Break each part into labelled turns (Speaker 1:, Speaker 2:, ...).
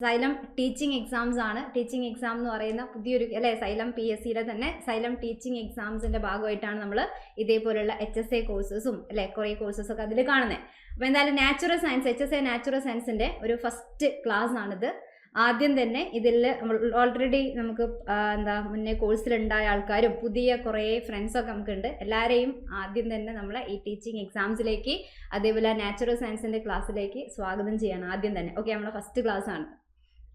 Speaker 1: Xylem teaching exams ആണ്. Teaching exam എന്ന് പറയുന്ന പുതിയൊരു അല്ലെ സൈലം PSCയുടെ തന്നെ സൈലം ടീച്ചിങ് എക്സാംസിന്റെ ഭാഗമായിട്ടാണ് നമ്മൾ ഇതേപോലുള്ള HSA കോഴ്സസും അല്ലെ കുറേ കോഴ്സസൊക്കെ അതിൽ കാണുന്നത്. അപ്പോൾ എന്തായാലും നാച്ചുറൽ സയൻസ് HSA നാച്ചുറൽ സയൻസിന്റെ ഒരു ഫസ്റ്റ് ക്ലാസ് ആണിത്. ആദ്യം തന്നെ ഇതിൽ ഓൾറെഡി നമുക്ക് മുന്നേ കോഴ്സിലുണ്ടായ ആൾക്കാരും പുതിയ കുറേ ഫ്രണ്ട്സൊക്കെ നമുക്കുണ്ട്. എല്ലാവരെയും ആദ്യം തന്നെ നമ്മൾ ഈ ടീച്ചിങ് എക്സാംസിലേക്ക് അതേപോലെ നാച്ചുറൽ സയൻസിൻ്റെ ക്ലാസ്സിലേക്ക് സ്വാഗതം ചെയ്യാണ് ആദ്യം തന്നെ. ഓക്കെ, നമ്മളെ ഫസ്റ്റ് ക്ലാസ് ആണ്.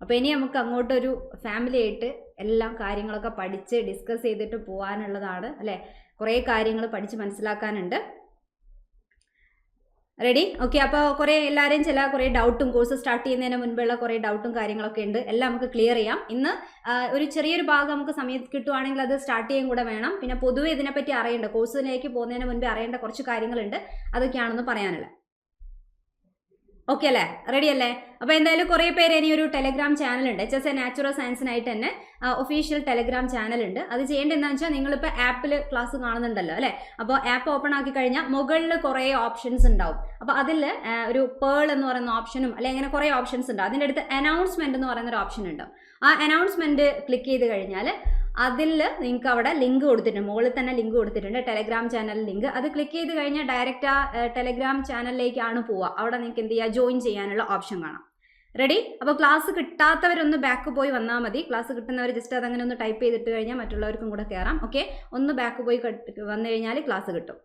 Speaker 1: അപ്പോൾ ഇനി നമുക്ക് അങ്ങോട്ടൊരു ഫാമിലി ആയിട്ട് എല്ലാ കാര്യങ്ങളൊക്കെ പഠിച്ച് ഡിസ്കസ് ചെയ്തിട്ട് പോകാനുള്ളതാണ് അല്ലേ. കുറേ കാര്യങ്ങൾ പഠിച്ച് മനസ്സിലാക്കാനുണ്ട്. റെഡി? ഓക്കെ, അപ്പോൾ എല്ലാവരെയും കുറേ ഡൗട്ടും കോഴ്സ് സ്റ്റാർട്ട് ചെയ്യുന്നതിന് മുൻപുള്ള കുറേ ഡൗട്ടും കാര്യങ്ങളൊക്കെ ഉണ്ട്. എല്ലാം നമുക്ക് ക്ലിയർ ചെയ്യാം. ഇന്ന് ഒരു ചെറിയൊരു ഭാഗം നമുക്ക് സമയത്ത് കിട്ടുവാണെങ്കിൽ അത് സ്റ്റാർട്ട് ചെയ്യാൻ കൂടെ വേണം. പിന്നെ പൊതുവെ ഇതിനെപ്പറ്റി അറിയേണ്ട, കോഴ്സിലേക്ക് പോകുന്നതിന് മുൻപ് അറിയേണ്ട കുറച്ച് കാര്യങ്ങളുണ്ട്. അതൊക്കെയാണെന്ന് പറയാനുള്ളത്. ഓക്കെ അല്ലേ? റെഡി അല്ലേ? അപ്പോൾ എന്തായാലും കുറേ പേര് ഇനി ഒരു ടെലഗ്രാം ചാനലുണ്ട്. HSA നാച്ചുറൽ സയൻസിനായിട്ട് തന്നെ ഒഫീഷ്യൽ ടെലഗ്രാം ചാനലുണ്ട്. അത് ചെയ്യേണ്ടത് എന്താണെന്ന് വെച്ചാൽ നിങ്ങളിപ്പോൾ ആപ്പിൽ ക്ലാസ് കാണുന്നുണ്ടല്ലോ അല്ലേ. അപ്പോൾ ആപ്പ് ഓപ്പൺ ആക്കി കഴിഞ്ഞാൽ മുകളിൽ കുറേ ഓപ്ഷൻസ് ഉണ്ടാവും. അപ്പോൾ അതിൽ ഒരു പേൾ എന്ന് പറയുന്ന ഓപ്ഷനും അല്ലെ അങ്ങനെ കുറേ ഓപ്ഷൻസ് ഉണ്ട്. അതിൻ്റെ അടുത്ത് അനൗൺസ്മെൻറ്റ് എന്ന് പറയുന്നൊരു ഓപ്ഷൻ ഉണ്ട്. ആ അനൗൺസ്മെൻറ്റ് ക്ലിക്ക് ചെയ്ത് കഴിഞ്ഞാൽ അതിൽ നിങ്ങൾക്ക് അവിടെ ലിങ്ക് കൊടുത്തിട്ടുണ്ട്. മുകളിൽ തന്നെ ലിങ്ക് കൊടുത്തിട്ടുണ്ട്, ടെലഗ്രാം ചാനൽ ലിങ്ക്. അത് ക്ലിക്ക് ചെയ്ത് കഴിഞ്ഞാൽ ഡയറക്റ്റ് ആ ടെലഗ്രാം ചാനലിലേക്കാണ് പോവുക. അവിടെ നിങ്ങൾക്ക് എന്ത് ചെയ്യുക, ജോയിൻ ചെയ്യാനുള്ള ഓപ്ഷൻ കാണാം. റെഡി? അപ്പോൾ ക്ലാസ് കിട്ടാത്തവരൊന്ന് ബാക്ക് പോയി വന്നാൽ മതി. ക്ലാസ് കിട്ടുന്നവർ ജസ്റ്റ് അതങ്ങനെ ഒന്ന് ടൈപ്പ് ചെയ്തിട്ട് കഴിഞ്ഞാൽ മറ്റുള്ളവർക്കും കൂടെ കയറാം. ഓക്കെ, ഒന്ന് ബാക്ക് പോയി വന്നു കഴിഞ്ഞാൽ ക്ലാസ് കിട്ടും.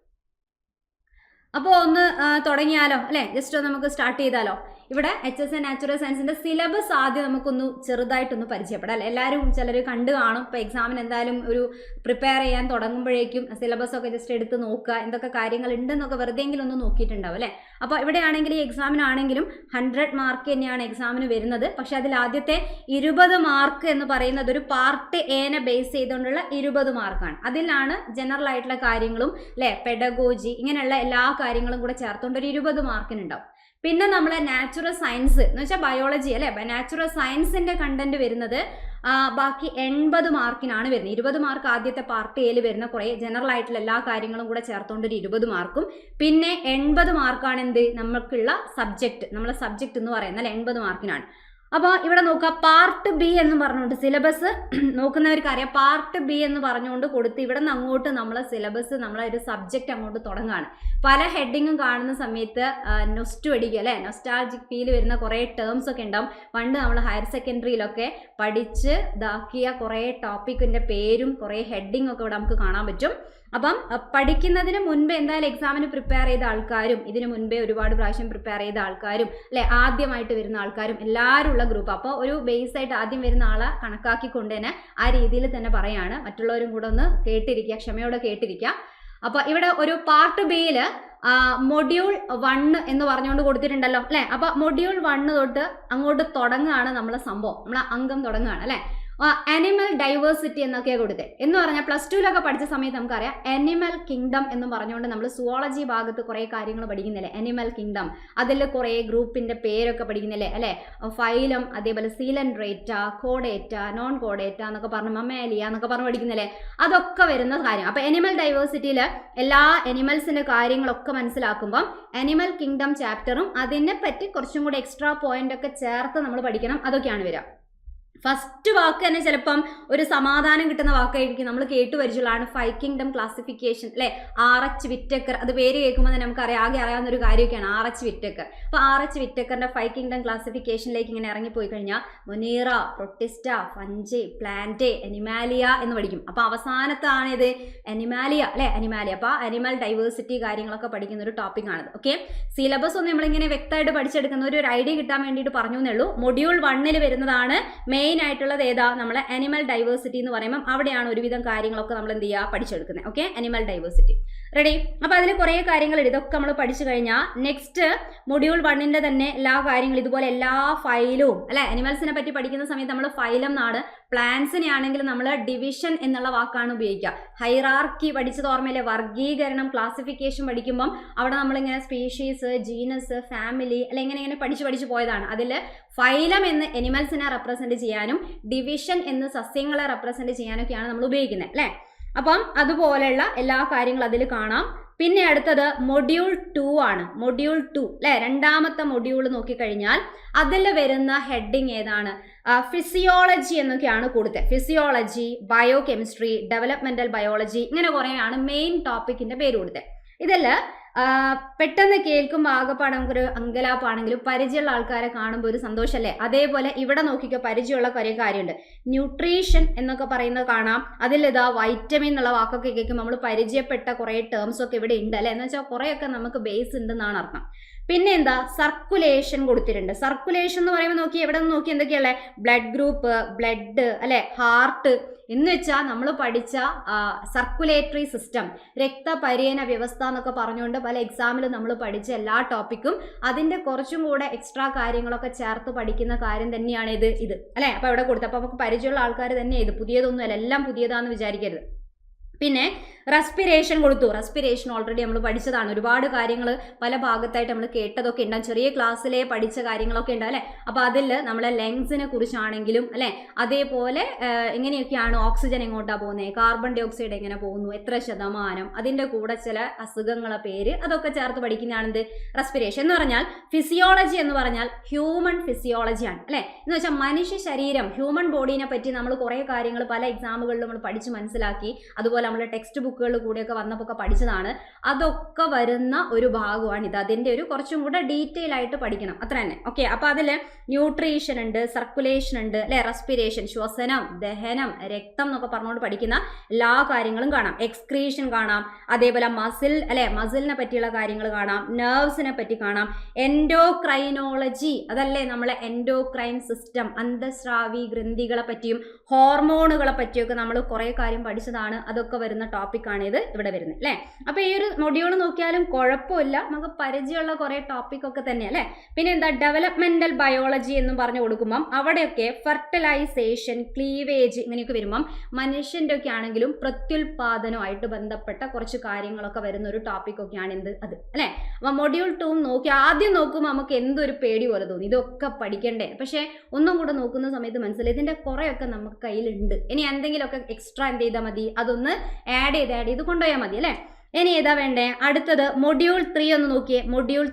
Speaker 1: അപ്പോൾ ഒന്ന് തുടങ്ങിയാലോ അല്ലേ? ജസ്റ്റ് നമുക്ക് സ്റ്റാർട്ട് ചെയ്താലോ? ഇവിടെ HSA നാച്ചുറൽ സയൻസിൻ്റെ സിലബസ് ആദ്യം നമുക്കൊന്ന് ചെറുതായിട്ടൊന്ന് പരിചയപ്പെടാം അല്ലേ. എല്ലാവരും ചിലർ കണ്ടു കാണും. ഇപ്പോൾ എക്സാമിന് എന്തായാലും ഒരു പ്രിപ്പയർ ചെയ്യാൻ തുടങ്ങുമ്പോഴേക്കും സിലബസൊക്കെ ജസ്റ്റ് എടുത്ത് നോക്കുക, എന്തൊക്കെ കാര്യങ്ങൾ ഉണ്ടെന്നൊക്കെ വെറുതെയെങ്കിലും ഒന്ന് നോക്കിയിട്ടുണ്ടാവും അല്ലേ. അപ്പോൾ ഇവിടെയാണെങ്കിൽ ഈ എക്സാമിനാണെങ്കിലും 100 മാർക്ക് തന്നെയാണ് എക്സാമിന് വരുന്നത്. പക്ഷെ അതിൽ ആദ്യത്തെ 20 മാർക്ക് എന്ന് പറയുന്നത് ഒരു പാർട്ട് എനെ ബേസ് ചെയ്തുകൊണ്ടുള്ള 20 മാർക്കാണ്. അതിലാണ് ജനറൽ ആയിട്ടുള്ള കാര്യങ്ങളും അല്ലേ, പെഡഗോജി ഇങ്ങനെയുള്ള എല്ലാ കാര്യങ്ങളും കൂടെ ചേർത്തുകൊണ്ട് ഒരു 20 മാർക്കിനുണ്ടാവും. പിന്നെ നമ്മളെ നാച്ചുറൽ സയൻസ് എന്ന് വെച്ചാൽ ബയോളജി അല്ലേ, നാച്ചുറൽ സയൻസിൻ്റെ കണ്ടന്റ് വരുന്നത് ബാക്കി 80 മാർക്കിനാണ് വരുന്നത്. 20 മാർക്ക് ആദ്യത്തെ പാർട്ട് എയിൽ വരുന്ന കുറേ ജനറൽ ആയിട്ടുള്ള എല്ലാ കാര്യങ്ങളും കൂടെ ചേർത്തുകൊണ്ട് ഒരു 20 മാർക്കും പിന്നെ 80 മാർക്കാണ് എന്ത് നമുക്കുള്ള സബ്ജക്റ്റ്, നമ്മളെ സബ്ജക്റ്റ് എന്ന് പറയുന്നത് അല്ലെ 80 മാർക്കിനാണ്. അപ്പോൾ ഇവിടെ നോക്കുക, പാർട്ട് ബി എന്ന് പറഞ്ഞുകൊണ്ട് സിലബസ് നോക്കുന്നവർക്ക് അറിയാം. പാർട്ട് ബി എന്ന് പറഞ്ഞുകൊണ്ട് കൊടുത്ത് ഇവിടെ നിന്ന് അങ്ങോട്ട് നമ്മളെ സിലബസ് നമ്മളെ ഒരു സബ്ജക്റ്റ് അങ്ങോട്ട് തുടങ്ങുകയാണ്. പല ഹെഡിങ്ങും കാണുന്ന സമയത്ത് നൊസ്റ്റു അടിക്കുക അല്ലേ, നൊസ്റ്റാൾജിക് ഫീൽ വരുന്ന കുറേ ടേംസ് ഒക്കെ ഉണ്ടാവും. പണ്ട് നമ്മൾ ഹയർ സെക്കൻഡറിയിലൊക്കെ പഠിച്ച് ഇതാക്കിയ കുറേ ടോപ്പിക്കിൻ്റെ പേരും കുറേ ഹെഡിങ്ങും ഒക്കെ ഇവിടെ നമുക്ക് കാണാൻ പറ്റും. അപ്പം പഠിക്കുന്നതിന് മുൻപ് എന്തായാലും എക്സാമിന് പ്രിപ്പയർ ചെയ്ത ആൾക്കാരും ഇതിന് മുൻപേ ഒരുപാട് പ്രാവശ്യം പ്രിപ്പയർ ചെയ്ത ആൾക്കാരും അല്ലെ ആദ്യമായിട്ട് വരുന്ന ആൾക്കാരും എല്ലാവരും ഉള്ള ഗ്രൂപ്പ്. അപ്പോൾ ഒരു ബേസ് ആയിട്ട് ആദ്യം വരുന്ന ആളെ കണക്കാക്കിക്കൊണ്ട് തന്നെ ആ രീതിയിൽ തന്നെ പറയാണ്. മറ്റുള്ളവരും കൂടെ ഒന്ന് കേട്ടിരിക്കുക, ക്ഷമയോടെ കേട്ടിരിക്കുക. അപ്പോൾ ഇവിടെ ഒരു പാർട്ട് ബിയിൽ മൊഡ്യൂൾ 1 എന്ന് പറഞ്ഞുകൊണ്ട് കൊടുത്തിട്ടുണ്ടല്ലോ അല്ലേ. അപ്പോൾ മൊഡ്യൂൾ 1 തൊട്ട് അങ്ങോട്ട് തുടങ്ങുകയാണ് നമ്മളെ സംഭവം, നമ്മളെ അംഗം തുടങ്ങുകയാണ് അല്ലേ. അനിമൽ ഡൈവേഴ്സിറ്റി എന്നൊക്കെയാണ് കൊടുത്തത്. എന്ന് പറഞ്ഞാൽ +2 പഠിച്ച സമയത്ത് നമുക്കറിയാം അനിമൽ കിങ്ഡം എന്ന് പറഞ്ഞുകൊണ്ട് നമ്മൾ സുവോളജി ഭാഗത്ത് കുറേ കാര്യങ്ങൾ പഠിക്കുന്നില്ലേ, അനിമൽ കിങ്ഡം. അതിൽ കുറേ ഗ്രൂപ്പിൻ്റെ പേരൊക്കെ പഠിക്കുന്നില്ലേ അല്ലേ. ഫൈലം, അതേപോലെ സീലൻഡ്രേറ്റ, കോഡേറ്റ, നോൺ കോഡേറ്റ എന്നൊക്കെ പറഞ്ഞ് മമേലിയ എന്നൊക്കെ പറഞ്ഞ് പഠിക്കുന്നില്ലേ. അതൊക്കെ വരുന്ന കാര്യം. അപ്പോൾ അനിമൽ ഡൈവേഴ്സിറ്റിയിൽ എല്ലാ അനിമൽസിൻ്റെ കാര്യങ്ങളൊക്കെ മനസ്സിലാക്കുമ്പം അനിമൽ കിങ്ഡം ചാപ്റ്ററും അതിനെ പറ്റി കുറച്ചും കൂടി എക്സ്ട്രാ പോയിന്റ് ഒക്കെ ചേർത്ത് നമ്മൾ പഠിക്കണം. അതൊക്കെയാണ് വരിക. ഫസ്റ്റ് വാക്ക് തന്നെ ചിലപ്പം ഒരു സമാധാനം കിട്ടുന്ന വാക്കായിരിക്കും. നമ്മൾ കേട്ടു പരിചയമുള്ളതാണ് 5 കിങ്ഡം ക്ലാസിഫിക്കേഷൻ അല്ലെ, RH വിറ്റക്കർ. അത് പേര് കേൾക്കുമ്പോൾ തന്നെ നമുക്ക് ആകെ അറിയാവുന്ന ഒരു കാര്യമൊക്കെയാണ് RH വിറ്റക്കർ. അപ്പോൾ RH വിറ്റക്കറിന്റെ 5 കിങ്ഡം ക്ലാസിഫിക്കേഷനിലേക്ക് ഇങ്ങനെ ഇറങ്ങിപ്പോയി കഴിഞ്ഞാൽ Monera, Protista, fungi, Plantae, Animalia എന്ന് പഠിക്കും. അപ്പോൾ അവസാനത്താണ് ഇത് അനിമാലിയ അല്ലെ, അനിമാലിയ. അപ്പോൾ അനിമൽ ഡൈവേഴ്സിറ്റി കാര്യങ്ങളൊക്കെ പഠിക്കുന്ന ഒരു ടോപ്പിക്കാണിത്. ഓക്കെ, സിലബസ് ഒന്നും നമ്മളിങ്ങനെ വ്യക്തമായിട്ട് പഠിച്ചെടുക്കുന്ന ഒരു ഐഡിയ കിട്ടാൻ വേണ്ടിയിട്ട് പറഞ്ഞു എന്നേ ഉള്ളൂ. മൊഡ്യൂൾ 1 വരുന്നതാണ് മെയിൻ ആയിട്ടുള്ളത് ഏതാ, നമ്മളെ അനിമൽ ഡൈവേഴ്സിറ്റി എന്ന് പറയുമ്പോൾ അവിടെയാണ് ഒരുവിധം കാര്യങ്ങളൊക്കെ നമ്മൾ എന്ത് ചെയ്യുക പഠിച്ചെടുക്കുന്നത്. Okay, animal diversity. റെഡി? അപ്പോൾ അതിൽ കുറേ കാര്യങ്ങൾ ഇതൊക്കെ നമ്മൾ പഠിച്ചു കഴിഞ്ഞാൽ നെക്സ്റ്റ് മൊഡ്യൂൾ 1 തന്നെ എല്ലാ കാര്യങ്ങളും ഇതുപോലെ എല്ലാ ഫൈലും അല്ലെ. അനിമൽസിനെ പറ്റി പഠിക്കുന്ന സമയത്ത് നമ്മൾ ഫൈലം എന്നാണ്, പ്ലാന്റ്സിനെ ആണെങ്കിൽ നമ്മൾ ഡിവിഷൻ എന്നുള്ള വാക്കാണ് ഉപയോഗിക്കുക. ഹൈറാർക്കി പഠിച്ചത് ഓർമ്മയില്ലേ, വർഗീകരണം, ക്ലാസിഫിക്കേഷൻ പഠിക്കുമ്പം അവിടെ നമ്മളിങ്ങനെ സ്പീഷീസ്, ജീനസ്, ഫാമിലി അല്ലെ ഇങ്ങനെ പഠിച്ചു പോയതാണ്. അതിൽ ഫൈലം എന്ന് അനിമൽസിനെ റെപ്രസെന്റ് ചെയ്യാനും ഡിവിഷൻ എന്ന് സസ്യങ്ങളെ റെപ്രസെന്റ് ചെയ്യാനൊക്കെയാണ് നമ്മൾ ഉപയോഗിക്കുന്നത് അല്ലേ. അപ്പം അതുപോലെയുള്ള എല്ലാ കാര്യങ്ങളും അതിൽ കാണാം. പിന്നെ അടുത്തത് മൊഡ്യൂൾ 2 ആണ്. മൊഡ്യൂൾ 2 അല്ലെ, രണ്ടാമത്തെ മൊഡ്യൂൾ നോക്കിക്കഴിഞ്ഞാൽ അതിൽ വരുന്ന ഹെഡിങ് ഏതാണ്? ഫിസിയോളജി എന്നൊക്കെയാണ് കൊടുത്തത്. Physiology, bio chemistry, developmental biology, ഇങ്ങനെ കുറേയാണ് മെയിൻ ടോപ്പിക്കിന്റെ പേര് കൊടുത്തത്. ഇതിൽ പെട്ടെന്ന് കേൾക്കുമ്പോൾ ആകെപ്പാടെ നമുക്കൊരു അങ്കലാപ്പാണെങ്കിലും പരിചയമുള്ള ആൾക്കാരെ കാണുമ്പോൾ ഒരു സന്തോഷമല്ലേ? അതേപോലെ ഇവിടെ നോക്കിക്കോ, പരിചയമുള്ള കുറേ കാര്യമുണ്ട്. ന്യൂട്രീഷൻ എന്നൊക്കെ പറയുന്നത് കാണാം. അതിലിതാ വൈറ്റമിൻ എന്നുള്ള വാക്കൊക്കെ കേൾക്കുമ്പോൾ നമ്മൾ പരിചയപ്പെട്ട കുറേ ടേംസ് ഒക്കെ ഇവിടെ ഉണ്ട് അല്ലേ? എന്ന് വെച്ചാൽ കുറേയൊക്കെ നമുക്ക് ബേസ് ഉണ്ടെന്നാണ് അർത്ഥം. പിന്നെ എന്താ, സർക്കുലേഷൻ കൊടുത്തിട്ടുണ്ട്. സർക്കുലേഷൻ എന്ന് പറയുമ്പോൾ നോക്കി, എവിടെ നിന്ന് നോക്കി എന്തൊക്കെയല്ലേ? ബ്ലഡ് ഗ്രൂപ്പ്, ബ്ലഡ് അല്ലെ, ഹാർട്ട് എന്ന് വെച്ചാൽ നമ്മൾ പഠിച്ച സർക്കുലേറ്ററി സിസ്റ്റം, രക്തപര്യന വ്യവസ്ഥ എന്നൊക്കെ പറഞ്ഞുകൊണ്ട് പല എക്സാമിലും നമ്മൾ പഠിച്ച എല്ലാ ടോപ്പിക്കും അതിൻ്റെ കുറച്ചും കൂടെ എക്സ്ട്രാ കാര്യങ്ങളൊക്കെ ചേർത്ത് പഠിക്കുന്ന കാര്യം തന്നെയാണ് ഇത് അല്ലേ? അപ്പോൾ ഇവിടെ കൊടുത്തത് അപ്പോൾ നമുക്ക് പരിചയമുള്ള ആൾക്കാർ തന്നെയാണ് ഇത്, പുതിയതൊന്നുമല്ല, എല്ലാം പുതിയതാണെന്ന് വിചാരിക്കരുത്. പിന്നെ റെസ്പിറേഷൻ കൊടുത്തു. റെസ്പിറേഷൻ ഓൾറെഡി നമ്മൾ പഠിച്ചതാണ്. ഒരുപാട് കാര്യങ്ങൾ പല ഭാഗത്തായിട്ട് നമ്മൾ കേട്ടതൊക്കെ ഉണ്ടാകും, ചെറിയ ക്ലാസ്സിലെ പഠിച്ച കാര്യങ്ങളൊക്കെ ഉണ്ട് അല്ലേ? അപ്പോൾ അതിൽ നമ്മളെ ലങ്സിനെ കുറിച്ചാണെങ്കിലും അല്ലേ, അതേപോലെ എങ്ങനെയൊക്കെയാണ് ഓക്സിജൻ എങ്ങോട്ടാണ് പോകുന്നത്, കാർബൺ ഡൈ ഓക്സൈഡ് എങ്ങനെ പോകുന്നു, എത്ര ശതമാനം, അതിൻ്റെ കൂടെ ചില അസുഖങ്ങളെ പേര്, അതൊക്കെ ചേർത്ത് പഠിക്കുന്നതാണ് എന്ത്, റെസ്പിറേഷൻ എന്ന് പറഞ്ഞാൽ. ഫിസിയോളജി എന്ന് പറഞ്ഞാൽ ഹ്യൂമൻ ഫിസിയോളജിയാണ് അല്ലേ? എന്ന് വെച്ചാൽ മനുഷ്യ ശരീരം, ഹ്യൂമൻ ബോഡീനെ പറ്റി നമ്മൾ കുറേ കാര്യങ്ങൾ പല എക്സാമുകളിലും നമ്മൾ പഠിച്ച് മനസ്സിലാക്കി, അതുപോലെ നമ്മൾ ടെക്സ്റ്റ് ബുക്കുകളിൽ കൂടെയൊക്കെ വന്നപ്പോൾ പഠിച്ചതാണ്. അതൊക്കെ വരുന്ന ഒരു ഭാഗമാണ് ഇത്. അതിൻ്റെ ഒരു കുറച്ചും കൂടെ ഡീറ്റെയിൽ ആയിട്ട് പഠിക്കണം, അത്ര തന്നെ. ഓക്കെ, അപ്പോൾ അതിൽ ന്യൂട്രീഷൻ ഉണ്ട്, സർക്കുലേഷൻ ഉണ്ട് അല്ലെ, റെസ്പിറേഷൻ, ശ്വസനം, ദഹനം, രക്തം എന്നൊക്കെ പറഞ്ഞുകൊണ്ട് പഠിക്കുന്ന എല്ലാ കാര്യങ്ങളും കാണാം. എക്സ്ക്രീഷൻ കാണാം, അതേപോലെ മസിൽ അല്ലെ, മസിലിനെ പറ്റിയുള്ള കാര്യങ്ങൾ കാണാം, നെർവ്സിനെ പറ്റി കാണാം, എൻഡോക്രൈനോളജി, അതല്ലേ നമ്മളെ എൻഡോക്രൈൻ സിസ്റ്റം, അന്തസ്രാവി ഗ്രന്ഥികളെ പറ്റിയും ഹോർമോണുകളെ പറ്റിയൊക്കെ നമ്മൾ കുറേ കാര്യം പഠിച്ചതാണ്. അതൊക്കെ വരുന്ന ടോപ്പിക്കാണ് ഇത് ഇവിടെ വരുന്നത് അല്ലേ? അപ്പോൾ ഈ ഒരു മൊഡ്യൂൾ നോക്കിയാലും കുഴപ്പമില്ല, നമുക്ക് പരിചയമുള്ള കുറേ ടോപ്പിക്കൊക്കെ തന്നെയാണ് അല്ലേ? പിന്നെ എന്താ, ഡെവലപ്മെന്റൽ ബയോളജി എന്ന് പറഞ്ഞു കൊടുക്കുമ്പം അവിടെയൊക്കെ ഫെർട്ടിലൈസേഷൻ, ക്ലീവേജ് ഇങ്ങനെയൊക്കെ വരുമ്പം മനുഷ്യൻ്റെ ഒക്കെ ആണെങ്കിലും പ്രത്യുൽപാദനവുമായിട്ട് ബന്ധപ്പെട്ട കുറച്ച് കാര്യങ്ങളൊക്കെ വരുന്ന ഒരു ടോപ്പിക്കൊക്കെയാണ് എന്ത് അത് അല്ലേ? അപ്പോൾ മൊഡ്യൂൾ 2 നോക്കി ആദ്യം നോക്കുമ്പോൾ നമുക്ക് എന്തൊരു പേടി പോലെ തോന്നി, ഇതൊക്കെ പഠിക്കണ്ടേ? പക്ഷേ ഒന്നും കൂടെ നോക്കുന്ന സമയത്ത് മനസ്സിലായി ഇതിൻ്റെ കുറേയൊക്കെ നമുക്ക് കയ്യിലുണ്ട്. ഇനി എന്തെങ്കിലുമൊക്കെ എക്സ്ട്രാ എന്ത് ചെയ്താൽ മതി, അതൊന്ന് ആഡ് ചെയ്ത് കൊണ്ടുപോയാൽ മതി അല്ലേ? ഇനി ഏതാ വേണ്ടേ? അടുത്തത് മൊഡ്യൂൾ 3 ഒന്ന് നോക്കിയേ. മൊഡ്യൂൾ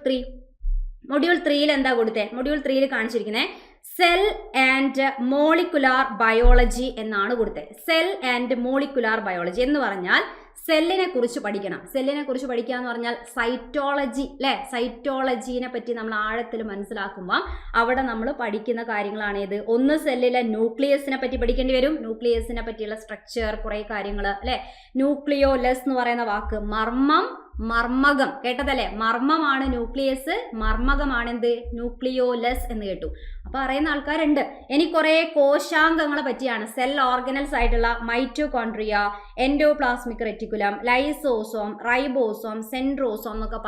Speaker 1: 3യിൽ എന്താ കൊടുത്തേ? മൊഡ്യൂൾ 3യിൽ കാണിച്ചിരിക്കുന്നത് സെൽ ആൻഡ് മോളിക്കുലാർ ബയോളജി എന്നാണ് കൊടുത്തത്. സെൽ ആൻഡ് മോളിക്കുലാർ ബയോളജി എന്ന് പറഞ്ഞാൽ സെല്ലിനെ കുറിച്ച് പഠിക്കണം. സെല്ലിനെ കുറിച്ച് പഠിക്കുക എന്ന് പറഞ്ഞാൽ സൈറ്റോളജി അല്ലേ? സൈറ്റോളജീനെ പറ്റി നമ്മൾ ആഴത്തിൽ മനസ്സിലാക്കുമ്പോൾ അവിടെ നമ്മൾ പഠിക്കുന്ന കാര്യങ്ങളാണ് ഇത്. ഒന്ന് സെല്ലിലെ ന്യൂക്ലിയസിനെ പറ്റി പഠിക്കേണ്ടി വരും. ന്യൂക്ലിയസിനെ പറ്റിയുള്ള സ്ട്രക്ചർ, കുറേ കാര്യങ്ങൾ അല്ലേ? ന്യൂക്ലിയോലസ് എന്ന് പറയുന്ന വാക്ക്, മർമ്മകം കേട്ടതല്ലേ? മർമ്മമാണ് ന്യൂക്ലിയസ്, മർമ്മകമാണ് എന്ത്, ന്യൂക്ലിയോലസ് എന്ന് കേട്ടു. അപ്പോൾ അറിയുന്ന ആൾക്കാരുണ്ട്. ഇനി കുറേ കോശാംഗങ്ങളെ പറ്റിയാണ്. സെൽ ഓർഗനൽസ് ആയിട്ടുള്ള mitochondria, endoplasmic reticulum, lysosome, ribosome, centrosome എന്നൊക്കെ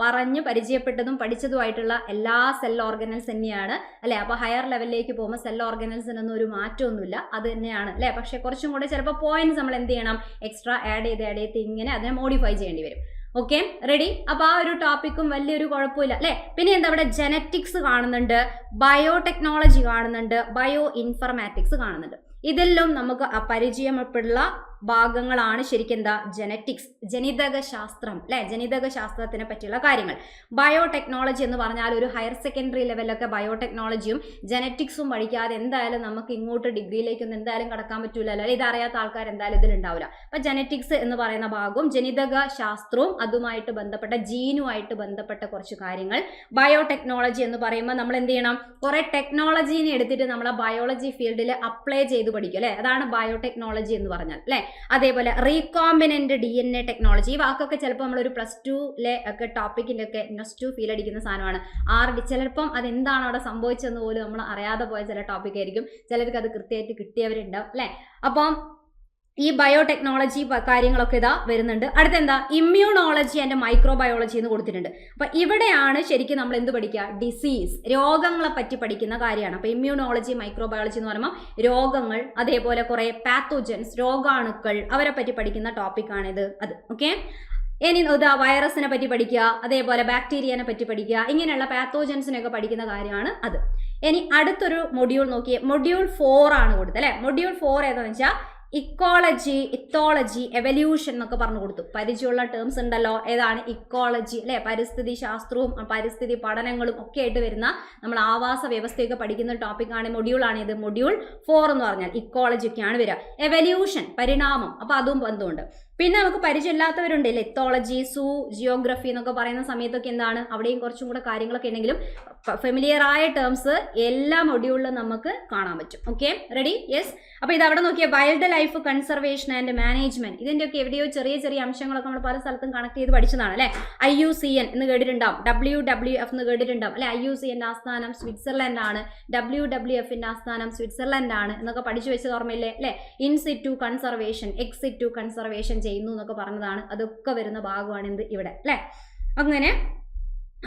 Speaker 1: പറഞ്ഞ് പരിചയപ്പെട്ടതും പഠിച്ചതുമായിട്ടുള്ള എല്ലാ സെൽ ഓർഗനൽസ് തന്നെയാണ് അല്ലേ? അപ്പോൾ ഹയർ ലെവലിലേക്ക് പോകുമ്പോൾ സെൽ ഓർഗനൽസിനൊന്നും ഒരു മാറ്റമൊന്നുമില്ല, അത് തന്നെയാണ് അല്ലേ? പക്ഷേ കുറച്ചും കൂടെ ചിലപ്പോൾ പോയിന്റ്സ് നമ്മൾ എന്ത് ചെയ്യണം, എക്സ്ട്രാ ആഡ് ചെയ്ത് ഇങ്ങനെ അതിനെ മോഡിഫൈ ചെയ്യേണ്ടി വരും. Okay, ready? അപ്പോൾ ആ ഒരു ടോപ്പിക്കും വലിയൊരു കുഴപ്പമില്ല അല്ലേ? പിന്നെ എന്താ, ഇവിടെ ജെനറ്റിക്സ് കാണുന്നുണ്ട്, ബയോടെക്നോളജി കാണുന്നുണ്ട്, ബയോ ഇൻഫർമാറ്റിക്സ് കാണുന്നുണ്ട്. ഇതെല്ലാം നമുക്ക് പരിചയമുള്ള ഭാഗങ്ങളാണ് ശരിക്കും എന്താ, ജനറ്റിക്സ്, ജനിതക ശാസ്ത്രം അല്ലെ? ജനിതക ശാസ്ത്രത്തിനെ പറ്റിയുള്ള കാര്യങ്ങൾ. ബയോടെക്നോളജി എന്ന് പറഞ്ഞാൽ ഒരു ഹയർ സെക്കൻഡറി ലെവലിലൊക്കെ ബയോടെക്നോളജിയും ജനറ്റിക്സും പഠിക്കാതെ എന്തായാലും നമുക്ക് ഇങ്ങോട്ട് ഡിഗ്രിയിലേക്കൊന്നും എന്തായാലും കടക്കാൻ പറ്റൂലല്ലോ. ഇതറിയാത്ത ആൾക്കാർ എന്തായാലും ഇതിലുണ്ടാവില്ല. അപ്പം ജനറ്റിക്സ് എന്ന് പറയുന്ന ഭാഗവും ജനിതക ശാസ്ത്രവും അതുമായിട്ട് ബന്ധപ്പെട്ട ജീനുമായിട്ട് ബന്ധപ്പെട്ട കുറച്ച് കാര്യങ്ങൾ. ബയോടെക്നോളജി എന്ന് പറയുമ്പോൾ നമ്മൾ എന്ത് ചെയ്യണം, കുറേ ടെക്നോളജീനെ എടുത്തിട്ട് നമ്മളെ ബയോളജി ഫീൽഡിൽ അപ്ലൈ ചെയ്ത് പഠിക്കും അല്ലേ? അതാണ് ബയോടെക്നോളജി എന്ന് പറഞ്ഞാൽ അല്ലേ? അതേപോലെ റീകോമ്പിനന്റ് DNA ടെക്നോളജി, ഈ വാക്കൊക്കെ ചിലപ്പോൾ നമ്മളൊരു +2 ഒക്കെ ടോപ്പിക്കിൻ്റെ ഒക്കെ +2 ഫീൽ അടിക്കുന്ന സാധനമാണ്. ചിലപ്പം അതെന്താണ് അവിടെ സംഭവിച്ചതെന്ന് പോലും നമ്മൾ അറിയാതെ പോയ ചില ടോപ്പിക് ആയിരിക്കും. ചിലർക്ക് അത് കൃത്യമായിട്ട് കിട്ടിയവരുണ്ടാവും അല്ലേ? അപ്പം ഈ ബയോടെക്നോളജി കാര്യങ്ങളൊക്കെ ഇതാ വരുന്നുണ്ട്. അടുത്തെന്താ, ഇമ്മ്യൂണോളജി ആൻഡ് മൈക്രോബയോളജി എന്ന് കൊടുത്തിട്ടുണ്ട്. അപ്പം ഇവിടെയാണ് ശരിക്കും നമ്മൾ എന്ത് പഠിക്കുക, ഡിസീസ്, രോഗങ്ങളെ പറ്റി പഠിക്കുന്ന കാര്യമാണ്. അപ്പം ഇമ്മ്യൂണോളജി, മൈക്രോബയോളജി എന്ന് പറയുമ്പോൾ രോഗങ്ങൾ, അതേപോലെ കുറേ പാത്തോജൻസ്, രോഗാണുക്കൾ, അവരെ പറ്റി പഠിക്കുന്ന ടോപ്പിക്കാണിത് അത്. ഓക്കെ, ഇനി ഇതാ വൈറസിനെ പറ്റി പഠിക്കുക, അതേപോലെ ബാക്ടീരിയനെ പറ്റി പഠിക്കുക, ഇങ്ങനെയുള്ള പാത്തോജൻസിനെയൊക്കെ പഠിക്കുന്ന കാര്യമാണ് അത്. ഇനി അടുത്തൊരു മൊഡ്യൂൾ നോക്കിയേ, മൊഡ്യൂൾ 4 ആണ് കൊടുത്തത് അല്ലേ? മൊഡ്യൂൾ 4 ഏതാണെന്ന് വെച്ചാൽ ഇക്കോളജി, ഇത്തോളജി, എവല്യൂഷൻ എന്നൊക്കെ പറഞ്ഞു കൊടുത്തു. പരിചയമുള്ള ടേംസ് ഉണ്ടല്ലോ. ഏതാണ്? ഇക്കോളജി അല്ലെ, പരിസ്ഥിതി ശാസ്ത്രവും പരിസ്ഥിതി പഠനങ്ങളും ഒക്കെ ആയിട്ട് വരുന്ന നമ്മൾ ആവാസ വ്യവസ്ഥയൊക്കെ പഠിക്കുന്ന ടോപ്പിക്കാണ്, മൊഡ്യൂളാണ് ഇത്. മൊഡ്യൂൾ 4 എന്ന് പറഞ്ഞാൽ ഇക്കോളജി ഒക്കെയാണ് വരിക. എവല്യൂഷൻ പരിണാമം, അപ്പോൾ അതും ബന്ധമുണ്ട്. പിന്നെ നമുക്ക് പരിചയമില്ലാത്തവരുണ്ട്, ലിത്തോളജി, ജിയോഗ്രഫി എന്നൊക്കെ പറയുന്ന സമയത്തൊക്കെ എന്താണ് അവിടെയും കുറച്ചും കൂടെ കാര്യങ്ങളൊക്കെ ഉണ്ടെങ്കിലും ഫെമിലിയർ ആയ ടേംസ് എല്ലാ മൊഡ്യൂളിലും നമുക്ക് കാണാൻ പറ്റും. Okay, ready? യെസ്. അപ്പോൾ ഇത് അവിടെ നോക്കിയാൽ wild life conservation and management, ഇതിൻ്റെയൊക്കെ എവിടെയോ ചെറിയ ചെറിയ അംശങ്ങളൊക്കെ നമ്മൾ പല സ്ഥലത്തും കണക്ട് ചെയ്ത് പഠിച്ചതാണ് അല്ലേ. IUCN എന്ന് കേട്ടിട്ടുണ്ടാവും, WWF എന്ന് കേട്ടിട്ടുണ്ടാവും അല്ലെ. IUCN ആസ്ഥാനം സ്വിറ്റ്സർലൻഡ് ആണ്, WWF ആസ്ഥാനം സ്വിറ്റ്സർലൻഡ് ആണ് എന്നൊക്കെ പഠിച്ചു വെച്ചത് ഓർമ്മയില്ലേ അല്ലെ. ഇൻസിറ്റു കൺസർവേഷൻ, എക്സിറ്റു കൺസർവേഷൻ ചെയ്യുന്നു എന്നൊക്കെ പറഞ്ഞതാണ്. അതൊക്കെ വരുന്ന ഭാഗമാണ് എന്ത് ഇവിടെ അല്ലെ. അങ്ങനെ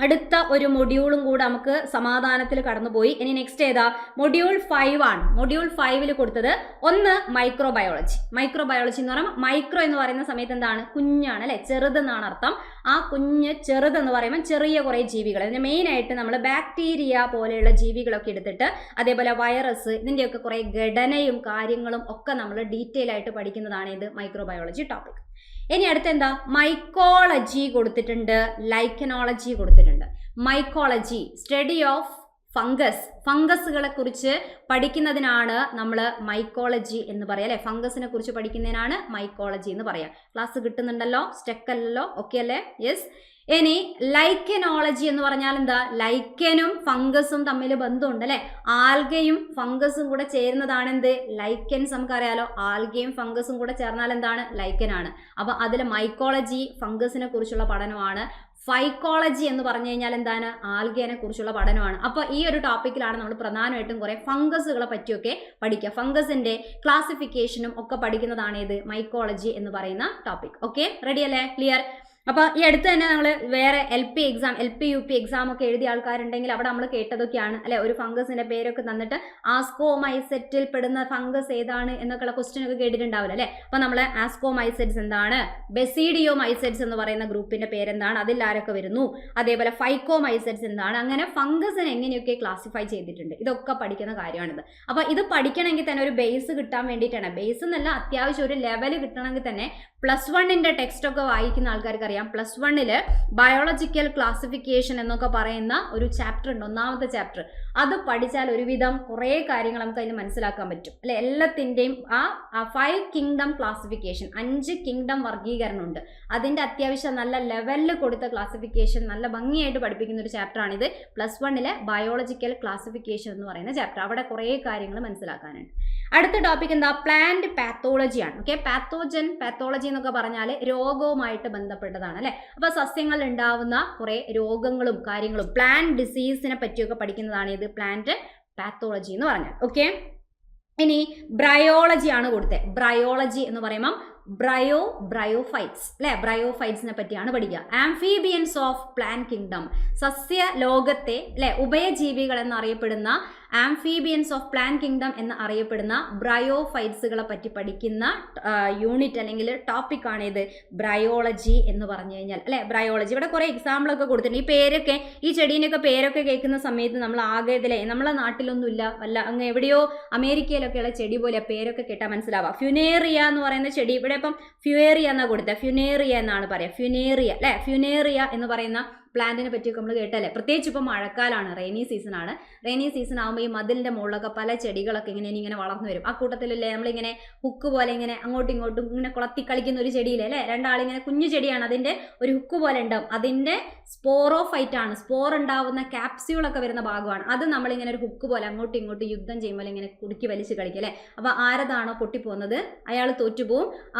Speaker 1: അടുത്ത ഒരു മൊഡ്യൂളും കൂടെ നമുക്ക് സമാധാനത്തിൽ കടന്നുപോയി. ഇനി നെക്സ്റ്റ് ഏതാ? മൊഡ്യൂൾ 5 ആണ്. മൊഡ്യൂൾ 5 കൊടുത്തത് ഒന്ന് മൈക്രോബയോളജി. മൈക്രോബയോളജി എന്ന് പറയുമ്പോൾ മൈക്രോ എന്ന് പറയുന്ന സമയത്ത് എന്താണ്? കുഞ്ഞാണ് അല്ലെ, ചെറുതെന്നാണ് അർത്ഥം. ആ കുഞ്ഞ് ചെറുതെന്ന് പറയുമ്പോൾ ചെറിയ കുറേ ജീവികൾ, അതിന് മെയിനായിട്ട് നമ്മൾ ബാക്ടീരിയ പോലെയുള്ള ജീവികളൊക്കെ എടുത്തിട്ട് അതേപോലെ വൈറസ്, ഇതിൻ്റെയൊക്കെ കുറേ ഘടനയും കാര്യങ്ങളും ഒക്കെ നമ്മൾ ഡീറ്റെയിൽ ആയിട്ട് പഠിക്കുന്നതാണ് ഇത് മൈക്രോബയോളജി ടോപ്പിക്. ഇനി അടുത്ത് എന്താ? മൈക്കോളജി കൊടുത്തിട്ടുണ്ട്, ലൈക്കനോളജി കൊടുത്തിട്ടുണ്ട്. മൈക്കോളജി സ്റ്റഡി ഓഫ് ഫംഗസുകളെ കുറിച്ച് പഠിക്കുന്നതിനാണ് നമ്മൾ മൈക്കോളജി എന്ന് പറയാം അല്ലെ. ഫംഗസിനെ കുറിച്ച് പഠിക്കുന്നതിനാണ് മൈക്കോളജി എന്ന് പറയാം. ക്ലാസ് കിട്ടുന്നുണ്ടല്ലോ, സ്റ്റെക്കല്ലോ, ഓക്കെ അല്ലേ? യെസ്. ഇനി ലൈക്കനോളജി എന്ന് പറഞ്ഞാൽ എന്താ? ലൈക്കനും ഫംഗസും തമ്മിൽ ബന്ധമുണ്ട് അല്ലെ. ആൽഗയും ഫംഗസും കൂടെ ചേരുന്നതാണ് എന്ത്? ലൈക്കൻസ്. നമുക്കറിയാലോ, ആൽഗയും ഫംഗസും കൂടെ ചേർന്നാൽ എന്താണ്? ലൈക്കനാണ്. അപ്പൊ അതിൽ മൈക്കോളജി ഫംഗസിനെ കുറിച്ചുള്ള പഠനമാണ്. ഫൈക്കോളജി എന്ന് പറഞ്ഞു കഴിഞ്ഞാൽ എന്താണ്? ആൽഗേനെ കുറിച്ചുള്ള പഠനമാണ്. അപ്പോൾ ഈ ഒരു ടോപ്പിക്കിലാണ് നമ്മൾ പ്രധാനമായിട്ടും കുറേ ഫംഗസുകളെ പറ്റിയൊക്കെ പഠിക്കുക. ഫംഗസിന്റെ ക്ലാസിഫിക്കേഷനും ഒക്കെ പഠിക്കുന്നതാണ് ഇത് മൈക്കോളജി എന്ന് പറയുന്ന ടോപ്പിക്. ഓക്കെ, റെഡി അല്ലേ? ക്ലിയർ? അപ്പോൾ ഈ അടുത്ത് തന്നെ നമ്മൾ വേറെ LP exam, LP UP exam ഒക്കെ എഴുതിയ ആൾക്കാരുണ്ടെങ്കിൽ അവിടെ നമ്മൾ കേട്ടതൊക്കെയാണ് അല്ലെ. ഒരു ഫംഗസിന്റെ പേരൊക്കെ തന്നിട്ട് ആസ്കോമൈസെറ്റിൽ പെടുന്ന ഫംഗസ് ഏതാണ് എന്നൊക്കെയുള്ള ക്വസ്റ്റ്യൻ ഒക്കെ കേട്ടിട്ടുണ്ടാവില്ല അല്ലെ. അപ്പോൾ നമ്മൾ ആസ്കോമൈസെറ്റ്സ് എന്താണ്, ബെസീഡിയോമൈസെറ്റ്സ് എന്ന് പറയുന്ന ഗ്രൂപ്പിന്റെ പേരെന്താണ്, അതിൽ ആരൊക്കെ വരുന്നു, അതേപോലെ ഫൈക്കോമൈസെറ്റ്സ് എന്താണ്, അങ്ങനെ ഫംഗസിനെ എങ്ങനെയൊക്കെ ക്ലാസിഫൈ ചെയ്തിട്ടുണ്ട്, ഇതൊക്കെ പഠിക്കുന്ന കാര്യമാണിത്. അപ്പോൾ ഇത് പഠിക്കണമെങ്കിൽ തന്നെ ഒരു ബേസ് കിട്ടാൻ വേണ്ടിയിട്ടാണ്. ബേസ് എന്നല്ല, അത്യാവശ്യം ഒരു ലെവൽ കിട്ടണമെങ്കിൽ തന്നെ +1 ടെക്സ്റ്റ് ഒക്കെ വായിക്കുന്ന ആൾക്കാർക്ക് അറിയാം. +1 ബയോളജിക്കൽ ക്ലാസിഫിക്കേഷൻ എന്നൊക്കെ പറയുന്ന ഒരു ചാപ്റ്റർ ഉണ്ട്, 1ാമത്തെ ചാപ്റ്റർ. അത് പഠിച്ചാൽ ഒരുവിധം കുറേ കാര്യങ്ങൾ നമുക്ക് അതിൽ മനസ്സിലാക്കാൻ പറ്റും അല്ലെ. എല്ലാത്തിൻ്റെയും ആ 5 കിങ്ഡം ക്ലാസിഫിക്കേഷൻ, 5 കിങ്ഡം വർഗീകരണം ഉണ്ട്. അതിൻ്റെ അത്യാവശ്യം നല്ല ലെവലിൽ കൊടുത്ത ക്ലാസിഫിക്കേഷൻ നല്ല ഭംഗിയായിട്ട് പഠിപ്പിക്കുന്ന ഒരു ചാപ്റ്ററാണിത്. +1 ബയോളജിക്കൽ ക്ലാസിഫിക്കേഷൻ എന്ന് പറയുന്ന ചാപ്റ്റർ. അവിടെ കുറേ കാര്യങ്ങൾ മനസ്സിലാക്കാനുണ്ട്. അടുത്ത ടോപ്പിക് എന്താ? പ്ലാന്റ് പാത്തോളജിയാണ്. ഓക്കെ, പാത്തോളജി എന്നൊക്കെ പറഞ്ഞാൽ രോഗവുമായിട്ട് ബന്ധപ്പെട്ടതാണ് അല്ലെ. അപ്പൊ സസ്യങ്ങളിൽ ഉണ്ടാവുന്ന കുറെ രോഗങ്ങളും കാര്യങ്ങളും പ്ലാന്റ് ഡിസീസിനെ പറ്റിയൊക്കെ പഠിക്കുന്നതാണ് ഇത് പ്ലാന്റ് പാത്തോളജി എന്ന് പറഞ്ഞാൽ. ഓക്കെ, ഇനി ബ്രയോളജി ആണ് കൊടുത്തത്. ബ്രയോളജി എന്ന് പറയുമ്പോൾ ബ്രയോഫൈറ്റ്സ് അല്ലെ, ബ്രയോഫൈറ്റ്സിനെ പറ്റിയാണ് പഠിക്കുക. ആംഫീബിയൻസ് ഓഫ് പ്ലാന്റ് കിങ്ഡം, സസ്യ ലോകത്തെ അല്ലെ ഉഭയജീവികൾ എന്നറിയപ്പെടുന്ന ആംഫീബിയൻസ് ഓഫ് പ്ലാന്റ് കിങ്ഡം എന്ന് അറിയപ്പെടുന്ന ബ്രയോഫൈറ്റ്സുകളെ പറ്റി പഠിക്കുന്ന യൂണിറ്റ് അല്ലെങ്കിൽ ടോപ്പിക് ആണ് ഇത് ബ്രയോളജി എന്ന് പറഞ്ഞു കഴിഞ്ഞാൽ അല്ലെ. ബ്രയോളജി ഇവിടെ കുറെ എക്സാമ്പിളൊക്കെ കൊടുത്തിട്ടുണ്ട്. ഈ പേരൊക്കെ, ഈ ചെടീൻ്റെയൊക്കെ പേരൊക്കെ കേൾക്കുന്ന സമയത്ത് നമ്മൾ ആകെ ഇതിലെ നമ്മളെ നാട്ടിലൊന്നും ഇല്ല, അല്ല അങ്ങ് എവിടെയോ അമേരിക്കയിലൊക്കെയുള്ള ചെടി പോലെ പേരൊക്കെ കേട്ടാൽ മനസ്സിലാവാം. ഫ്യുനേറിയ എന്ന് പറയുന്ന ചെടി, ഇവിടെ ഇപ്പം ഫ്യുവേറിയ എന്നാണ് കൊടുത്തത്, ഫ്യുനേറിയ എന്നാണ് പറയുക. ഫ്യുനേറിയ അല്ലെ, ഫ്യുനേറിയ എന്ന് പറയുന്ന പ്ലാന്റിനെ പറ്റിയൊക്കെ നമ്മൾ കേട്ടല്ലേ. പ്രത്യേകിച്ച് ഇപ്പോൾ മഴക്കാലമാണ്, റെയിനി സീസൺ ആണ്. റെയിനി സീസൺ ആകുമ്പോൾ ഈ മതിലിൻ്റെ മുകളിലൊക്കെ പല ചെടികളൊക്കെ ഇങ്ങനെ വളർന്നു വരും. ആ കൂട്ടത്തിലല്ലേ നമ്മളിങ്ങനെ ഹുക്ക് പോലെ ഇങ്ങനെ അങ്ങോട്ടും ഇങ്ങോട്ടും ഇങ്ങനെ കുളത്തി കളിക്കുന്ന ഒരു ചെടിയില്ലേ അല്ലേ, രണ്ടാളിങ്ങനെ കുഞ്ഞു ചെടിയാണ്, അതിൻ്റെ ഒരു ഹുക്ക് പോലെ ഉണ്ടാവും. അതിൻ്റെ സ്പോറോഫൈറ്റ് ആണ്, സ്പോർ ഉണ്ടാവുന്ന ക്യാപ്സ്യൂളൊക്കെ വരുന്ന ഭാഗമാണ്. അത് നമ്മളിങ്ങനെ ഒരു ഹുക്ക് പോലെ അങ്ങോട്ടും ഇങ്ങോട്ടും യുദ്ധം ചെയ്യുമ്പോൾ ഇങ്ങനെ കുടുക്കി വലിച്ച് കളിക്കും അല്ലേ. അപ്പോൾ ആരതാണോ പൊട്ടിപ്പോകുന്നത് അയാൾ തോറ്റുപോകും.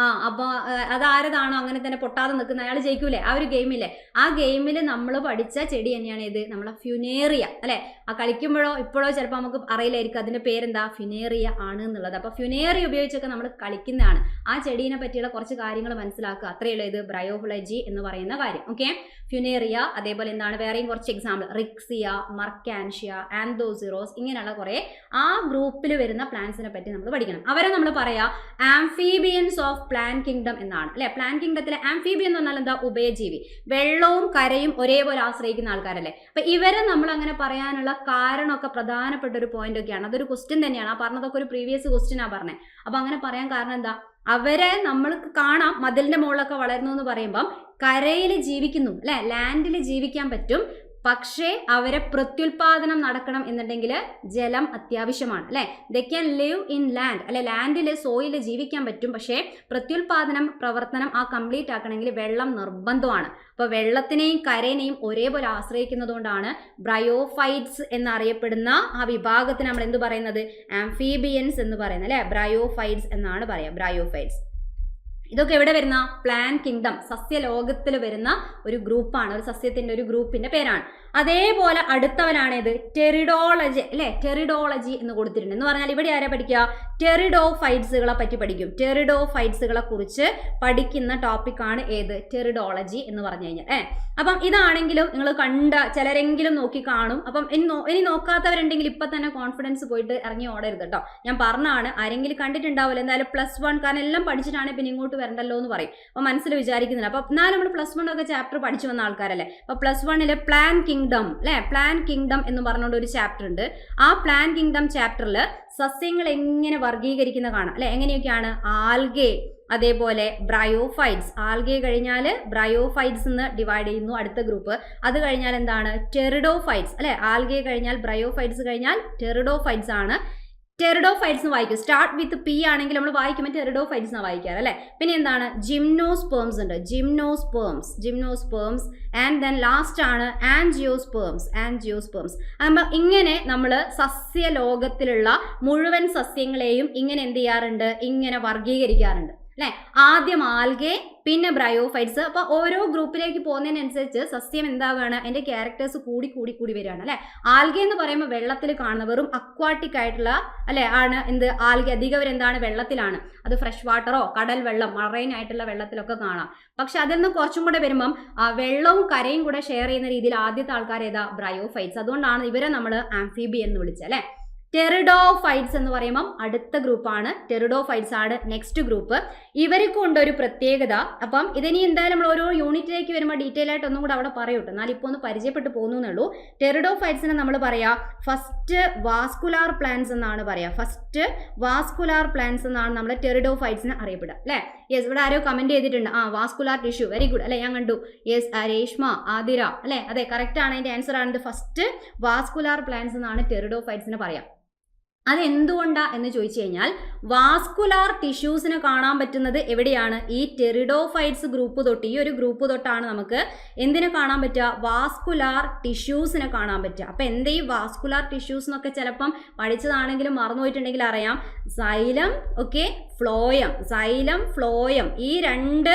Speaker 1: അപ്പോൾ അതാരതാണോ അങ്ങനെ തന്നെ പൊട്ടാതെ നിൽക്കുന്ന അയാൾ ജയിക്കൂലേ, ആ ഒരു ഗെയിമില്ലേ. ആ ഗെയിമിൽ നമ്മൾ പഠിച്ച ചെടി തന്നെയാണ് ഇത് നമ്മളെ ഫ്യുനേറിയ അല്ലെ. ആ കളിക്കുമ്പോഴോ ഇപ്പോഴോ ചിലപ്പോൾ നമുക്ക് അറിയില്ലായിരിക്കും അതിന്റെ പേരെന്താ, ഫ്യുനേറിയ ആണ് എന്നുള്ളത്. അപ്പൊ ഫ്യുനേറിയ ഉപയോഗിച്ചൊക്കെ നമ്മൾ കളിക്കുന്നതാണ്. ആ ചെടീനെ പറ്റിയുള്ള കുറച്ച് കാര്യങ്ങൾ മനസ്സിലാക്കുക, അത്രയുള്ള ഇത് ബ്രയോളജി എന്ന് പറയുന്ന കാര്യം. ഓക്കെ, ഫ്യുനേറിയ, അതേപോലെ എന്താണ് വേറെയും കുറച്ച് എക്സാമ്പിൾ, റിക്സിയ, മർക്കാൻഷ്യ, ആന്തോസിറോസ്, ഇങ്ങനെയുള്ള കുറെ ആ ഗ്രൂപ്പിൽ വരുന്ന പ്ലാന്റ്സിനെ പറ്റി നമ്മൾ പഠിക്കണം. അവരെ നമ്മൾ പറയാ ആംഫീബിയൻസ് ഓഫ് പ്ലാന്റ് കിങ്ഡം എന്നാണ് അല്ലെ. പ്ലാന്റ് കിങ്ഡത്തിലെ ആംഫീബിയൻ എന്ന് പറഞ്ഞാൽ എന്താ, ഉഭയജീവി. വെള്ളവും കരയും ഒരേ ഒരേപോലെ ആശ്രയിക്കുന്ന ആൾക്കാരല്ലേ. അപ്പൊ ഇവരെ നമ്മൾ അങ്ങനെ പറയാനുള്ള കാരണമൊക്കെ പ്രധാനപ്പെട്ട ഒരു പോയിന്റ് ഒക്കെയാണ്. അതൊരു ക്വസ്റ്റ്യൻ തന്നെയാണ്. ആ പറഞ്ഞതൊക്കെ ഒരു പ്രീവിയസ് ക്വസ്റ്റ്യനാ പറഞ്ഞത്. അപ്പൊ അങ്ങനെ പറയാൻ കാരണം എന്താ, അവരെ നമ്മൾക്ക് കാണാം മതിലിന്റെ മുകളിലൊക്കെ വളരുന്നു എന്ന് പറയുമ്പം കരയിൽ ജീവിക്കുന്നു അല്ലെ, ലാൻഡിൽ ജീവിക്കാൻ പറ്റും. പക്ഷേ അവരെ പ്രത്യുൽപാദനം നടക്കണം എന്നുണ്ടെങ്കിൽ ജലം അത്യാവശ്യമാണ് അല്ലെ. They can live in land അല്ലെ, ലാൻഡിൽ സോയിൽ ജീവിക്കാൻ പറ്റും. പക്ഷേ പ്രത്യുൽപാദനം പ്രവർത്തനം ആ കംപ്ലീറ്റ് ആക്കണമെങ്കിൽ വെള്ളം നിർബന്ധമാണ്. അപ്പോൾ വെള്ളത്തിനെയും കരേനെയും ഒരേപോലെ ആശ്രയിക്കുന്നത് കൊണ്ടാണ് ബ്രയോഫൈറ്റ്സ് എന്നറിയപ്പെടുന്ന ആ വിഭാഗത്തിന് നമ്മൾ എന്ത് പറയുന്നത്, ആംഫീബിയൻസ് എന്ന് പറയുന്നത് അല്ലെ. ബ്രയോഫൈറ്റ്സ് എന്നാണ് പറയുക, ബ്രയോഫൈറ്റ്സ്. ഇതൊക്കെ എവിടെ വരുന്ന, പ്ലാൻ കിങ്ഡം, സസ്യലോകത്തിൽ വരുന്ന ഒരു ഗ്രൂപ്പാണ്, ഒരു സസ്യത്തിന്റെ ഒരു ഗ്രൂപ്പിന്റെ പേരാണ്. അതേപോലെ അടുത്തവനാണേത്, ടെറിഡോളജി അല്ലെ. ടെറിഡോളജി എന്ന് കൊടുത്തിട്ടുണ്ട്. എന്ന് പറഞ്ഞാൽ ഇവിടെ ആരാ പഠിക്കുക, ടെറിഡോഫൈറ്റ്സുകളെ പറ്റി പഠിക്കും. ടെറിഡോഫൈറ്റ്സുകളെ കുറിച്ച് പഠിക്കുന്ന ടോപ്പിക്കാണ് ഏത്, ടെറിഡോളജി എന്ന് പറഞ്ഞു കഴിഞ്ഞാൽ. അപ്പം ഇതാണെങ്കിലും നിങ്ങൾ കണ്ട ചിലരെങ്കിലും നോക്കി കാണും. അപ്പം ഇനി നോക്കാത്തവരുണ്ടെങ്കിൽ ഇപ്പൊ തന്നെ കോൺഫിഡൻസ് പോയിട്ട് ഇറങ്ങി ഓടരുത് കേട്ടോ. ഞാൻ പറഞ്ഞാണ്, ആരെങ്കിലും കണ്ടിട്ടുണ്ടാവില്ല. എന്തായാലും +1 കാരണം എല്ലാം പഠിച്ചിട്ടാണ് പിന്നെ ഇങ്ങോട്ട് വരണ്ടല്ലോ എന്ന് പറയും. അപ്പൊ മനസ്സിൽ വിചാരിക്കുന്നില്ല. അപ്പൊ എന്നാലും നമ്മൾ +1 ഒക്കെ ചാപ്റ്റർ പഠിച്ചു വന്ന ആൾക്കാരല്ലേ. അപ്പൊ +1 പ്ലാൻ കിങ്ഡം അല്ലെ, പ്ലാൻ കിങ്ഡം എന്ന് പറഞ്ഞുകൊണ്ട് ഒരു ചാപ്റ്റർ ഉണ്ട്. ആ പ്ലാൻ കിങ്ഡം ചാപ്റ്ററിൽ സസ്യങ്ങൾ എങ്ങനെ വർഗീകരിക്കുന്ന കാണാം അല്ലെ. എങ്ങനെയൊക്കെയാണ്, ആൽഗെ, അതേപോലെ ബ്രയോഫൈറ്റ്സ്. ആൽഗെ കഴിഞ്ഞാൽ ബ്രയോഫൈറ്റ്സ് എന്ന് ഡിവൈഡ് ചെയ്യുന്നു അടുത്ത ഗ്രൂപ്പ്. അത് കഴിഞ്ഞാൽ എന്താണ്, ടെറിഡോഫൈറ്റ്സ് അല്ലെ. ആൽഗെ കഴിഞ്ഞാൽ ബ്രയോഫൈറ്റ്സ് കഴിഞ്ഞാൽ ടെറിഡോഫൈറ്റ്സ് ആണ്. ടെറിഡോഫൈറ്റ്സ് വായിക്കും. സ്റ്റാർട്ട് വിത്ത് പി ആണെങ്കിൽ നമ്മൾ വായിക്കുമ്പോൾ ടെറിഡോഫൈറ്റ്സ് വായിക്കാറ് അല്ലെ. പിന്നെ എന്താണ്, ജിംനോസ്പേംസ് ഉണ്ട്, ജിംനോസ്പേംസ് ആൻഡ് ദെൻ ലാസ്റ്റ് ആണ് ആൻജിയോസ്പേംസ്. അപ്പോൾ ഇങ്ങനെ നമ്മൾ സസ്യലോകത്തിലുള്ള മുഴുവൻ സസ്യങ്ങളെയും ഇങ്ങനെ എന്ത് ചെയ്യാറുണ്ട്, ഇങ്ങനെ വർഗീകരിക്കാറുണ്ട് അല്ലെ. ആദ്യം ആൽഗെ, പിന്നെ ബ്രയോഫൈറ്റ്സ്. അപ്പൊ ഓരോ ഗ്രൂപ്പിലേക്ക് പോകുന്നതിനനുസരിച്ച് സസ്യം എന്താവുകയാണ്, അതിന്റെ ക്യാരക്ടേഴ്സ് കൂടി വരികയാണ് അല്ലെ. ആൽഗെ എന്ന് പറയുമ്പോൾ വെള്ളത്തിൽ കാണുന്ന വെറും അക്വാട്ടിക് ആയിട്ടുള്ള അല്ലെ ആണ് എന്ത്, ആൽഗെ. അധികം എന്താണ്, വെള്ളത്തിലാണ്. അത് ഫ്രഷ് വാട്ടറോ കടൽ വെള്ളം മറൈൻ ആയിട്ടുള്ള വെള്ളത്തിലൊക്കെ കാണാം. പക്ഷെ അതിൽ നിന്ന് കുറച്ചും കൂടെ വരുമ്പം വെള്ളവും കരയും കൂടെ ഷെയർ ചെയ്യുന്ന രീതിയിൽ ആദ്യത്തെ ആൾക്കാർ ഏതാ, ബ്രയോഫൈറ്റ്സ്. അതുകൊണ്ടാണ് ഇവരെ നമ്മൾ ആംഫീബിയൻ എന്ന് വിളിച്ചത് അല്ലെ. ടെറിഡോഫൈറ്റ്സ് എന്ന് പറയുമ്പം അടുത്ത ഗ്രൂപ്പാണ്. ടെറിഡോഫൈറ്റ്സ് ആണ് നെക്സ്റ്റ് ഗ്രൂപ്പ്. ഇവർക്ക് കൊണ്ടൊരു പ്രത്യേകത. അപ്പം ഇതിനി എന്തായാലും നമ്മൾ ഓരോ യൂണിറ്റിലേക്ക് വരുമ്പോൾ ഡീറ്റെയിൽ ആയിട്ട് ഒന്നും കൂടെ അവിടെ പറയൂട്ടോ. എന്നാൽ ഇപ്പോൾ ഒന്ന് പരിചയപ്പെട്ട് പോകുന്നേ ഉള്ളൂ. ടെറിഡോഫൈറ്റ്സിനെ നമ്മൾ പറയാ ഫസ്റ്റ് വാസ്കുലാർ പ്ലാന്റ്സ് എന്നാണ് പറയാ. ഫസ്റ്റ് വാസ്കുലാർ പ്ലാന്റ്സ് എന്നാണ് നമ്മൾ ടെറിഡോഫൈറ്റ്സിനെ അറിയപ്പെടുക അല്ലെ. യെസ്, ഇവിടെ ആരോ കമന്റ് ചെയ്തിട്ടുണ്ട്, വാസ്കുലാർ ടിഷ്യൂ, വെരി ഗുഡ് അല്ലെ, ഞാൻ കണ്ടു. യെസ്, രേഷ്മ, ആതിര അല്ലെ, അതെ കറക്റ്റ് ആണ്. അതിന്റെ ആൻസർ ആണ് ഫസ്റ്റ് വാസ്കുലാർ പ്ലാന്റ്സ് എന്നാണ് ടെറിഡോഫൈറ്റ്സിനെ പറയാം. അതെന്തുകൊണ്ടാ എന്ന് ചോദിച്ചു കഴിഞ്ഞാൽ, വാസ്കുലാർ ടിഷ്യൂസിനെ കാണാൻ പറ്റുന്നത് എവിടെയാണ്, ഈ ടെറിഡോഫൈറ്റ്സ് ഗ്രൂപ്പ് തൊട്ട്, ഈ ഒരു ഗ്രൂപ്പ് തൊട്ടാണ് നമുക്ക് എന്തിനെ കാണാൻ പറ്റുക, വാസ്കുലാർ ടിഷ്യൂസിനെ കാണാൻ പറ്റുക. അപ്പൊ എന്താ ഈ വാസ്കുലാർ ടിഷ്യൂസ് എന്നൊക്കെ ചിലപ്പം പഠിച്ചതാണെങ്കിലും മറന്നുപോയിട്ടുണ്ടെങ്കിൽ അറിയാം. Xylem okay, phloem, xylem phloem, ഈ രണ്ട്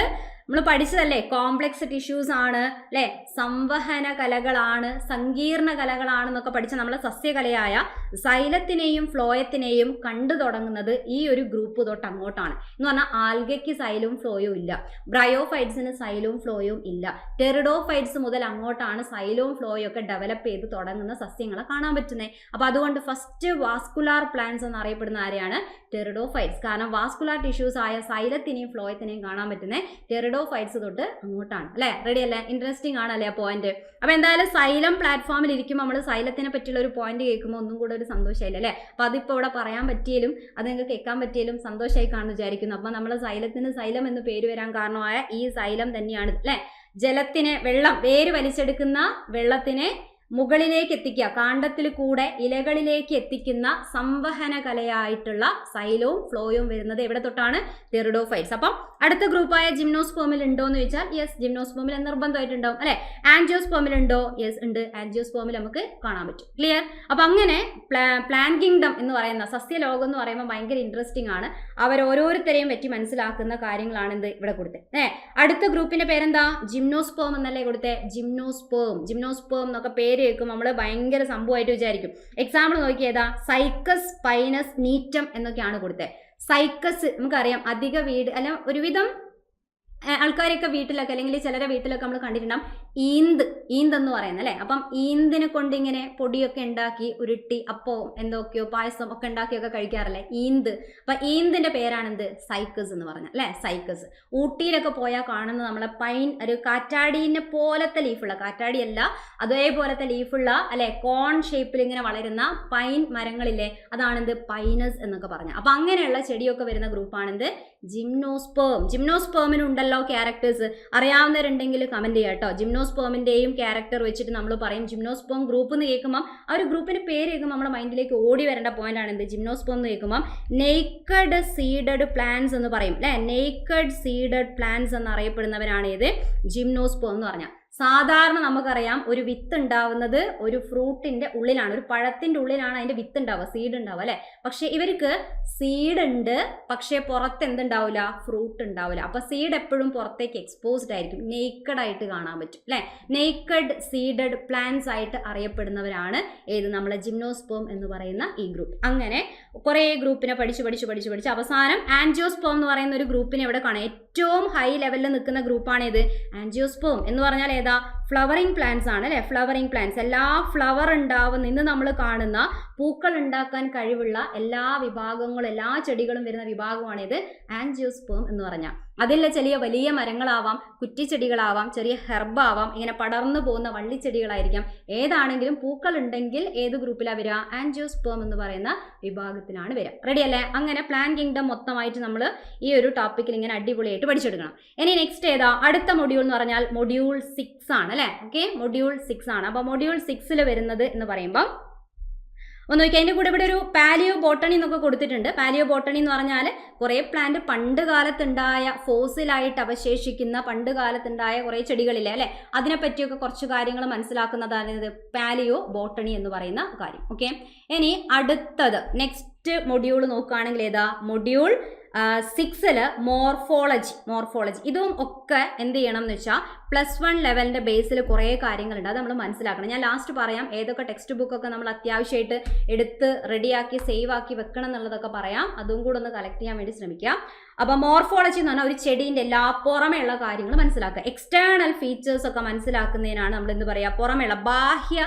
Speaker 1: നമ്മൾ പഠിച്ചതല്ലേ. കോംപ്ലക്സ് ടിഷ്യൂസ് ആണ് അല്ലെ, സംവഹന കലകളാണ്, സങ്കീർണ കലകളാണെന്നൊക്കെ പഠിച്ച നമ്മളെ സസ്യകലയായ സൈലത്തിനെയും ഫ്ലോയത്തിനെയും കണ്ടു തുടങ്ങുന്നത് ഈ ഒരു ഗ്രൂപ്പ് തൊട്ട് അങ്ങോട്ടാണ്. എന്ന് പറഞ്ഞാൽ ആൽഗയ്ക്ക് സൈലവും ഫ്ലോയും ഇല്ല, ബ്രയോഫൈറ്റ്സിന് സൈലവും ഫ്ലോയും ഇല്ല. ടെറിഡോഫൈറ്റ്സ് മുതൽ അങ്ങോട്ടാണ് സൈലവും ഫ്ലോയും ഒക്കെ ഡെവലപ്പ് ചെയ്ത് തുടങ്ങുന്ന സസ്യങ്ങളെ കാണാൻ പറ്റുന്നത്. അപ്പൊ അതുകൊണ്ട് ഫസ്റ്റ് വാസ്കുലാർ പ്ലാന്റ്സ് എന്നറിയപ്പെടുന്ന ആരെയാണ്, ടെറിഡോഫൈറ്റ്സ്. കാരണം വാസ്കുലാർ ടിഷ്യൂസ് ആയ സൈലത്തിനെയും ഫ്ലോയത്തിനെയും കാണാൻ പറ്റുന്നത് ടെറിഡോഫൈറ്റ്സ് തൊട്ട് അങ്ങോട്ടാണ് അല്ലെ. റെഡി അല്ലേ, ഇൻട്രസ്റ്റിംഗ് ആണ് അല്ലെ ആ പോയിന്റ്. അപ്പൊ എന്തായാലും സൈലം പ്ലാറ്റ്ഫോമിൽ ഇരിക്കുമ്പോൾ നമ്മൾ സൈലത്തിനെ പറ്റിയുള്ള ഒരു പോയിന്റ് കേൾക്കുമ്പോൾ ഒന്നും കൂടെ ഒരു സന്തോഷമായില്ല അല്ലെ. അപ്പൊ അതിപ്പോ ഇവിടെ പറയാൻ പറ്റിയാലും അത് നിങ്ങൾക്ക് കേൾക്കാൻ പറ്റിയാലും സന്തോഷമായി കാണുന്നു വിചാരിക്കുന്നു. അപ്പൊ നമ്മൾ സൈലത്തിന് സൈലം എന്ന് പേര് വരാൻ കാരണമായ ഈ സൈലം തന്നെയാണ് അല്ലെ. ജലത്തിനെ, വെള്ളം വേര് വലിച്ചെടുക്കുന്ന വെള്ളത്തിനെ മുകളിലേക്ക് എത്തിക്കുക, കാണ്ഡത്തിൽ കൂടെ ഇലകളിലേക്ക് എത്തിക്കുന്ന സംവഹന കലയായിട്ടുള്ള സൈലവും ഫ്ലോയും വരുന്നത് എവിടെ തൊട്ടാണ്, ടെറിഡോഫൈറ്റ്സ്. അപ്പം അടുത്ത ഗ്രൂപ്പായ ജിംനോസ്പേമിൽ ഉണ്ടോ എന്ന് ചോദിച്ചാൽ യെസ്, ജിംനോസ്പേമിൽ നിർബന്ധമായിട്ടുണ്ടാവും അല്ലെ. ആൻജിയോസ്പേമിൽ ഉണ്ടോ, യെസ് ഉണ്ട്, ആൻജിയോസ്പേമിൽ നമുക്ക് കാണാൻ പറ്റും. ക്ലിയർ. അപ്പൊ അങ്ങനെ പ്ലാൻ കിങ്ഡം എന്ന് പറയുന്ന സസ്യലോകം എന്ന് പറയുമ്പോൾ ഭയങ്കര ഇൻട്രസ്റ്റിംഗ് ആണ്. ഓരോരുത്തരെയും പറ്റി മനസ്സിലാക്കുന്ന കാര്യങ്ങളാണ് എന്ത് ഇവിടെ കൊടുത്തത്. അടുത്ത ഗ്രൂപ്പിന്റെ പേരെന്താ, ജിംനോസ്പേം എന്നല്ലേ കൊടുത്തേ. ജിംനോസ്പേം എന്നൊക്കെ പേര് കേൾക്കും നമ്മൾ ഭയങ്കര സംഭവമായിട്ട് വിചാരിക്കും. എക്സാമ്പിൾ നോക്കിയതാ, സൈക്കസ് പൈനസ് നീറ്റം എന്നൊക്കെയാണ് കൊടുത്തത്. സൈക്കസ് നമുക്കറിയാം, അധിക വീട് അല്ല ഒരുവിധം ആൾക്കാരൊക്കെ വീട്ടിലൊക്കെ അല്ലെങ്കിൽ ചിലരെ വീട്ടിലൊക്കെ നമ്മൾ കണ്ടിട്ടുണ്ടാകും ഈന്തെന്ന് പറയുന്നത് അല്ലേ. അപ്പം ഈന്തിനെ കൊണ്ട് ഇങ്ങനെ പൊടിയൊക്കെ ഉണ്ടാക്കി ഉരുട്ടി അപ്പോ എന്തൊക്കെയോ പായസം ഒക്കെ ഉണ്ടാക്കിയൊക്കെ കഴിക്കാറില്ലേ, ഈന്ത്. അപ്പൊ ഈന്തിന്റെ പേരാണെന്ത്, സൈക്കസ് എന്ന് പറഞ്ഞ അല്ലെ. സൈക്കസ് ഊട്ടിയിലൊക്കെ പോയാൽ കാണുന്നത് നമ്മളെ പൈൻ, ഒരു കാറ്റാടീനെ പോലത്തെ ലീഫുള്ള, കാറ്റാടിയല്ല അതേപോലത്തെ ലീഫുള്ള അല്ലെ കോൺ ഷേപ്പിൽ ഇങ്ങനെ വളരുന്ന പൈൻ മരങ്ങളില്ലേ, അതാണെന്ത് പൈനസ് എന്നൊക്കെ പറഞ്ഞ. അപ്പൊ അങ്ങനെയുള്ള ചെടിയൊക്കെ വരുന്ന ഗ്രൂപ്പാണെന്ത് ജിംനോസ്പേം. ജിംനോസ്പേമിനുണ്ടല്ലോ ക്യാരക്ടേഴ്സ്, അറിയാവുന്നവരുണ്ടെങ്കിൽ കമന്റ് ചെയ്യാം കേട്ടോ. ജിംനോസ്പേമിന്റെയും ക്യാരക്ടർ വെച്ചിട്ട് നമ്മൾ പറയും. ജിംനോസ്പേം ഗ്രൂപ്പ് എന്ന് കേൾക്കുമ്പോൾ ആ ഒരു ഗ്രൂപ്പിന്റെ പേര് കേൾക്കുമ്പോൾ നമ്മുടെ മൈൻഡിലേക്ക് ഓടി വരേണ്ട പോയിന്റ് ആണ് എന്ത്, ജിംനോസ്പേം എന്ന് കേൾക്കുമ്പോൾ നെയ്ക്കഡ് സീഡഡ് പ്ലാന്റ്സ് എന്ന് പറയും അല്ലെ. നെയ്ക്കഡ് സീഡഡ് പ്ലാന്റ്സ് എന്നറിയപ്പെടുന്നവരാണ് ഏത്, ജിംനോസ്പേം എന്ന് പറഞ്ഞാൽ. സാധാരണ നമുക്കറിയാം ഒരു വിത്ത് ഉണ്ടാവുന്നത് ഒരു ഫ്രൂട്ടിന്റെ ഉള്ളിലാണ്, ഒരു പഴത്തിന്റെ ഉള്ളിലാണ് അതിന്റെ വിത്ത് ഉണ്ടാവുക, സീഡ് ഉണ്ടാവുക അല്ലെ. പക്ഷെ ഇവർക്ക് സീഡ് ഉണ്ട്, പക്ഷെ പുറത്ത് എന്തുണ്ടാവില്ല, ഫ്രൂട്ട് ഉണ്ടാവില്ല. അപ്പൊ സീഡ് എപ്പോഴും പുറത്തേക്ക് എക്സ്പോസ്ഡ് ആയിരിക്കും, നെയ്ക്കഡ് ആയിട്ട് കാണാൻ പറ്റും അല്ലെ. നെയ്ക്കഡ് സീഡഡ് പ്ലാന്റ്സ് ആയിട്ട് അറിയപ്പെടുന്നവരാണ് ഏത്, നമ്മളെ ജിംനോസ്പേം എന്ന് പറയുന്ന ഈ ഗ്രൂപ്പ്. അങ്ങനെ കുറെ ഗ്രൂപ്പിനെ പഠിച്ച് അവസാനം ആൻജിയോസ്പേം എന്ന് പറയുന്ന ഒരു ഗ്രൂപ്പിനെ ഇവിടെ കാണാം. ഏറ്റവും ഹൈ ലെവലിൽ നിൽക്കുന്ന ഗ്രൂപ്പാണ് ഏത്, ആൻജിയോസ്പേം എന്ന് പറഞ്ഞാൽ ഏതാ, ഫ്ലവറിംഗ് പ്ലാന്റ്സ് ആണ് അല്ലെ. ഫ്ലവറിംഗ് പ്ലാന്റ്സ്, എല്ലാ ഫ്ലവർ ഉണ്ടാവുന്ന, ഇന്ന് നമ്മൾ കാണുന്ന പൂക്കൾ ഉണ്ടാക്കാൻ കഴിവുള്ള എല്ലാ വിഭാഗങ്ങളും, എല്ലാ ചെടികളും വരുന്ന വിഭാഗമാണ് ഇത് ആൻജിയോസ്പേം എന്ന് പറഞ്ഞാൽ. അതിൽ ചെറിയ വലിയ മരങ്ങളാവാം, കുറ്റിച്ചെടികളാവാം, ചെറിയ ഹെർബാവാം, ഇങ്ങനെ പടർന്നു പോകുന്ന വള്ളിച്ചെടികളായിരിക്കാം. ഏതാണെങ്കിലും പൂക്കൾ ഉണ്ടെങ്കിൽ ഏത് ഗ്രൂപ്പിലാണ് വരിക, ആൻജിയോസ്പേം എന്ന് പറയുന്ന വിഭാഗത്തിലാണ് വരിക. റെഡി അല്ലേ. അങ്ങനെ പ്ലാന്റ് കിങ്ഡം മൊത്തമായിട്ട് നമ്മൾ ഈ ഒരു ടോപ്പിക്കിൽ ഇങ്ങനെ അടിപൊളിയായിട്ട് പഠിച്ചെടുക്കണം. ഇനി നെക്സ്റ്റ് ഏതാ, അടുത്ത മൊഡ്യൂൾ എന്ന് പറഞ്ഞാൽ മൊഡ്യൂൾ 6 ആണ് അല്ലേ. ഓക്കെ, മൊഡ്യൂൾ 6 ആണ്. അപ്പോൾ മൊഡ്യൂൾ 6 വരുന്നത് എന്ന് പറയുമ്പോൾ ഒന്ന് നോക്കി, അതിൻ്റെ കൂടെ ഇവിടെ ഒരു പാലിയോ ബോട്ടണി എന്നൊക്കെ കൊടുത്തിട്ടുണ്ട്. പാലിയോ ബോട്ടണി എന്ന് പറഞ്ഞാൽ കുറേ പ്ലാന്റ് പണ്ട് കാലത്തുണ്ടായ, ഫോസിലായിട്ട് അവശേഷിക്കുന്ന പണ്ട് കാലത്തുണ്ടായ കുറേ ചെടികളില്ലേ അല്ലെ, അതിനെപ്പറ്റിയൊക്കെ കുറച്ച് കാര്യങ്ങൾ മനസ്സിലാക്കുന്നതാണ് പാലിയോ ബോട്ടണി എന്ന് പറയുന്ന കാര്യം. ഓക്കെ, ഇനി അടുത്തത് നെക്സ്റ്റ് മൊഡ്യൂൾ നോക്കുകയാണെങ്കിൽ ഏതാ, മൊഡ്യൂൾ 6 മോർഫോളജി. ഇതും ഒക്കെ എന്ത് ചെയ്യണം എന്ന് വെച്ചാൽ +1 ലെവലിന്റെ ബേസിൽ കുറേ കാര്യങ്ങളുണ്ട്, അത് നമ്മൾ മനസ്സിലാക്കണം. ഞാൻ ലാസ്റ്റ് പറയാം ഏതൊക്കെ ടെക്സ്റ്റ് ബുക്കൊക്കെ നമ്മൾ അത്യാവശ്യമായിട്ട് എടുത്ത് റെഡിയാക്കി സേവ് ആക്കി വെക്കണം എന്നുള്ളതൊക്കെ പറയാം. അതും കൂടെ ഒന്ന് കളക്ട് ചെയ്യാൻ വേണ്ടി ശ്രമിക്കാം. അപ്പോൾ മോർഫോളജി എന്ന് പറഞ്ഞാൽ ഒരു ചെടീൻ്റെ എല്ലാ പുറമെയുള്ള കാര്യങ്ങൾ മനസ്സിലാക്കുക, എക്സ്റ്റേണൽ ഫീച്ചേഴ്സ് ഒക്കെ മനസ്സിലാക്കുന്നതിനാണ് നമ്മൾ എന്ത് പറയുക, പുറമെയുള്ള ബാഹ്യ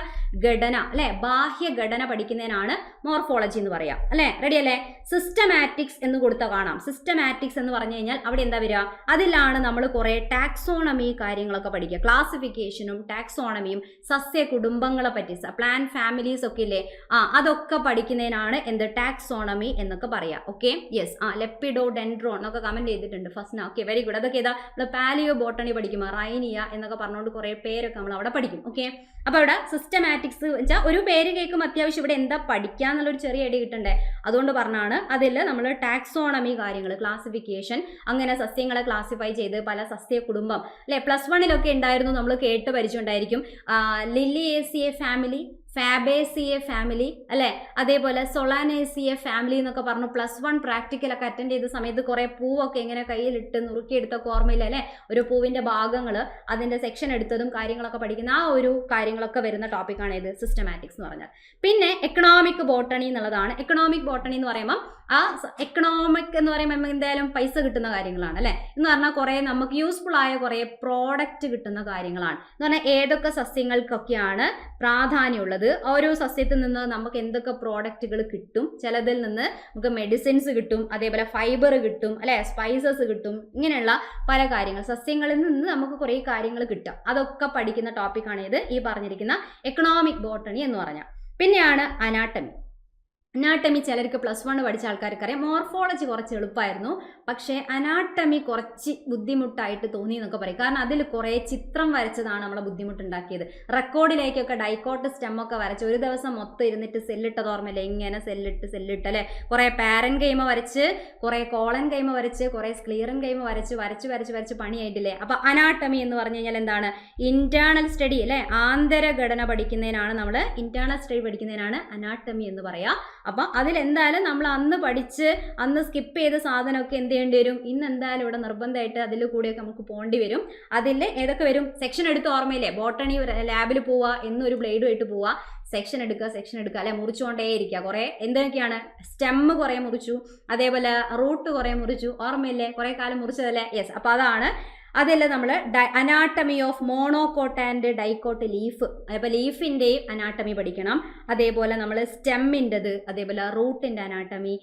Speaker 1: ഘടന അല്ലെ, ബാഹ്യ ഘടന പഠിക്കുന്നതിനാണ് മോർഫോളജി എന്ന് പറയാം അല്ലെ. റെഡി അല്ലേ. സിസ്റ്റമാറ്റിക്സ് എന്ന് കൊടുത്ത കാണാം. സിസ്റ്റമാറ്റിക്സ് എന്ന് പറഞ്ഞു കഴിഞ്ഞാൽ അവിടെ എന്താ വരിക, അതിലാണ് നമ്മൾ കുറേ ടാക്സോണമി കാര്യങ്ങളൊക്കെ പഠിക്കുക, ക്ലാസിഫിക്കേഷനും ടാക്സോണമിയും സസ്യ കുടുംബങ്ങളെ പറ്റി, പ്ലാന്റ് ഫാമിലീസ് ഒക്കെ ഇല്ലേ, അതൊക്കെ പഠിക്കുന്നതിനാണ് എന്ത്, ടാക്സോണമി എന്നൊക്കെ പറയാം. Okay, yes. ലെപ്പിഡോഡെൻഡ്രോൺ എന്നൊക്കെ കമന്റ് ചെയ്തിട്ടുണ്ട് ഫസ്റ്റ്. Okay, very good. അതൊക്കെ ഏതാ, നമ്മൾ പാലിയോ ബോട്ടണി പഠിക്കുമ്പോൾ റൈനിയ എന്നൊക്കെ പറഞ്ഞുകൊണ്ട് കുറേ പേരൊക്കെ നമ്മൾ അവിടെ പഠിക്കും. ഓക്കെ, അപ്പോൾ ഇവിടെ സിസ്റ്റമാറ്റിക്സ് വെച്ചാൽ ഒരു പേര് കേൾക്കുമ്പോൾ അത്യാവശ്യം ഇവിടെ എന്താ പഠിക്കുക എന്നുള്ളൊരു ചെറിയ ഐഡിയ കിട്ടണ്ടേ, അതുകൊണ്ട് പറഞ്ഞാണ്. അതിൽ നമ്മൾ ടാക്സോണമി കാര്യങ്ങൾ, ക്ലാസിഫിക്കേഷൻ, അങ്ങനെ സസ്യങ്ങളെ ക്ലാസിഫൈ ചെയ്ത് പല സസ്യ കുടുംബം അല്ലെ, +1 ഉണ്ടായിരുന്നു, നമ്മൾ കേട്ട് പരിചയമുണ്ടായിരിക്കും. ലില്ലിയേസിയ ഫാമിലി, ഫാബേസിയ ഫാമിലി അല്ലെ, അതേപോലെ സൊളാനേസിയ ഫാമിലി എന്നൊക്കെ പറഞ്ഞു +1 പ്രാക്ടിക്കലൊക്കെ അറ്റൻഡ് ചെയ്ത സമയത്ത് കുറേ പൂവൊക്കെ ഇങ്ങനെ കയ്യിലിട്ട് നുറുക്കിയെടുത്തൊക്കെ ഓർമ്മയില്ല അല്ലെ, ഒരു പൂവിൻ്റെ ഭാഗങ്ങൾ അതിൻ്റെ സെക്ഷൻ എടുത്തതും കാര്യങ്ങളൊക്കെ പഠിക്കുന്ന ആ ഒരു കാര്യങ്ങളൊക്കെ വരുന്ന ടോപ്പിക്കാണ് ഇത് സിസ്റ്റമാറ്റിക്സ് എന്ന് പറഞ്ഞാൽ. പിന്നെ എക്കണോമിക് ബോട്ടണി എന്നുള്ളതാണ്. എക്കണോമിക് ബോട്ടണി എന്ന് പറയുമ്പോൾ ആ എക്കണോമിക് എന്ന് പറയുമ്പോൾ എന്തായാലും പൈസ കിട്ടുന്ന കാര്യങ്ങളാണ് അല്ലെ, എന്ന് പറഞ്ഞാൽ കുറേ നമുക്ക് യൂസ്ഫുൾ ആയ കുറേ പ്രോഡക്റ്റ് കിട്ടുന്ന കാര്യങ്ങളാണ്. എന്ന് പറഞ്ഞാൽ ഏതൊക്കെ സസ്യങ്ങൾക്കൊക്കെയാണ് പ്രാധാന്യമുള്ളത്, ഓരോ സസ്യത്തിൽ നിന്ന് നമുക്ക് എന്തൊക്കെ പ്രോഡക്റ്റുകൾ കിട്ടും, ചിലതിൽ നിന്ന് നമുക്ക് മെഡിസിൻസ് കിട്ടും, അതേപോലെ ഫൈബർ കിട്ടും അല്ലെ, സ്പൈസസ് കിട്ടും, ഇങ്ങനെയുള്ള പല കാര്യങ്ങൾ സസ്യങ്ങളിൽ നിന്ന് നമുക്ക് കുറേ കാര്യങ്ങൾ കിട്ടും. അതൊക്കെ പഠിക്കുന്ന ടോപ്പിക്കാണ് ഇത് ഈ പറഞ്ഞിരിക്കുന്ന എക്കണോമിക് ബോട്ടണി എന്ന് പറഞ്ഞാൽ. പിന്നെയാണ് അനാട്ടമി. അനാട്ടമി ചിലർക്ക് +1 പഠിച്ച ആൾക്കാർക്കറിയാം. മോർഫോളജി കുറച്ച് എളുപ്പമായിരുന്നു, പക്ഷേ അനാട്ടമി കുറച്ച് ബുദ്ധിമുട്ടായിട്ട് തോന്നി എന്നൊക്കെ പറയും. കാരണം അതിൽ കുറേ ചിത്രം വരച്ചതാണ് നമ്മളെ ബുദ്ധിമുട്ടുണ്ടാക്കിയത്. റെക്കോർഡിലേക്കൊക്കെ ഡൈക്കോട്ട് സ്റ്റെമ്മൊക്കെ വരച്ച് ഒരു ദിവസം മൊത്തം ഇരുന്നിട്ട് സെല്ലിട്ടത് ഓർമ്മയില്ല, ഇങ്ങനെ സെല്ലിട്ട് അല്ലേ, കുറേ പാരൻ ഗെയിം വരച്ച്, കുറേ കോളൻ ഗെയിം വരച്ച്, കുറേ സ്ക്ലീറൻ ഗെയിം വരച്ച് പണിയായിട്ടില്ലേ. അപ്പോൾ അനാട്ടമി എന്ന് പറഞ്ഞു കഴിഞ്ഞാൽ എന്താണ്, ഇന്റേണൽ സ്റ്റഡി അല്ലേ, ആന്തരഘടന പഠിക്കുന്നതിനാണ് നമ്മൾ, ഇന്റേണൽ സ്റ്റഡി പഠിക്കുന്നതിനാണ് അനാട്ടമി എന്ന് പറയാം. അപ്പം അതിലെന്തായാലും നമ്മൾ അന്ന് സ്കിപ്പ് ചെയ്ത സാധനമൊക്കെ എന്ത് ചെയ്യേണ്ടി വരും, ഇന്ന് എന്തായാലും ഇവിടെ നിർബന്ധമായിട്ട് അതിൽ കൂടെയൊക്കെ നമുക്ക് പോകേണ്ടി വരും. അതിൽ ഏതൊക്കെ വരും, സെക്ഷൻ എടുത്ത് ഓർമ്മയില്ലേ, ബോട്ടണി ലാബിൽ പോവുക, എന്നൊരു ബ്ലേഡുമായിട്ട് പോവുക, സെക്ഷൻ എടുക്കുക അല്ലെ, മുറിച്ചുകൊണ്ടേ ഇരിക്കുക. കുറേ എന്തൊക്കെയാണ്, സ്റ്റെമ്മ് കുറേ മുറിച്ചു, അതേപോലെ റൂട്ട് കുറേ മുറിച്ചു, ഓർമ്മയില്ലേ, കുറേ കാലം മുറിച്ചതല്ലേ. യെസ്, അപ്പോൾ അതാണ് അതിൽ നമ്മൾ anatomy of monocot and dicot leaf, അപ്പോൾ ലീഫിൻ്റെയും അനാട്ടമി പഠിക്കണം. അതേപോലെ നമ്മൾ സ്റ്റെമ്മിൻ്റെത്, അതേപോലെ റൂട്ടിൻ്റെ അനാട്ടമി,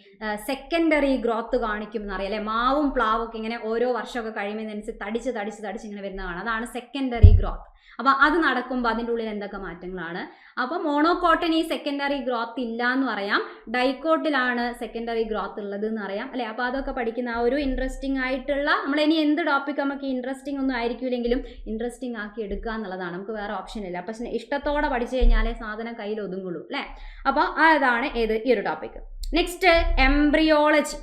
Speaker 1: സെക്കൻഡറി ഗ്രോത്ത് കാണിക്കും എന്നറിയാം അല്ലേ. മാവും പ്ലാവും ഒക്കെ ഇങ്ങനെ ഓരോ വർഷമൊക്കെ കഴിയുന്നതിനനുസരിച്ച് തടിച്ച് ഇങ്ങനെ വരുന്നതാണ്, അതാണ് സെക്കൻഡറി ഗ്രോത്ത്. അപ്പോൾ അത് നടക്കുമ്പോൾ അതിൻ്റെ ഉള്ളിൽ എന്തൊക്കെ മാറ്റങ്ങളാണ്. അപ്പോൾ മോണോകോട്ടിന് ഈ സെക്കൻഡറി ഗ്രോത്ത് ഇല്ല എന്ന് പറയാം, ഡൈക്കോട്ടിലാണ് സെക്കൻഡറി ഗ്രോത്ത് ഉള്ളത് എന്ന് അറിയാം അല്ലേ. അപ്പോൾ അതൊക്കെ പഠിക്കുന്ന ആ ഒരു ഇൻട്രസ്റ്റിംഗ് ആയിട്ടുള്ള, നമ്മൾ ഇനി എന്ത് ടോപ്പിക് നമുക്ക് ഇൻട്രസ്റ്റിംഗ് ഒന്നും ആയിരിക്കില്ലെങ്കിലും ഇൻട്രസ്റ്റിംഗ് ആക്കി എടുക്കുക എന്നുള്ളതാണ്, നമുക്ക് വേറെ ഓപ്ഷൻ ഇല്ല. പക്ഷേ ഇഷ്ടത്തോടെ പഠിച്ചു കഴിഞ്ഞാലേ സാധനം കയ്യിൽ ഒതുങ്ങുള്ളൂ അല്ലേ. അപ്പോൾ അതാണ് ഈ ഒരു ടോപ്പിക്. നെക്സ്റ്റ് എംബ്രിയോളജി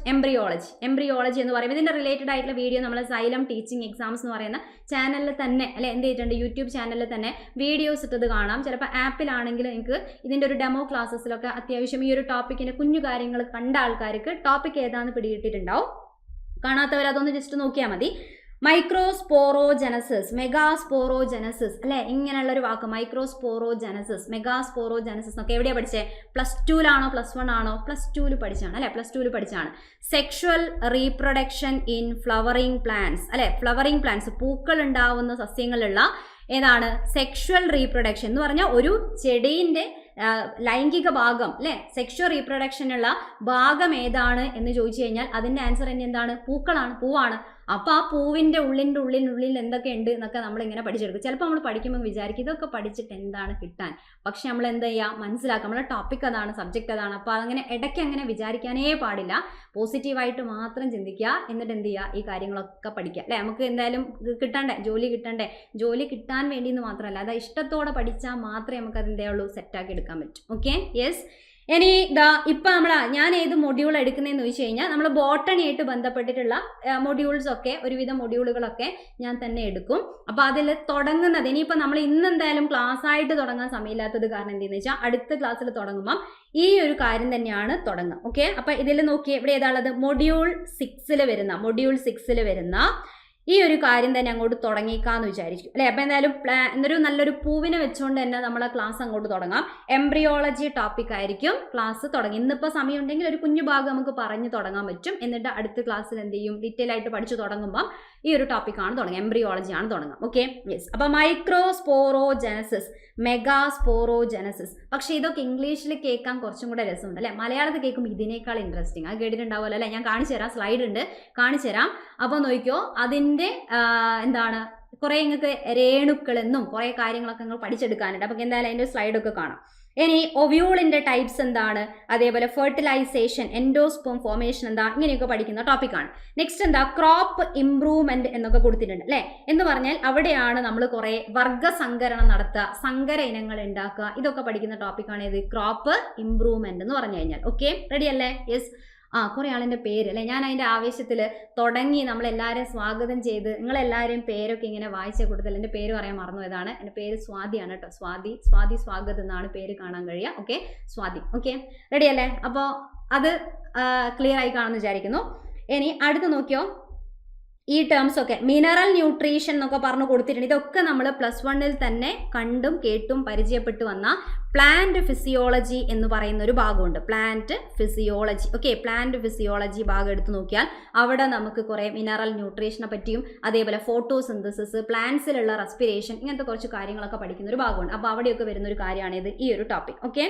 Speaker 1: എന്ന് പറയുമ്പോൾ ഇതിൻ്റെ റിലേറ്റഡ് ആയിട്ടുള്ള വീഡിയോ നമ്മൾ സൈലം ടീച്ചിങ് എക്സാംസ് എന്ന് പറയുന്ന ചാനലിൽ തന്നെ അല്ലെ എന്ത് ചെയ്തിട്ടുണ്ട്, യൂട്യൂബ് ചാനലിൽ തന്നെ വീഡിയോസ് ഇട്ടത് കാണാം. ചിലപ്പോൾ ആപ്പിലാണെങ്കിൽ നിങ്ങൾക്ക് ഇതിൻ്റെ ഒരു ഡെമോ ക്ലാസ്സസിലൊക്കെ അത്യാവശ്യം ഈ ഒരു ടോപ്പിക്കിൻ്റെ കുഞ്ഞു കാര്യങ്ങൾ കണ്ട ആൾക്കാർക്ക് ടോപ്പിക് ഏതാണെന്ന് പിടികിട്ടിട്ടുണ്ടാവും. കാണാത്തവർ അതൊന്ന് ജസ്റ്റ് നോക്കിയാൽ മതി. മൈക്രോസ്പോറോജനസിസ്, മെഗാസ്പോറോജനസിസ് അല്ലേ, ഇങ്ങനെയുള്ളൊരു വാക്ക് മൈക്രോസ്പോറോജനസിസ്, മെഗാസ്പോറോജനസിസ് എന്നൊക്കെ എവിടെയാണ് പഠിച്ചത്? +2 +1 ആണോ? +2 പഠിച്ചാണ് അല്ലേ, +2 പഠിച്ചാണ്. Sexual reproduction in flowering plants അല്ലേ, ഫ്ലവറിംഗ് പ്ലാന്റ്സ് പൂക്കൾ ഉണ്ടാവുന്ന സസ്യങ്ങളുള്ള ഏതാണ്? സെക്ഷുവൽ റീപ്രൊഡക്ഷൻ എന്ന് പറഞ്ഞാൽ ഒരു ചെടീൻ്റെ ലൈംഗിക ഭാഗം അല്ലേ, സെക്ഷുവൽ റീപ്രൊഡക്ഷനുള്ള ഭാഗം ഏതാണ് എന്ന് ചോദിച്ചു കഴിഞ്ഞാൽ അതിൻ്റെ ആൻസർ തന്നെ എന്താണ്? പൂവാണ്. അപ്പോൾ ആ പൂവിൻ്റെ ഉള്ളിൽ എന്തൊക്കെ ഉണ്ട് എന്നൊക്കെ നമ്മളിങ്ങനെ പഠിച്ചെടുക്കും. ചിലപ്പോൾ നമ്മൾ പഠിക്കുമ്പോൾ വിചാരിക്കും ഇതൊക്കെ പഠിച്ചിട്ട് എന്താണ് കിട്ടാൻ, പക്ഷെ നമ്മൾ എന്താ ചെയ്യുക, മനസ്സിലാക്കുക നമ്മുടെ ടോപ്പിക് അതാണ്, സബ്ജക്റ്റ് അതാണ്. അപ്പോൾ അങ്ങനെ ഇടയ്ക്ക് അങ്ങനെ വിചാരിക്കാനേ പാടില്ല, പോസിറ്റീവായിട്ട് മാത്രം ചിന്തിക്കുക. എന്നിട്ട് എന്ത് ചെയ്യുക, ഈ കാര്യങ്ങളൊക്കെ പഠിക്കുക അല്ലേ. നമുക്ക് എന്തായാലും ജോലി കിട്ടാൻ വേണ്ടി എന്ന് മാത്രമല്ല, അത് ഇഷ്ടത്തോടെ പഠിച്ചാൽ മാത്രമേ നമുക്ക് അത് എന്തേ ഉള്ളൂ, സെറ്റാക്കി എടുക്കാൻ പറ്റും. Okay, yes. ഇനി ഇപ്പം ഞാൻ ഏത് മൊഡ്യൂൾ എടുക്കുന്നതെന്ന് ചോദിച്ചു കഴിഞ്ഞാൽ നമ്മൾ ബോട്ടണി ആയിട്ട് ബന്ധപ്പെട്ടിട്ടുള്ള മൊഡ്യൂൾസൊക്കെ, ഒരുവിധ മൊഡ്യൂളുകളൊക്കെ ഞാൻ തന്നെ എടുക്കും. അപ്പോൾ അതിൽ തുടങ്ങുന്നത് ഇനിയിപ്പോൾ നമ്മൾ ഇന്ന് എന്തായാലും ക്ലാസ് ആയിട്ട് തുടങ്ങാൻ സമയമില്ലാത്തത് കാരണം എന്തെന്ന് വെച്ചാൽ അടുത്ത ക്ലാസ്സിൽ തുടങ്ങുമ്പം ഈ ഒരു കാര്യം തന്നെയാണ് തുടങ്ങുക. ഓക്കെ, അപ്പോൾ ഇതിൽ നോക്കി ഇവിടെ ഏതാണുള്ളത്? മൊഡ്യൂൾ 6 വരുന്ന ഈ ഒരു കാര്യം തന്നെ അങ്ങോട്ട് തുടങ്ങിക്കാന്ന് വിചാരിച്ചു അല്ലേ. അപ്പോൾ എന്തായാലും എന്നൊരു നല്ലൊരു പൂവിനെ വെച്ചുകൊണ്ട് തന്നെ നമ്മളെ ക്ലാസ് അങ്ങോട്ട് തുടങ്ങാം. എംബ്രിയോളജി ടോപ്പിക് ആയിരിക്കും ക്ലാസ് തുടങ്ങി. ഇന്നിപ്പോൾ സമയം ഉണ്ടെങ്കിൽ ഒരു കുഞ്ഞു ഭാഗം നമുക്ക് പറഞ്ഞു തുടങ്ങാൻ പറ്റും. എന്നിട്ട് അടുത്ത ക്ലാസ്സിൽ എന്ത് ചെയ്യും, ഡീറ്റെയിൽ ആയിട്ട് പഠിച്ചു തുടങ്ങുമ്പം ഈ ഒരു ടോപ്പിക്കാണ് തുടങ്ങുക, എംബ്രിയോളജി ആണ് തുടങ്ങുക. Okay, yes. അപ്പോൾ മൈക്രോസ്പോറോജനസിസ്, മെഗാസ്പോറോജനസിസ്. പക്ഷേ ഇതൊക്കെ ഇംഗ്ലീഷിൽ കേൾക്കാൻ കുറച്ചും കൂടെ രസമുണ്ട് അല്ലേ. മലയാളത്തിൽ കേൾക്കുമ്പോൾ ഇതിനേക്കാൾ ഇൻട്രസ്റ്റിംഗ്. അത് കേട്ടിട്ടുണ്ടാവുമല്ലോ അല്ലേ. ഞാൻ കാണിച്ചു തരാം, സ്ലൈഡ് ഉണ്ട്, കാണിച്ചു തരാം. അപ്പോൾ നോക്കിയോ, അതിൻ്റെ എന്താണ് കുറേ നിങ്ങൾക്ക് രേണുക്കളെന്നും കുറേ കാര്യങ്ങളൊക്കെ നിങ്ങൾ പഠിച്ചെടുക്കാനുണ്ട്. അപ്പോൾ എന്തായാലും അതിൻ്റെ സ്ലൈഡൊക്കെ കാണാം. ഇനി ഒവ്യൂളിൻ്റെ ടൈപ്സ് എന്താണ്, അതേപോലെ ഫെർട്ടിലൈസേഷൻ, എൻഡോസ്പേം ഫോർമേഷൻ എന്താ, ഇങ്ങനെയൊക്കെ പഠിക്കുന്ന ടോപ്പിക്കാണ്. നെക്സ്റ്റ് എന്താ, ക്രോപ്പ് ഇംപ്രൂവ്മെന്റ് എന്നൊക്കെ കൊടുത്തിട്ടുണ്ട് അല്ലേ. എന്ന് പറഞ്ഞാൽ അവിടെയാണ് നമ്മൾ കുറേ വർഗ്ഗസങ്കരണം നടത്തുക, സങ്കര ഇനങ്ങൾ ഉണ്ടാക്കുക, ഇതൊക്കെ പഠിക്കുന്ന ടോപ്പിക്കാണ് ഇത് ക്രോപ്പ് ഇംപ്രൂവ്മെന്റ് എന്ന് പറഞ്ഞു കഴിഞ്ഞാൽ. ഓക്കെ, റെഡി അല്ലേ? യെസ്. കുറേ ആളിൻ്റെ പേര് അല്ലേ, ഞാൻ അതിൻ്റെ ആവേശത്തിൽ തുടങ്ങി നമ്മളെല്ലാവരെയും സ്വാഗതം ചെയ്ത് നിങ്ങളെല്ലാവരെയും പേരൊക്കെ ഇങ്ങനെ വായിച്ച കൂട്ടത്തിൽ എൻ്റെ പേര് പറയാൻ മറന്നുപോയതാണ്. എൻ്റെ പേര് സ്വാതിയാണ് കേട്ടോ, സ്വാതി സ്വാഗതം എന്നാണ് പേര് കാണാൻ കഴിയുക. ഓക്കെ, സ്വാതി. ഓക്കെ, റെഡി അല്ലേ? അപ്പോൾ അത് ക്ലിയർ ആയി കാണുമെന്ന് വിചാരിക്കുന്നു. ഇനി അടുത്ത് നോക്കിയോ, ഈ ടേംസ് ഒക്കെ മിനറൽ ന്യൂട്രീഷൻ എന്നൊക്കെ പറഞ്ഞു കൊടുത്തിട്ടുണ്ട്. ഇതൊക്കെ നമ്മൾ +1 തന്നെ കണ്ടും കേട്ടും പരിചയപ്പെട്ടു വന്ന പ്ലാന്റ് ഫിസിയോളജി എന്ന് പറയുന്ന ഒരു ഭാഗമുണ്ട്, plant physiology. Okay, plant physiology ഭാഗം എടുത്ത് നോക്കിയാൽ അവിടെ നമുക്ക് കുറേ മിനറൽ ന്യൂട്രീഷനെ പറ്റിയും അതേപോലെ ഫോട്ടോസിന്തസിസ്, പ്ലാന്റ്സിലുള്ള റെസ്പിറേഷൻ, ഇങ്ങനത്തെ കുറച്ച് കാര്യങ്ങളൊക്കെ പഠിക്കുന്ന ഒരു ഭാഗമുണ്ട്. അപ്പോൾ അവിടെയൊക്കെ വരുന്ന ഒരു കാര്യമാണിത്, ഈ ഒരു ടോപ്പിക്. ഓക്കെ,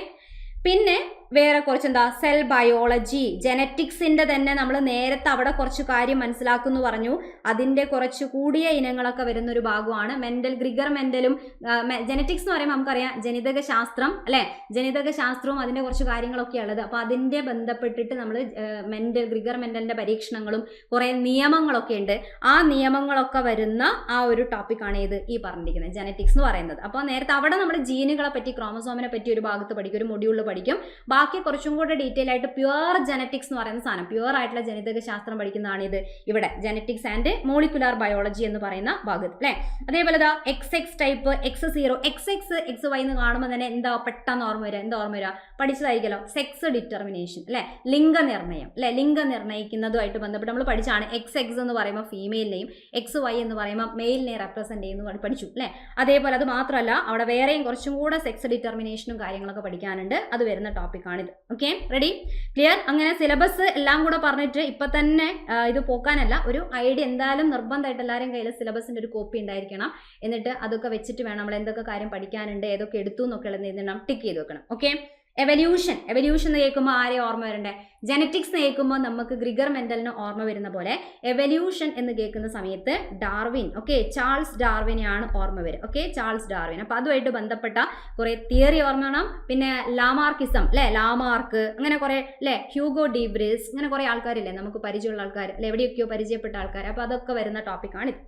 Speaker 1: പിന്നെ വേറെ കുറച്ച് എന്താ, സെൽ ബയോളജി, ജനറ്റിക്സിൻ്റെ തന്നെ നമ്മൾ നേരത്തെ അവിടെ കുറച്ച് കാര്യം മനസ്സിലാക്കുന്നു പറഞ്ഞു. അതിൻ്റെ കുറച്ച് കൂടിയ ഇനങ്ങളൊക്കെ വരുന്ന ഒരു ഭാഗമാണ് ഗ്രിഗർ മെൻഡലും. ജനറ്റിക്സ് എന്ന് പറയുമ്പോൾ നമുക്കറിയാം ജനിതക ശാസ്ത്രം അല്ലേ, ജനിതക ശാസ്ത്രവും അതിൻ്റെ കുറച്ച് കാര്യങ്ങളൊക്കെ ഉള്ളത്. അപ്പോൾ അതിൻ്റെ ബന്ധപ്പെട്ടിട്ട് നമ്മൾ ഗ്രിഗർ മെൻഡലിൻ്റെ പരീക്ഷണങ്ങളും കുറേ നിയമങ്ങളൊക്കെ ഉണ്ട്. ആ നിയമങ്ങളൊക്കെ വരുന്ന ആ ഒരു ടോപ്പിക്കാണ് ഇത് ഈ പറഞ്ഞിരിക്കുന്നത് ജനറ്റിക്സ് എന്ന് പറയുന്നത്. അപ്പോൾ നേരത്തെ അവിടെ നമ്മൾ ജീനുകളെ പറ്റി, ക്രോമസോമിനെ പറ്റി ഒരു ഭാഗത്ത് പഠിക്കും, ഒരു മൊഡ്യൂളിൽ പഠിക്കും. ബാക്കി കുറച്ചും കൂടെ ഡീറ്റെയിൽ ആയിട്ട് പ്യുവർ ജനറ്റിക്സ് എന്ന് പറയുന്ന സാധനം, പ്യുവർ ആയിട്ടുള്ള ജനിതക ശാസ്ത്രം പഠിക്കുന്നതാണ് ഇത് ഇവിടെ ജനറ്റിക്സ് ആൻഡ് മോളിക്കുലാർ ബയോളജി എന്ന് പറയുന്ന ഭാഗത്ത് അല്ലേ. അതേപോലെ XX type, X0, XX, XY എന്ന് കാണുമ്പോൾ തന്നെ എന്താ പെട്ടെന്ന് ഓർമ്മ വരിക, പഠിച്ചതായിരിക്കല്ലോ, സെക്സ് ഡിറ്റർമിനേഷൻ അല്ലേ, ലിംഗനിർണ്ണയം അല്ലേ. ലിംഗനിർണ്ണയിക്കുന്നതുമായിട്ട് ബന്ധപ്പെട്ട് നമ്മൾ പഠിച്ചാണ്. XX എന്ന് പറയുമ്പോൾ ഫീമെയിലിനെയും XY എന്ന് പറയുമ്പോൾ മെയിലിനെ റെപ്രസെന്റ് ചെയ്യുന്നു പഠിച്ചു അല്ലേ. അതേപോലെ അത് മാത്രമല്ല അവിടെ വേറെയും കുറച്ചും കൂടെ സെക്സ് ഡിറ്റർമിനേഷനും കാര്യങ്ങളൊക്കെ പഠിക്കാനുണ്ട്. അത് വരുന്ന ടോപ്പിക്കാണ് ടോപ്പിക്കാണിത്. Okay, ready, clear? അങ്ങനെ സിലബസ് എല്ലാം കൂടെ പറഞ്ഞിട്ട് ഇപ്പം തന്നെ ഇത് പോക്കാനല്ല, ഒരു ഐഡിയ എന്തായാലും നിർബന്ധമായിട്ട് എല്ലാവരും കയ്യിൽ സിലബസിൻ്റെ ഒരു കോപ്പി ഉണ്ടായിരിക്കണം. എന്നിട്ട് അതൊക്കെ വെച്ചിട്ട് വേണം നമ്മൾ എന്തൊക്കെ കാര്യം പഠിക്കാനുണ്ട്, ഏതൊക്കെ എടുത്തു എന്നൊക്കെ ഉള്ളത് ടിക്ക് ചെയ്ത് വെക്കണം. ഓക്കെ, എവല്യൂഷൻ എന്ന് കേൾക്കുമ്പോൾ ആരെ ഓർമ്മ വരണ്ടേ? ജനറ്റിക്സ് എന്ന് കേൾക്കുമ്പോൾ നമുക്ക് ഗ്രിഗർ മെൻഡലിന് ഓർമ്മ വരുന്ന പോലെ എവല്യൂഷൻ എന്ന് കേൾക്കുന്ന സമയത്ത് ഡാർവിൻ, ഓക്കെ, ചാൾസ് ഡാർവിനെയാണ് ഓർമ്മ വരിക. Okay, Charles Darwin. അപ്പോൾ അതുമായിട്ട് ബന്ധപ്പെട്ട കുറേ തിയറി ഓർമ്മ വേണം. പിന്നെ ലാമാർക്കിസം അല്ലേ, ലാമാർക്ക്, അങ്ങനെ കുറേ അല്ലേ, ഹ്യൂഗോ ഡീബ്രിസ്, അങ്ങനെ കുറേ ആൾക്കാരില്ലേ നമുക്ക് പരിചയമുള്ള ആൾക്കാർ അല്ലെ, എവിടെയൊക്കെയോ പരിചയപ്പെട്ട ആൾക്കാർ. അപ്പോൾ അതൊക്കെ വരുന്ന ടോപ്പിക്കാണിത്.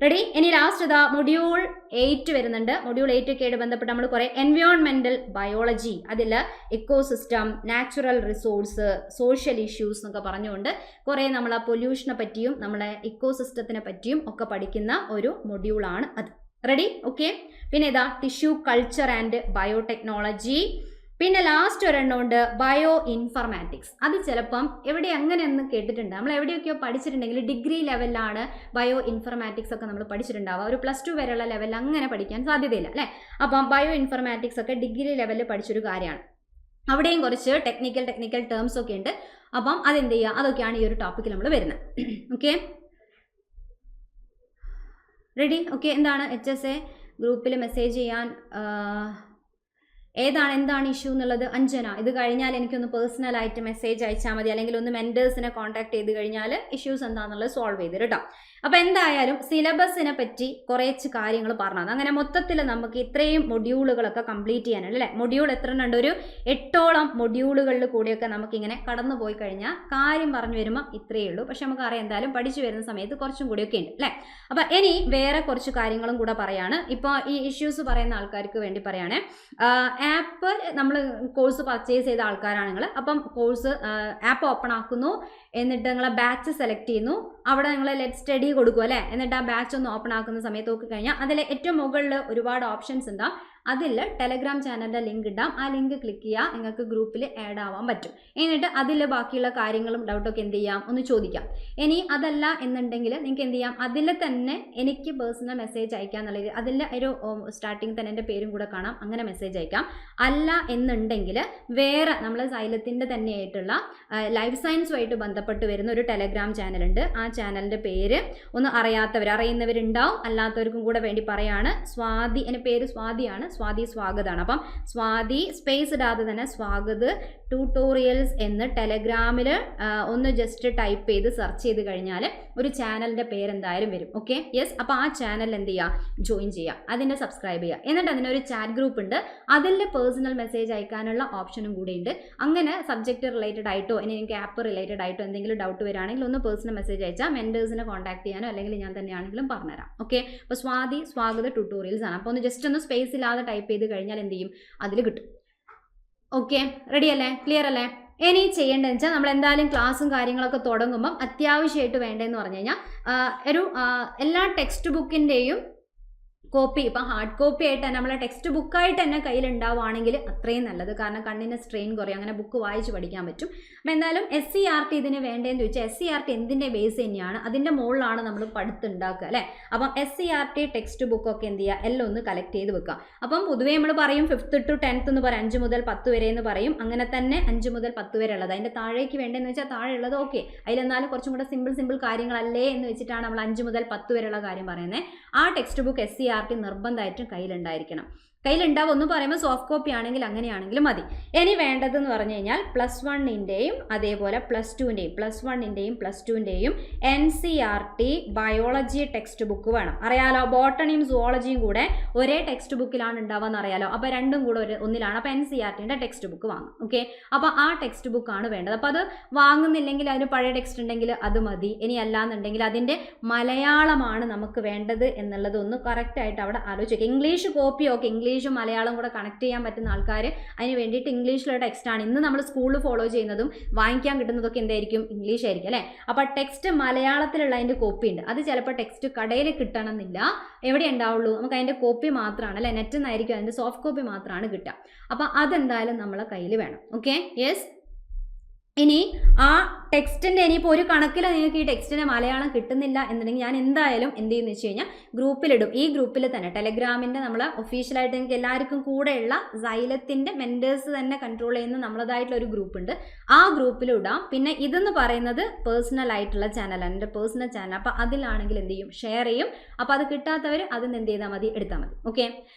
Speaker 1: റെഡി? ഇനി ലാസ്റ്റ് ഇതാ മൊഡ്യൂൾ 8 വരുന്നുണ്ട്. മൊഡ്യൂൾ 8 ഒക്കെ ആയിട്ട് ബന്ധപ്പെട്ട് നമ്മൾ കുറേ എൻവയോൺമെന്റൽ ബയോളജി, അതിൽ ecosystem, natural resource, social issues എന്നൊക്കെ പറഞ്ഞുകൊണ്ട് കുറേ നമ്മൾ ആ പൊല്യൂഷനെ പറ്റിയും നമ്മളെ ഇക്കോസിസ്റ്റത്തിനെ പറ്റിയും ഒക്കെ പഠിക്കുന്ന ഒരു മൊഡ്യൂളാണ് അത്. റെഡി? ഓക്കെ. പിന്നെ ഇതാ ടിഷ്യൂ കൾച്ചർ ആൻഡ് ബയോടെക്നോളജി. പിന്നെ ലാസ്റ്റ് ഒരെണ്ണമുണ്ട് ബയോ ഇൻഫർമാറ്റിക്സ്. അത് ചിലപ്പം എവിടെ അങ്ങനെയൊന്നും കേട്ടിട്ടുണ്ട്, നമ്മൾ എവിടെയൊക്കെയോ പഠിച്ചിട്ടുണ്ടെങ്കിൽ ഡിഗ്രി ലെവലിലാണ് ബയോ ഇൻഫർമാറ്റിക്സ് ഒക്കെ നമ്മൾ പഠിച്ചിട്ടുണ്ടാവുക. ഒരു +2 വരെയുള്ള ലെവലിൽ അങ്ങനെ പഠിക്കാൻ സാധ്യതയില്ല അല്ലേ. അപ്പം ബയോ ഇൻഫർമാറ്റിക്സ് ഒക്കെ ഡിഗ്രി ലെവലിൽ പഠിച്ചൊരു കാര്യമാണ്. അവിടെയും കുറച്ച് ടെക്നിക്കൽ ടേംസ് ഒക്കെ ഉണ്ട്. അപ്പം അതെന്ത് ചെയ്യുക, അതൊക്കെയാണ് ഈ ഒരു ടോപ്പിക്കിൽ നമ്മൾ വരുന്നത്. Okay, ready? ഓക്കെ, എന്താണ് HSA ഗ്രൂപ്പിൽ മെസ്സേജ് ചെയ്യാൻ എന്താണ് ഇഷ്യൂ എന്നുള്ളത്? അഞ്ജന, ഇത് കഴിഞ്ഞാൽ എനിക്കൊന്ന് പേഴ്സണലായിട്ട് മെസ്സേജ് അയച്ചാൽ മതി, അല്ലെങ്കിൽ ഒന്ന് മെൻറ്റേഴ്സിനെ കോൺടാക്ട് ചെയ്ത് കഴിഞ്ഞാൽ ഇഷ്യൂസ് എന്താണെന്നുള്ളത് സോൾവ് ചെയ്ത് കേട്ടോ. അപ്പോൾ എന്തായാലും സിലബസിനെ പറ്റി കുറച്ച് കാര്യങ്ങൾ പറഞ്ഞത്. അങ്ങനെ മൊത്തത്തിൽ നമുക്ക് ഇത്രയും മൊഡ്യൂളുകളൊക്കെ കംപ്ലീറ്റ് ചെയ്യാനുണ്ട് അല്ലേ. മൊഡ്യൂൾ എത്ര ഉണ്ട്? ഒരു 8ഓളം മൊഡ്യൂളുകളിൽ കൂടിയൊക്കെ നമുക്കിങ്ങനെ കടന്നു പോയി കഴിഞ്ഞാൽ കാര്യം പറഞ്ഞു വരുമ്പോൾ ഇത്രയേ ഉള്ളൂ. പക്ഷെ നമുക്കറിയാം എന്തായാലും പഠിച്ചു വരുന്ന സമയത്ത് കുറച്ചും കൂടിയൊക്കെ ഉണ്ട് അല്ലേ. അപ്പോൾ ഇനി വേറെ കുറച്ച് കാര്യങ്ങളും കൂടെ പറയാണ്. ഇപ്പോൾ ഈ ഇഷ്യൂസ് പറയുന്ന ആൾക്കാർക്ക് വേണ്ടി പറയുകയാണെ, ആപ്പ് നമ്മൾ കോഴ്സ് പർച്ചേസ് ചെയ്ത ആൾക്കാരാണെങ്കിൽ അപ്പം കോഴ്സ് ആപ്പ് ഓപ്പൺ ആക്കുന്നു, എന്നിട്ട് നിങ്ങളെ ബാച്ച് സെലക്ട് ചെയ്യുന്നു, അവിടെ നിങ്ങൾ ലെറ്റ് സ്റ്റഡി കൊടുക്കും അല്ലേ. എന്നിട്ട് ആ ബാച്ച് ഒന്ന് ഓപ്പൺ ആക്കുന്ന സമയത്ത് നോക്കി കഴിഞ്ഞാൽ അതിൽ ഏറ്റവും മുകളിൽ ഒരുപാട് ഓപ്ഷൻസ് ഉണ്ടാവും. അതിൽ ടെലഗ്രാം ചാനലിൻ്റെ ലിങ്ക് ഇടാം. ആ ലിങ്ക് ക്ലിക്ക് ചെയ്യുക, നിങ്ങൾക്ക് ഗ്രൂപ്പിൽ ആഡ് ആവാൻ പറ്റും. എന്നിട്ട് അതിൽ ബാക്കിയുള്ള കാര്യങ്ങളും ഡൗട്ടൊക്കെ എന്ത് ചെയ്യാം, ഒന്ന് ചോദിക്കാം. ഇനി അതല്ല എന്നുണ്ടെങ്കിൽ നിങ്ങൾക്ക് എന്ത് ചെയ്യാം, അതിൽ തന്നെ എനിക്ക് പേഴ്സണൽ മെസ്സേജ് അയക്കാം എന്നുള്ളത്, അതിൻ്റെ ഒരു സ്റ്റാർട്ടിങ് തന്നെ എൻ്റെ പേരും കൂടെ കാണാം, അങ്ങനെ മെസ്സേജ് അയക്കാം. അല്ല എന്നുണ്ടെങ്കിൽ വേറെ നമ്മൾ സൈലത്തിൻ്റെ തന്നെയായിട്ടുള്ള ലൈഫ് സയൻസുമായിട്ട് ബന്ധപ്പെട്ട് വരുന്ന ഒരു ടെലഗ്രാം ചാനലുണ്ട്. ആ ചാനലിൻ്റെ പേര് ഒന്ന് അറിയുന്നവരുണ്ടാവും, അല്ലാത്തവർക്കും കൂടെ വേണ്ടി പറയാണ്. സ്വാതി, എൻ്റെ പേര് സ്വാതിയാണ്, സ്വാതി സ്വാഗതമാണ്. അപ്പം സ്വാതി സ്പേസ് ഇടാതെ തന്നെ സ്വാഗത് ട്യൂട്ടോറിയൽസ് എന്ന് ടെലഗ്രാമിൽ ഒന്ന് ജസ്റ്റ് ടൈപ്പ് ചെയ്ത് സെർച്ച് ചെയ്ത് കഴിഞ്ഞാൽ ഒരു ചാനലിൻ്റെ പേരെന്തായാലും വരും. Okay, yes. അപ്പോൾ ആ ചാനൽ എന്ത് ചെയ്യുക, ജോയിൻ ചെയ്യുക, അതിൻ്റെ സബ്സ്ക്രൈബ് ചെയ്യുക. എന്നിട്ട് അതിനൊരു ചാറ്റ് ഗ്രൂപ്പ് ഉണ്ട്, അതിൽ പേഴ്സണൽ മെസ്സേജ് അയക്കാനുള്ള ഓപ്ഷനും കൂടി ഉണ്ട്. അങ്ങനെ സബ്ജക്റ്റ് റിലേറ്റഡ് ആയിട്ടോ ഇനി എനിക്ക് ആപ്പ് റിലേറ്റഡ് ആയിട്ടോ എന്തെങ്കിലും ഡൗട്ട് വരികയാണെങ്കിൽ ഒന്ന് പേഴ്സണൽ മെസ്സേജ് അയച്ചാൽ മെൻറ്റേഴ്സിനെ കോൺടാക്ട് ചെയ്യാനോ അല്ലെങ്കിൽ ഞാൻ തന്നെയാണെങ്കിലും പറഞ്ഞുതരാം. ഓക്കെ, അപ്പോൾ സ്വാതി സ്വാഗത ട്യൂട്ടോറിയൽസ് ആണ്. അപ്പോൾ ഒന്ന് ജസ്റ്റ് ഒന്ന് സ്പേസ് ഇല്ലാതെ ടൈപ്പ് ചെയ്ത് കഴിഞ്ഞാൽ എന്ത് ചെയ്യും, അതിൽ കിട്ടും. ഓക്കെ, റെഡി അല്ലേ, ക്ലിയർ അല്ലേ? ഇനി ചെയ്യേണ്ടതെന്ന് വെച്ചാൽ നമ്മൾ എന്തായാലും ക്ലാസ്സും കാര്യങ്ങളൊക്കെ തുടങ്ങുമ്പം അത്യാവശ്യമായിട്ട് വേണ്ടതെന്ന് പറഞ്ഞു കഴിഞ്ഞാൽ ഒരു എല്ലാ ടെക്സ്റ്റ് ബുക്കിൻ്റെയും കോപ്പി, ഇപ്പം ഹാർഡ് കോപ്പി ആയിട്ട് തന്നെ നമ്മളെ ടെക്സ്റ്റ് ബുക്കായിട്ട് തന്നെ കയ്യിലുണ്ടാവുകയാണെങ്കിൽ അത്രയും നല്ലത്. കാരണം കണ്ണിന് സ്ട്രെയിൻ കുറയും, അങ്ങനെ ബുക്ക് വായിച്ച് പഠിക്കാൻ പറ്റും. അപ്പോൾ എന്തായാലും SCERT ഇതിന് വേണ്ടതെന്ന് ചോദിച്ചാൽ SCERT എന്തിൻ്റെ ബേസ് തന്നെയാണ്, അതിൻ്റെ മുകളിലാണ് നമ്മൾ പഠിത്തമുണ്ടാക്കുക അല്ലേ. അപ്പം SCERT ടെക്സ്റ്റ് ബുക്കൊക്കെ എന്ത് ചെയ്യുക, എല്ലാം ഒന്ന് കളക്ട് ചെയ്ത് വെക്കുക. അപ്പം പൊതുവേ നമ്മൾ പറയും 5th to 10th എന്ന് പറയും, 5 മുതൽ 10 വരെ എന്ന് പറയും. അങ്ങനെ തന്നെ 5 മുതൽ 10 വരെ ഉള്ളത്. അതിൻ്റെ താഴേക്ക് വേണ്ടതെന്ന് വെച്ചാൽ താഴെ ഉള്ളത് ഓക്കെ, അതിലെന്നാലും കുറച്ചും കൂടെ സിമ്പിൾ കാര്യങ്ങളല്ലേ എന്ന് വെച്ചിട്ടാണ് നമ്മൾ 5 മുതൽ 10 വരെയുള്ള കാര്യം പറയുന്നത്. ആ ടെക്സ്റ്റ് ബുക്ക് SCERT നിർബന്ധമായിട്ടും കയ്യിലുണ്ടായിരിക്കണം. കയ്യിലുണ്ടാവും എന്ന് പറയുമ്പോൾ സോഫ്റ്റ് കോപ്പി ആണെങ്കിൽ അങ്ങനെയാണെങ്കിലും മതി. ഇനി വേണ്ടതെന്ന് പറഞ്ഞു കഴിഞ്ഞാൽ +1ൻ്റെയും അതേപോലെ +2ൻ്റെയും +1ൻ്റെയും NCERT ബയോളജി ടെക്സ്റ്റ് ബുക്ക് വേണം. അറിയാലോ, ബോട്ടണിയും സുവോളജിയും കൂടെ ഒരേ ടെക്സ്റ്റ് ബുക്കിലാണ് ഉണ്ടാവുക അറിയാലോ. അപ്പോൾ രണ്ടും കൂടെ ഒന്നിലാണ്. അപ്പോൾ NCERTൻ്റെ ടെക്സ്റ്റ് ബുക്ക് വാങ്ങും. ഓക്കെ, അപ്പോൾ ആ ടെക്സ്റ്റ് ബുക്കാണ് വേണ്ടത്. അപ്പോൾ അത് വാങ്ങുന്നില്ലെങ്കിൽ അതിന് പഴയ ടെക്സ്റ്റ് ഉണ്ടെങ്കിൽ അത് മതി. ഇനി അല്ലാന്നുണ്ടെങ്കിൽ അതിൻ്റെ മലയാളമാണ് നമുക്ക് വേണ്ടത് എന്നുള്ളതൊന്ന് കറക്റ്റായിട്ട് അവിടെ ആലോചിക്കുക. ഇംഗ്ലീഷ് കോപ്പി ഓക്കെ, ഇംഗ്ലീഷും മലയാളം കൂടെ കണക്ട് ചെയ്യാൻ പറ്റുന്ന ആൾക്കാർ അതിന് വേണ്ടിയിട്ട് ഇംഗ്ലീഷിലുള്ള ടെക്സ്റ്റാണ് ഇന്ന് നമ്മൾ സ്കൂളിൽ ഫോളോ ചെയ്യുന്നതും വാങ്ങിക്കാൻ കിട്ടുന്നതൊക്കെ എന്തായിരിക്കും, ഇംഗ്ലീഷ് ആയിരിക്കും അല്ലേ. അപ്പോൾ ടെക്സ്റ്റ് മലയാളത്തിലുള്ള അതിൻ്റെ കോപ്പി ഉണ്ട്. അത് ചിലപ്പോൾ ടെക്സ്റ്റ് കടയിൽ കിട്ടണമെന്നില്ല, എവിടെ ഉണ്ടാവുള്ളൂ, നമുക്ക് അതിൻ്റെ കോപ്പി മാത്രമാണ് അല്ലേ, നെറ്റിൽ നിന്നായിരിക്കും അതിൻ്റെ സോഫ്റ്റ് കോപ്പി മാത്രമാണ് കിട്ടുക. അപ്പോൾ അതെന്തായാലും നമ്മളെ കയ്യിൽ വേണം. Okay, yes. ഇനി ആ ടെക്സ്റ്റിൻ്റെ ഇനിയിപ്പോൾ ഒരു കണക്കിൽ നിങ്ങൾക്ക് ഈ ടെക്സ്റ്റിൻ്റെ മലയാളം കിട്ടുന്നില്ല എന്നുണ്ടെങ്കിൽ ഞാൻ എന്തായാലും എന്ത് ചെയ്യുമെന്ന് വെച്ച് കഴിഞ്ഞാൽ ഗ്രൂപ്പിലിടും. ഈ ഗ്രൂപ്പിൽ തന്നെ ടെലഗ്രാമിൻ്റെ നമ്മൾ ഒഫീഷ്യലായിട്ട് നിങ്ങൾക്ക് എല്ലാവർക്കും കൂടെയുള്ള സൈലത്തിൻ്റെ മെൻറ്റേഴ്സ് തന്നെ കൺട്രോൾ ചെയ്യുന്ന നമ്മളതായിട്ടുള്ള ഒരു ഗ്രൂപ്പുണ്ട്. ആ ഗ്രൂപ്പിലിടാം. പിന്നെ ഇതെന്ന് പറയുന്നത് പേഴ്സണൽ ആയിട്ടുള്ള ചാനലാണ്, എൻ്റെ പേഴ്സണൽ ചാനൽ. അപ്പോൾ അതിലാണെങ്കിൽ എന്ത് ചെയ്യും, ഷെയർ ചെയ്യും. അപ്പോൾ അത് കിട്ടാത്തവർ അതിന് എന്ത് ചെയ്താൽ മതി, എടുത്താൽ മതി. ഓക്കെ.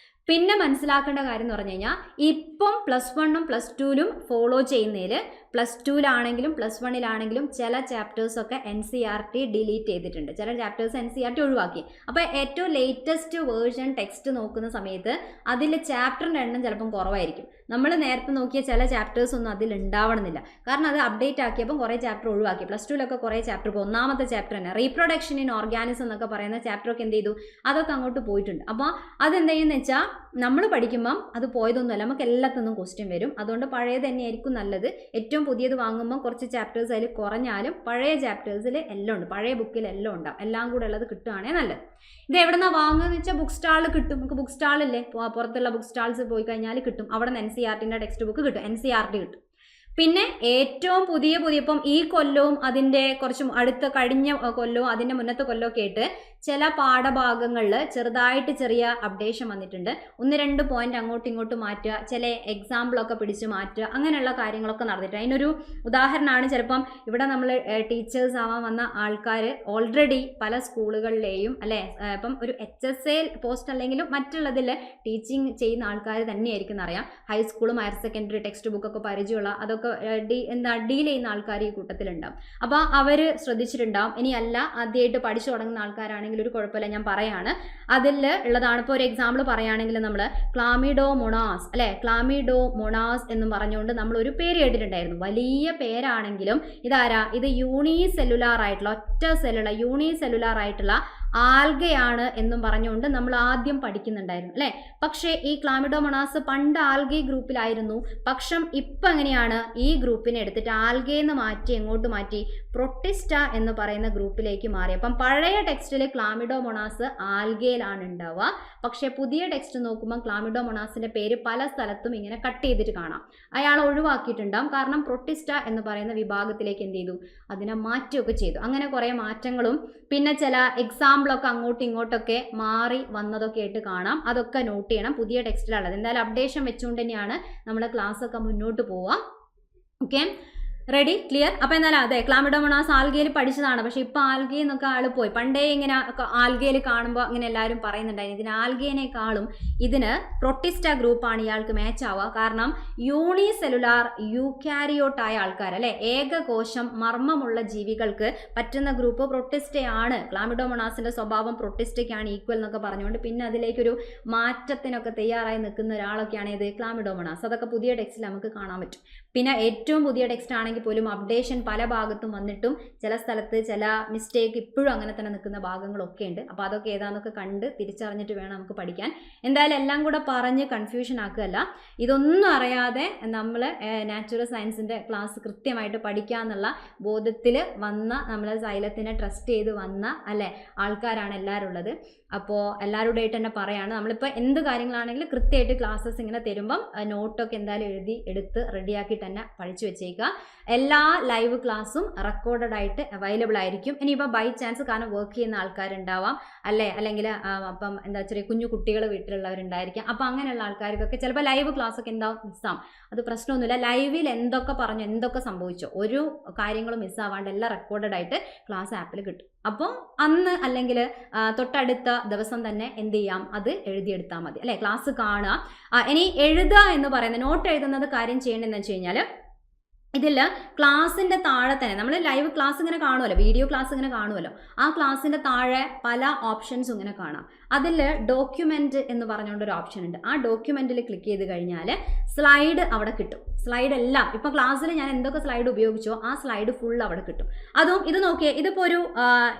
Speaker 1: പിന്നെ മനസ്സിലാക്കേണ്ട കാര്യം എന്ന് പറഞ്ഞു കഴിഞ്ഞാൽ ഇപ്പം +1 +2 ഫോളോ ചെയ്യുന്നതിൽ +2 +1 ചില ചാപ്റ്റേഴ്സൊക്കെ NCERT ഡിലീറ്റ് ചെയ്തിട്ടുണ്ട്. ചില ചാപ്റ്റേഴ്സ് NCERT ഒഴിവാക്കി. അപ്പോൾ ഏറ്റവും ലേറ്റസ്റ്റ് വേർഷൻ ടെക്സ്റ്റ് നോക്കുന്ന സമയത്ത് അതിൽ ചാപ്റ്ററിൻ്റെ എണ്ണം ചിലപ്പം കുറവായിരിക്കും. നമ്മൾ നേരത്തെ നോക്കിയ ചില ചാപ്റ്റേഴ്സ് ഒന്നും അതിൽ ഉണ്ടാവണമെന്നില്ല. കാരണം അത് അപ്ഡേറ്റ് ആക്കിയപ്പം കുറേ ചാപ്റ്റർ ഒഴിവാക്കി. +2 കുറേ ചാപ്റ്റർ, ഇപ്പോൾ ഒന്നാമത്തെ ചാപ്റ്റർ തന്നെ റീപ്രൊഡക്ഷൻ ഇൻ ഓർഗാനിസം എന്നൊക്കെ പറയുന്ന ചാപ്റ്ററൊക്കെ എന്ത് ചെയ്തു, അതൊക്കെ അങ്ങോട്ട് പോയിട്ടുണ്ട്. അപ്പോൾ അതെന്ത് ചെയ്യുമെന്ന് വെച്ചാൽ നമ്മൾ പഠിക്കുമ്പം അത് പോയതൊന്നുമല്ല, നമുക്ക് എല്ലാത്തിനും ക്വസ്റ്റ്യൻ വരും. അതുകൊണ്ട് പഴയത് തന്നെയായിരിക്കും നല്ലത്. ഏറ്റവും പുതിയത് വാങ്ങുമ്പോൾ കുറച്ച് ചാപ്റ്റേഴ്സ് അതിൽ കുറഞ്ഞാലും പഴയ ചാപ്റ്റേഴ്സിൽ എല്ലാം ഉണ്ട്, പഴയ ബുക്കിൽ എല്ലാം ഉണ്ടാവും. എല്ലാം കൂടെ ഉള്ളത് കിട്ടുകയാണെങ്കിൽ നല്ലത്. ഇത് എവിടെ നിന്നാണ് വാങ്ങുകയെന്ന് വെച്ചാൽ ബുക്ക് സ്റ്റാളിൽ കിട്ടും. നമുക്ക് ബുക്ക് സ്റ്റാളില്ലേ, പുറത്തുള്ള ബുക്ക് സ്റ്റാൾസ് പോയി കഴിഞ്ഞാൽ കിട്ടും. അവിടെ നിന്ന് NCERTൻ്റെ ടെക്സ്റ്റ് ബുക്ക് കിട്ടും, NCERT കിട്ടും. പിന്നെ ഏറ്റവും പുതിയ ഇപ്പം ഈ കൊല്ലവും അതിൻ്റെ കുറച്ചും അടുത്ത കഴിഞ്ഞ കൊല്ലവും അതിൻ്റെ മുന്നത്തെ കൊല്ലമൊക്കെ ആയിട്ട് ചില പാഠഭാഗങ്ങളിൽ ചെറുതായിട്ട് ചെറിയ അപ്ഡേഷൻ വന്നിട്ടുണ്ട്. 1-2 പോയിന്റ് അങ്ങോട്ടും ഇങ്ങോട്ടും മാറ്റുക, ചില എക്സാമ്പിളൊക്കെ പിടിച്ച് മാറ്റുക, അങ്ങനെയുള്ള കാര്യങ്ങളൊക്കെ നടന്നിട്ടുണ്ട്. അതിനൊരു ഉദാഹരണമാണ് ചിലപ്പം ഇവിടെ നമ്മൾ ടീച്ചേഴ്സ് ആവാൻ വന്ന ആൾക്കാർ ഓൾറെഡി പല സ്കൂളുകളിലെയും അല്ലേ, ഇപ്പം ഒരു HSA പോസ്റ്റ് അല്ലെങ്കിലും മറ്റുള്ളതിൽ ടീച്ചിങ് ചെയ്യുന്ന ആൾക്കാർ തന്നെയായിരിക്കും അറിയാം. ഹൈസ്കൂളും ഹയർ സെക്കൻഡറി ടെക്സ്റ്റ് ബുക്കൊക്കെ പരിചയമുള്ള അതൊക്കെ ഡീൽ ചെയ്യുന്ന ആൾക്കാർ ഈ കൂട്ടത്തിലുണ്ടാവും. അപ്പോൾ അവർ ശ്രദ്ധിച്ചിട്ടുണ്ടാവും. ഇനിയല്ല ആദ്യമായിട്ട് പഠിച്ചു തുടങ്ങുന്ന ആൾക്കാരാണെങ്കിൽ ഒരു കുഴപ്പമില്ല, ഞാൻ പറയാണ്. അതിൽ ഉള്ളതാണ്. ഇപ്പോൾ ഒരു എക്സാമ്പിൾ പറയുകയാണെങ്കിൽ നമ്മൾ ക്ലാമിഡോമോണാസ് അല്ലേ, ക്ലാമിഡോമോണാസ് എന്നും പറഞ്ഞുകൊണ്ട് നമ്മൾ ഒരു പേര് കേട്ടിട്ടുണ്ടായിരുന്നു. വലിയ പേരാണെങ്കിലും ഇതാരാ, ഇത് യൂണിസെല്ലുലാർ ആയിട്ടുള്ള ഒറ്റ സെല്ലുള്ള യൂണിസെല്ലുലാർ ആയിട്ടുള്ള ആൽഗയാണ് എന്നും പറഞ്ഞുകൊണ്ട് നമ്മൾ ആദ്യം പഠിക്കുന്നുണ്ടായിരുന്നു അല്ലേ. പക്ഷേ ഈ ക്ലാമിഡോമോണാസ് പണ്ട് ആൽഗെ ഗ്രൂപ്പിലായിരുന്നു. പക്ഷം ഇപ്പം എങ്ങനെയാണ്, ഈ ഗ്രൂപ്പിനെ എടുത്തിട്ട് ആൽഗേന്ന് മാറ്റി എങ്ങോട്ട് മാറ്റി, പ്രൊട്ടിസ്റ്റ എന്ന് പറയുന്ന ഗ്രൂപ്പിലേക്ക് മാറി. അപ്പം പഴയ ടെക്സ്റ്റിൽ ക്ലാമിഡോമോണാസ് ആൽഗയിലാണ് ഉണ്ടാവുക. പക്ഷേ പുതിയ ടെക്സ്റ്റ് നോക്കുമ്പോൾ ക്ലാമിഡോമോണാസിൻ്റെ പേര് പല സ്ഥലത്തും ഇങ്ങനെ കട്ട് ചെയ്തിട്ട് കാണാം. അയാൾ ഒഴിവാക്കിയിട്ടുണ്ടാവും. കാരണം പ്രൊട്ടിസ്റ്റ എന്ന് പറയുന്ന വിഭാഗത്തിലേക്ക് എന്ത് ചെയ്തു, അതിനെ മാറ്റുകയൊക്കെ ചെയ്തു. അങ്ങനെ കുറേ മാറ്റങ്ങളും പിന്നെ ചില എക്സാമ്പിളൊക്കെ അങ്ങോട്ടും ഇങ്ങോട്ടൊക്കെ മാറി വന്നതൊക്കെ ആയിട്ട് കാണാം. അതൊക്കെ നോട്ട് ചെയ്യണം. പുതിയ ടെക്സ്റ്റിലുള്ളത് എന്തായാലും അപ്ഡേഷൻ വെച്ചുകൊണ്ട് തന്നെയാണ് നമ്മുടെ ക്ലാസ്സൊക്കെ മുന്നോട്ട് പോവുക. Okay, ready, clear? അപ്പോൾ എന്നാലും അതെ, ക്ലാമിഡോമോണാസ് ആൽഗയിൽ പഠിച്ചതാണ്. പക്ഷേ ഇപ്പോൾ ആൽഗയിൽ നിന്നൊക്കെ ആൾ പോയി. പണ്ടേ ഇങ്ങനെ ആൽഗയിൽ കാണുമ്പോൾ അങ്ങനെ എല്ലാവരും പറയുന്നുണ്ടായിരുന്നു ഇതിന് ആൽഗേനേക്കാളും ഇതിന് പ്രൊട്ടിസ്റ്റ ഗ്രൂപ്പാണ് ഇയാൾക്ക് മാച്ച് ആവുക. കാരണം യൂണിസെല്ലുലാർ യൂക്കാരിയോട്ടായ ആൾക്കാർ അല്ലേ, ഏകകോശം മർമ്മമുള്ള ജീവികൾക്ക് പറ്റുന്ന ഗ്രൂപ്പ് പ്രൊട്ടിസ്റ്റയാണ്. ക്ലാമിഡോമോണാസിൻ്റെ സ്വഭാവം പ്രൊട്ടിസ്റ്റയ്ക്കാണ് ഈക്വൽ എന്നൊക്കെ പറഞ്ഞുകൊണ്ട് പിന്നെ അതിലേക്കൊരു മാറ്റത്തിനൊക്കെ തയ്യാറായി നിൽക്കുന്ന ഒരാളൊക്കെയാണ് ഇത് ക്ലാമിഡോമോണാസ്. അതൊക്കെ പുതിയ ടെക്സ്റ്റിൽ നമുക്ക് കാണാൻ പറ്റും. പിന്നെ ഏറ്റവും പുതിയ ടെക്സ്റ്റ് ആണെങ്കിൽ പോലും അപ്ഡേഷൻ പല ഭാഗത്തും വന്നിട്ടും ചില സ്ഥലത്ത് ചില മിസ്റ്റേക്ക് ഇപ്പോഴും അങ്ങനെ തന്നെ നിൽക്കുന്ന ഭാഗങ്ങളൊക്കെ ഉണ്ട്. അപ്പോൾ അതൊക്കെ ഏതാണെന്നൊക്കെ കണ്ട് തിരിച്ചറിഞ്ഞിട്ട് വേണം നമുക്ക് പഠിക്കാൻ. എന്തായാലും എല്ലാം കൂടെ പറഞ്ഞ് കൺഫ്യൂഷൻ ആക്കുകയല്ല. ഇതൊന്നും അറിയാതെ നമ്മൾ നാച്ചുറൽ സയൻസിൻ്റെ ക്ലാസ് കൃത്യമായിട്ട് പഠിക്കുക എന്നുള്ള ബോധത്തിൽ വന്ന, നമ്മൾ സൈലത്തിനെ ട്രസ്റ്റ് ചെയ്ത് വന്ന അല്ലേ ആൾക്കാരാണ് എല്ലാവരും ഉള്ളത്. അപ്പോൾ എല്ലാവരോടായിട്ട് തന്നെ പറയാണ്, നമ്മളിപ്പോൾ എന്ത് കാര്യങ്ങളാണെങ്കിലും കൃത്യമായിട്ട് ക്ലാസ്സസ് ഇങ്ങനെ തരുമ്പം നോട്ടൊക്കെ എന്തായാലും എടുത്ത് റെഡിയാക്കി തന്നെ പഠിച്ചു വെച്ചേക്കുക. എല്ലാ ലൈവ് ക്ലാസ്സും റെക്കോർഡഡ് ആയിട്ട് അവൈലബിൾ ആയിരിക്കും. ഇനിയിപ്പോൾ ബൈ ചാൻസ് കാരണം വർക്ക് ചെയ്യുന്ന ആൾക്കാരുണ്ടാവാം അല്ലേ, അല്ലെങ്കിൽ അപ്പം എന്താ ചെറിയ കുഞ്ഞു കുട്ടികൾ വീട്ടിലുള്ളവരുണ്ടായിരിക്കാം. അപ്പോൾ അങ്ങനെയുള്ള ആൾക്കാർക്കൊക്കെ ചിലപ്പോൾ ലൈവ് ക്ലാസ്സൊക്കെ എന്താവും മിസ്സാവും. അത് പ്രശ്നമൊന്നുമില്ല. ലൈവിൽ എന്തൊക്കെ പറഞ്ഞു എന്തൊക്കെ സംഭവിച്ചോ ഒരു കാര്യങ്ങളും മിസ്സാവാണ്ട് എല്ലാം റെക്കോർഡഡ് ആയിട്ട് ക്ലാസ് ആപ്പിൽ കിട്ടും. അപ്പോൾ അന്ന് അല്ലെങ്കിൽ തൊട്ടടുത്ത ദിവസം തന്നെ എന്ത് ചെയ്യാം, അത് എഴുതിയെടുത്താൽ മതി അല്ലേ. ക്ലാസ് കാണുക. ഇനി എഴുതുക എന്ന് പറയുന്നത്, നോട്ട് എഴുതുന്നത് കാര്യം ചെയ്യേണ്ടതെന്ന് വെച്ച് കഴിഞ്ഞാൽ ഇതിൽ ക്ലാസ്സിൻ്റെ താഴെ തന്നെ നമ്മൾ ലൈവ് ക്ലാസ് ഇങ്ങനെ കാണുമല്ലോ, വീഡിയോ ക്ലാസ് ഇങ്ങനെ കാണുമല്ലോ, ആ ക്ലാസ്സിൻ്റെ താഴെ പല ഓപ്ഷൻസും ഇങ്ങനെ കാണാം. അതിൽ ഡോക്യുമെൻ്റ് എന്ന് പറഞ്ഞുകൊണ്ടൊരു ഓപ്ഷൻ ഉണ്ട്. ആ ഡോക്യുമെൻറ്റിൽ ക്ലിക്ക് ചെയ്ത് കഴിഞ്ഞാൽ സ്ലൈഡ് അവിടെ കിട്ടും. സ്ലൈഡ് എല്ലാം ഇപ്പോൾ ക്ലാസ്സിൽ ഞാൻ എന്തൊക്കെ സ്ലൈഡ് ഉപയോഗിച്ചോ ആ സ്ലൈഡ് ഫുൾ അവിടെ കിട്ടും. അതും ഇത് നോക്കിയേ, ഇതിപ്പോൾ ഒരു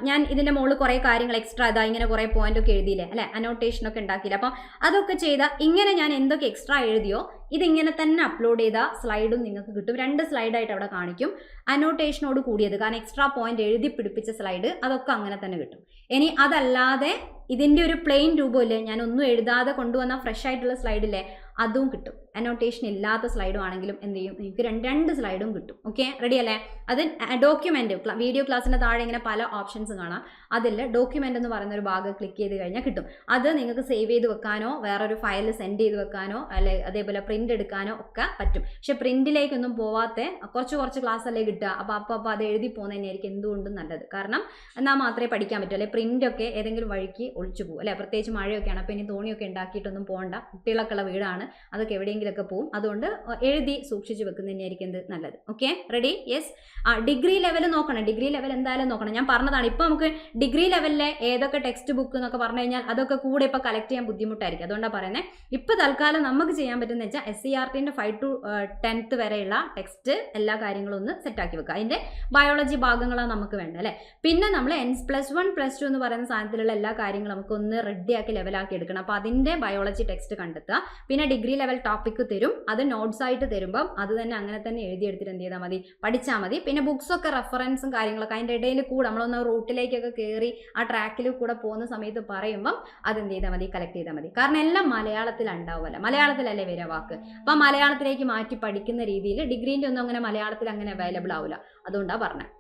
Speaker 1: ഞാൻ ഇതിൻ്റെ മുകളിൽ കുറേ കാര്യങ്ങൾ എക്സ്ട്രാ ഇതാ ഇങ്ങനെ കുറേ പോയിൻ്റൊക്കെ എഴുതിയില്ലേ അല്ലേ, അനോട്ടേഷനൊക്കെ ഉണ്ടാക്കിയില്ല. അപ്പം അതൊക്കെ ചെയ്ത ഇങ്ങനെ ഞാൻ എന്തൊക്കെ എക്സ്ട്രാ എഴുതിയോ ഇതിങ്ങനെ തന്നെ അപ്ലോഡ് ചെയ്ത സ്ലൈഡും നിങ്ങൾക്ക് കിട്ടും. 2 സ്ലൈഡായിട്ട് അവിടെ കാണിക്കും. അനോട്ടേഷനോട് കൂടിയത്, കാരണം എക്സ്ട്രാ പോയിന്റ് എഴുതി പിടിപ്പിച്ച സ്ലൈഡ് അതൊക്കെ അങ്ങനെ തന്നെ കിട്ടും. ഇനി അതല്ലാതെ ഇതിൻ്റെ ഒരു പ്ലെയിൻ രൂപമില്ലേ, ഞാനൊന്നും എഴുതാതെ കൊണ്ടുവന്ന ഫ്രഷ് ആയിട്ടുള്ള സ്ലൈഡില്ലേ, അതും കിട്ടും. അനോട്ടേഷൻ ഇല്ലാത്ത സ്ലൈഡും ആണെങ്കിലും എന്ത് ചെയ്യും, നിങ്ങൾക്ക് രണ്ട് സ്ലൈഡും കിട്ടും. ഓക്കെ, റെഡി അല്ലേ? അത് ഡോക്യുമെന്റ് വീഡിയോ ക്ലാസ്സിന്റെ താഴെ ഇങ്ങനെ പല ഓപ്ഷൻസ് കാണാം. അതിൽ ഡോക്യുമെന്റ് എന്ന് പറയുന്ന ഒരു ഭാഗം ക്ലിക്ക് ചെയ്ത് കഴിഞ്ഞാൽ കിട്ടും. അത് നിങ്ങൾക്ക് സേവ് ചെയ്ത് വെക്കാനോ വേറൊരു ഫയൽ സെൻഡ് ചെയ്ത് വെക്കാനോ അല്ലെ അതേപോലെ പ്രിന്റ് എടുക്കാനോ ഒക്കെ പറ്റും. പക്ഷെ പ്രിന്റിലേക്കൊന്നും പോവാത്ത കുറച്ച് ക്ലാസ് അല്ലേ കിട്ടുക. അപ്പോൾ അത് എഴുതി പോകുന്നതന്നെയായിരിക്കും എന്തുകൊണ്ടും നല്ലത്. കാരണം എന്നാൽ മാത്രമേ പഠിക്കാൻ പറ്റൂ. അല്ലെ പ്രിന്റ് ഒക്കെ ഏതെങ്കിലും വഴിക്ക് ഒളിച്ചു പോകും അല്ലെ. പ്രത്യേകിച്ച് മഴയൊക്കെയാണ്. അപ്പോൾ ഇനി തോണിയൊക്കെ ഉണ്ടാക്കിയിട്ടൊന്നും പോകണ്ട. കുട്ടികളൊക്കെ ഉള്ള വീടാണ്, അതൊക്കെ എവിടെയെങ്കിലുമൊക്കെ പോകും. അതുകൊണ്ട് എഴുതി സൂക്ഷിച്ച് വെക്കുന്നതന്നെയായിരിക്കും എന്ത് നല്ലത്. Okay, ready? Yes. Degree level നോക്കണം. ഡിഗ്രി ലെവൽ എന്തായാലും നോക്കണം. ഞാൻ പറഞ്ഞതാണ്. ഇപ്പോൾ നമുക്ക് ഡിഗ്രി ലെവലിലെ ഏതൊക്കെ ടെക്സ്റ്റ് ബുക്ക് എന്നൊക്കെ പറഞ്ഞു കഴിഞ്ഞാൽ അതൊക്കെ കൂടെ ഇപ്പോൾ കളക്ട് ചെയ്യാൻ ബുദ്ധിമുട്ടായിരിക്കും. അതുകൊണ്ടാണ് പറയുന്നത്. ഇപ്പോൾ തൽക്കാലം നമുക്ക് ചെയ്യാൻ പറ്റുന്ന വെച്ചാൽ SCERTന്റെ 5 to 10th വരെയുള്ള ടെക്സ്റ്റ് എല്ലാ കാര്യങ്ങളും ഒന്ന് സെറ്റാക്കി വെക്കുക. അതിൻ്റെ ബയോളജി ഭാഗങ്ങളാണ് നമുക്ക് വേണ്ടത് അല്ലേ. പിന്നെ നമ്മൾ N+1 +2 എന്ന് പറയുന്ന സാധനത്തിലുള്ള എല്ലാ കാര്യങ്ങളും നമുക്ക് ഒന്ന് റെഡിയാക്കി ലെവലാക്കി എടുക്കണം. അപ്പോൾ അതിൻ്റെ ബയോളജി ടെക്സ്റ്റ് കണ്ടെത്തുക. പിന്നെ ഡിഗ്രി ലെവൽ ടോപ്പിക്ക് തരും, അത് നോട്ട്സ് ആയിട്ട് തരുമ്പം അത് തന്നെ അങ്ങനെ തന്നെ എഴുതിയെടുത്തിട്ട് എന്ത് ചെയ്താൽ മതി, പഠിച്ചാൽ മതി. പിന്നെ ബുക്സൊക്കെ റെഫറൻസും കാര്യങ്ങളൊക്കെ അതിൻ്റെ ഇടയിൽ കൂടെ നമ്മളൊന്ന് റൂട്ടിലേക്കൊക്കെ കയറി ആ ട്രാക്കിൽ കൂടെ പോകുന്ന സമയത്ത് പറയുമ്പം അതെന്ത് ചെയ്താൽ മതി, കളക്ട് ചെയ്താൽ മതി. കാരണം എല്ലാം മലയാളത്തിലുണ്ടാവുമല്ലോ, മലയാളത്തിലല്ലേ വരിക വാക്ക്. അപ്പം മലയാളത്തിലേക്ക് മാറ്റി പഠിക്കുന്ന രീതിയിൽ ഡിഗ്രീൻ്റെ ഒന്നും അങ്ങനെ മലയാളത്തിൽ അങ്ങനെ അവൈലബിൾ ആവില്ല. അതുകൊണ്ടാണ് പറഞ്ഞത്.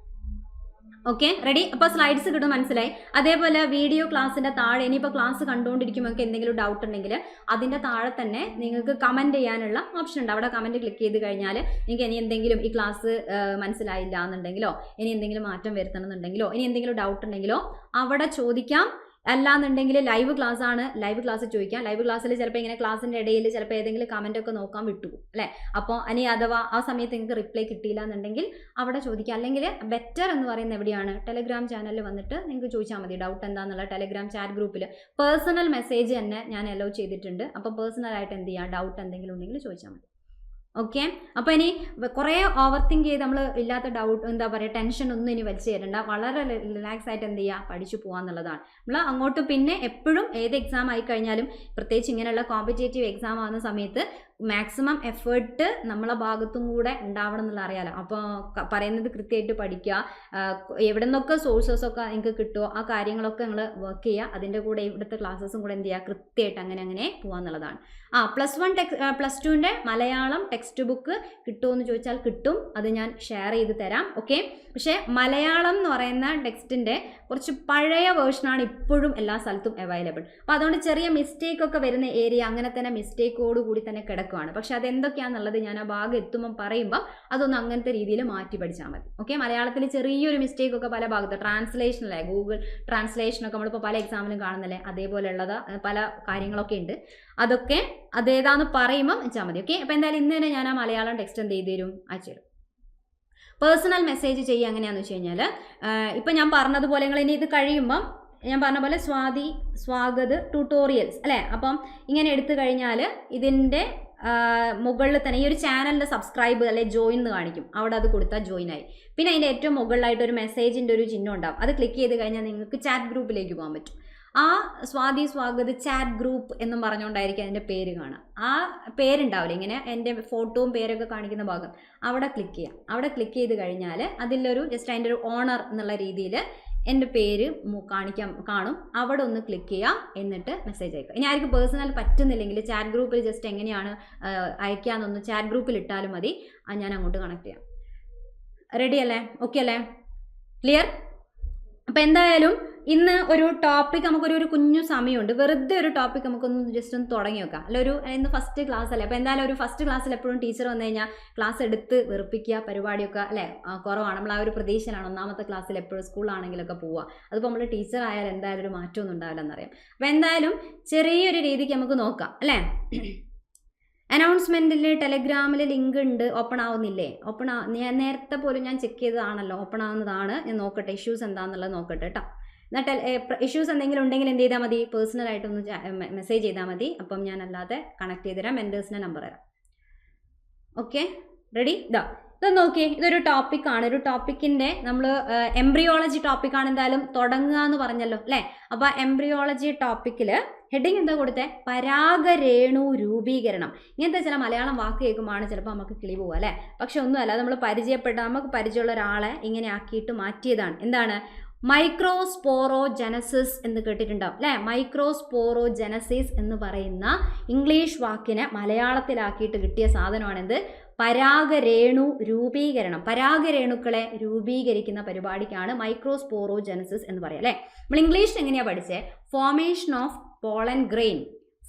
Speaker 1: Okay, ready? അപ്പോൾ സ്ലൈഡ്സ് കിട്ടും, മനസ്സിലായി? അതേപോലെ വീഡിയോ ക്ലാസ്സിൻ്റെ താഴെ ഇനിയിപ്പോൾ ക്ലാസ് കണ്ടുകൊണ്ടിരിക്കുമ്പോൾ എന്തെങ്കിലും ഡൗട്ട് ഉണ്ടെങ്കിൽ അതിൻ്റെ താഴെ തന്നെ നിങ്ങൾക്ക് കമൻറ്റ് ചെയ്യാനുള്ള ഓപ്ഷൻ ഉണ്ട്. അവിടെ കമൻറ്റ് ക്ലിക്ക് ചെയ്ത് കഴിഞ്ഞാൽ നിങ്ങൾക്ക് ഇനി എന്തെങ്കിലും ഈ ക്ലാസ് മനസ്സിലായില്ല എന്നുണ്ടെങ്കിലോ ഇനി എന്തെങ്കിലും മാറ്റം വരുത്തണം എന്നുണ്ടെങ്കിലോ ഇനി എന്തെങ്കിലും ഡൗട്ട് ഉണ്ടെങ്കിലോ അവിടെ ചോദിക്കാം. അല്ലാന്നുണ്ടെങ്കിൽ ലൈവ് ക്ലാസ് ആണ്, ലൈവ് ക്ലാസ് ചോദിക്കാം. ലൈവ് ക്ലാസ്സിൽ ചിലപ്പോൾ ഇങ്ങനെ ക്ലാസ്സിൻ്റെ ഇടയിൽ ചിലപ്പോൾ ഏതെങ്കിലും കമൻ്റ് ഒക്കെ നോക്കാൻ വിട്ടുപോകും അല്ലേ. അപ്പോൾ ഇനി അഥവാ ആ സമയത്ത് നിങ്ങൾക്ക് റിപ്ലൈ കിട്ടിയില്ല എന്നുണ്ടെങ്കിൽ അവിടെ ചോദിക്കാം. അല്ലെങ്കിൽ ബെറ്റർ എന്ന് പറയുന്നത് എവിടെയാണ്, ടെലഗ്രാം ചാനലിൽ വന്നിട്ട് നിങ്ങൾക്ക് ചോദിച്ചാൽ മതി. ഡൗട്ട് എന്താണെന്നുള്ള ടെലഗ്രാം ചാറ്റ് ഗ്രൂപ്പിൽ പേഴ്സണൽ മെസ്സേജ് തന്നെ ഞാൻ അലോ ചെയ്തിട്ടുണ്ട്. അപ്പോൾ പേഴ്സണലായിട്ട് എന്ത് ചെയ്യുക, ഡൗട്ട് എന്തെങ്കിലും ഉണ്ടെങ്കിൽ ചോദിച്ചാൽ മതി. ഓക്കെ, അപ്പോൾ ഇനി കുറേ ഓവർ തിങ്ക് ചെയ്ത് നമ്മൾ ഇല്ലാത്ത ഡൗട്ട് എന്താ പറയുക ടെൻഷൻ ഒന്നും ഇനി വലിച്ചു തരണ്ട. വളരെ റിലാക്സ് ആയിട്ട് എന്ത് ചെയ്യുക, പഠിച്ചു പോകാന്നുള്ളതാണ്. നമ്മൾ അങ്ങോട്ട് പിന്നെ എപ്പോഴും ഏത് എക്സാം ആയിക്കഴിഞ്ഞാലും പ്രത്യേകിച്ച് ഇങ്ങനെയുള്ള കോമ്പറ്റേറ്റീവ് എക്സാം ആവുന്ന സമയത്ത് മാക്സിമം എഫേർട്ട് നമ്മളെ ഭാഗത്തും കൂടെ ഉണ്ടാവണം എന്നുള്ള അറിയാലോ. അപ്പോൾ പറയുന്നത് കൃത്യമായിട്ട് പഠിക്കുക. എവിടെ നിന്നൊക്കെ സോഴ്സസൊക്കെ നിങ്ങൾക്ക് കിട്ടുമോ ആ കാര്യങ്ങളൊക്കെ നിങ്ങൾ വർക്ക് ചെയ്യുക. അതിൻ്റെ കൂടെ ഇവിടുത്തെ ക്ലാസ്സസും കൂടെ എന്ത് ചെയ്യുക, കൃത്യമായിട്ട് അങ്ങനെ പോകാന്നുള്ളതാണ്. +2ൻ്റെ മലയാളം ടെക്സ്റ്റ് ബുക്ക് കിട്ടുമോ എന്ന് ചോദിച്ചാൽ കിട്ടും. അത് ഞാൻ ഷെയർ ചെയ്ത് തരാം. ഓക്കെ, പക്ഷേ മലയാളം എന്ന് പറയുന്ന ടെക്സ്റ്റിൻ്റെ കുറച്ച് പഴയ വേർഷനാണ് ഇപ്പോഴും എല്ലാ സ്ഥലത്തും അവൈലബിൾ. അപ്പോൾ അതുകൊണ്ട് ചെറിയ മിസ്റ്റേക്ക് ഒക്കെ വരുന്ന ഏരിയ അങ്ങനെ തന്നെ മിസ്റ്റേക്കോട് കൂടി തന്നെ കിടക്കുകയാണ്. പക്ഷെ അതെന്തൊക്കെയാണെന്നുള്ളത് ഞാൻ ആ ഭാഗം എത്തുമ്പം പറയുമ്പോൾ അതൊന്നും അങ്ങനത്തെ രീതിയിൽ മാറ്റി പഠിച്ചാൽ മതി. ഓക്കെ, മലയാളത്തിൽ ചെറിയൊരു മിസ്റ്റേക്ക് ഒക്കെ പല ഭാഗത്ത് ട്രാൻസ്ലേഷനല്ലേ, ഗൂഗിൾ ട്രാൻസ്ലേഷനൊക്കെ നമ്മളിപ്പോൾ പല എക്സാമിലും കാണുന്നില്ലേ, അതേപോലെയുള്ളത് പല കാര്യങ്ങളൊക്കെ ഉണ്ട്. അതൊക്കെ അതേതാന്ന് പറയുമ്പം വെച്ചാൽ മതി. ഓക്കെ, അപ്പോൾ എന്തായാലും ഇന്ന് തന്നെ ഞാൻ ആ മലയാളം ടെക്സ്റ്റ് എന്ത് ചെയ്ത് തരും, അയച്ചു തരും. പേഴ്സണൽ മെസ്സേജ് ചെയ്യുക എങ്ങനെയാണെന്ന് വെച്ച് കഴിഞ്ഞാൽ ഇപ്പം ഞാൻ പറഞ്ഞതുപോലെ നിങ്ങൾ ഇനി ഇത് കഴിയുമ്പം ഞാൻ പറഞ്ഞ പോലെ സ്വാഗത് ട്യൂട്ടോറിയൽസ് അല്ലേ. അപ്പം ഇങ്ങനെ എടുത്തു കഴിഞ്ഞാൽ ഇതിൻ്റെ മുകളിൽ തന്നെ ഈ ഒരു ചാനലിൻ്റെ സബ്സ്ക്രൈബ് അല്ലെ ജോയിൻ എന്ന് കാണിക്കും. അവിടെ അത് കൊടുത്താൽ ജോയിൻ ആയി. പിന്നെ അതിൻ്റെ ഏറ്റവും മുകളിലായിട്ട് ഒരു മെസ്സേജിൻ്റെ ഒരു ചിഹ്നം ഉണ്ടാവും. അത് ക്ലിക്ക് ചെയ്ത് കഴിഞ്ഞാൽ നിങ്ങൾക്ക് ചാറ്റ് ഗ്രൂപ്പിലേക്ക് പോകാൻ പറ്റും. ആ സ്വാഗത് ചാറ്റ് ഗ്രൂപ്പ് എന്നും പറഞ്ഞുകൊണ്ടായിരിക്കും അതിൻ്റെ പേര് കാണാം. ആ പേരുണ്ടാവില്ല, ഇങ്ങനെ എൻ്റെ ഫോട്ടോയും പേരൊക്കെ കാണിക്കുന്ന ഭാഗം അവിടെ ക്ലിക്ക് ചെയ്യാം. അവിടെ ക്ലിക്ക് ചെയ്ത് കഴിഞ്ഞാൽ അതിലൊരു ജസ്റ്റ് അതിൻ്റെ ഒരു ഓണർ എന്നുള്ള രീതിയിൽ എൻ്റെ പേര് കാണും. അവിടെ ഒന്ന് ക്ലിക്ക് ചെയ്യുക, എന്നിട്ട് മെസ്സേജ് അയക്കുക. ഇനി ആർക്കും പേഴ്സണൽ പറ്റുന്നില്ലെങ്കിൽ ചാറ്റ് ഗ്രൂപ്പിൽ ജസ്റ്റ് എങ്ങനെയാണ് അയക്കാമെന്നൊന്ന് ചാറ്റ് ഗ്രൂപ്പിൽ ഇട്ടാലും മതി. ഞാൻ അങ്ങോട്ട് കണക്ട് ചെയ്യാം. റെഡി അല്ലേ? ഓക്കെ അല്ലേ? ക്ലിയർ? അപ്പോൾ എന്തായാലും ഇന്ന് ഒരു ടോപ്പിക് നമുക്കൊരു കുഞ്ഞു സമയമുണ്ട്. വെറുതെ ഒരു ടോപ്പിക് നമുക്കൊന്ന് ജസ്റ്റ് ഒന്ന് തുടങ്ങി വെക്കാം. അല്ല, ഇന്ന് ഫസ്റ്റ് ക്ലാസ് അല്ലേ. അപ്പോൾ എന്തായാലും ഒരു ഫസ്റ്റ് ക്ലാസ്സിൽ എപ്പോഴും ടീച്ചർ വന്നു കഴിഞ്ഞാൽ ക്ലാസ് എടുത്ത് വെറുപ്പിക്കുക പരിപാടിയൊക്കെ അല്ലേ കുറവാണ്. നമ്മൾ ആ ഒരു പ്രതീക്ഷയിലാണ് ഒന്നാമത്തെ ക്ലാസ്സിൽ എപ്പോഴും സ്കൂളാണെങ്കിലൊക്കെ പോവുക. അതിപ്പോൾ നമ്മൾ ടീച്ചർ ആയാൽ എന്തായാലും ഒരു മാറ്റമൊന്നും ഉണ്ടാവില്ല എന്നറിയാം. അപ്പോൾ എന്തായാലും ചെറിയൊരു രീതിക്ക് നമുക്ക് നോക്കാം അല്ലേ. അനൗൺസ്മെൻറ്റിൽ ടെലഗ്രാമിൽ ലിങ്ക് ഉണ്ട്. ഓപ്പൺ ആവുന്നില്ലേ? ഞാൻ നേരത്തെ പോലും ഞാൻ ചെക്ക് ചെയ്തതാണല്ലോ, ഓപ്പൺ ആവുന്നതാണ്. ഞാൻ നോക്കട്ടെ ഇഷ്യൂസ് എന്താണെന്നുള്ളത് നോക്കട്ടെ കേട്ടോ. എന്നിട്ട് ഇഷ്യൂസ് എന്തെങ്കിലും ഉണ്ടെങ്കിൽ എന്ത് ചെയ്താൽ മതി, പേഴ്സണലായിട്ടൊന്ന് മെസ്സേജ് ചെയ്താൽ മതി. അപ്പം ഞാൻ അല്ലാതെ കണക്ട് ചെയ്ത് തരാം, മെൻറ്റേഴ്സിൻ്റെ നമ്പർ തരാം. Okay, ready? ഇത് നോക്കിയേ, ഇതൊരു ടോപ്പിക്കാണ്. ഒരു ടോപ്പിക്കിൻ്റെ നമ്മൾ എംബ്രിയോളജി ടോപ്പിക്കാണ് എന്തായാലും തുടങ്ങുക എന്ന് പറഞ്ഞല്ലോ അല്ലേ. അപ്പോൾ എംബ്രിയോളജി ടോപ്പിക്കിൽ ഹെഡിങ് എന്താ കൊടുത്തേ, പരാഗരേണു രൂപീകരണം. ഇങ്ങനത്തെ ചില മലയാളം വാക്ക് കേൾക്കുമ്പോഴാണ് ചിലപ്പോൾ നമുക്ക് കിളി പോവുക അല്ലേ. പക്ഷെ ഒന്നുമല്ല, നമ്മൾ നമുക്ക് പരിചയമുള്ള ഒരാളെ ഇങ്ങനെ ആക്കിയിട്ട് മാറ്റിയതാണ്. എന്താണ്, മൈക്രോസ്പോറോജനസിസ് എന്ന് കേട്ടിട്ടുണ്ടാവും അല്ലേ? മൈക്രോസ്പോറോജനസിസ് എന്ന് പറയുന്ന ഇംഗ്ലീഷ് വാക്കിനെ മലയാളത്തിലാക്കിയിട്ട് കിട്ടിയ സാധനമാണെന്ത്? പരാഗരേണു രൂപീകരണം. പരാഗരേണുക്കളെ രൂപീകരിക്കുന്ന പരിപാടിക്കാണ് മൈക്രോസ്പോറോജനസിസ് എന്ന് പറയുക അല്ലേ? നമ്മൾ ഇംഗ്ലീഷിൽ എങ്ങനെയാണ് പഠിച്ചത്? Formation of pollen grain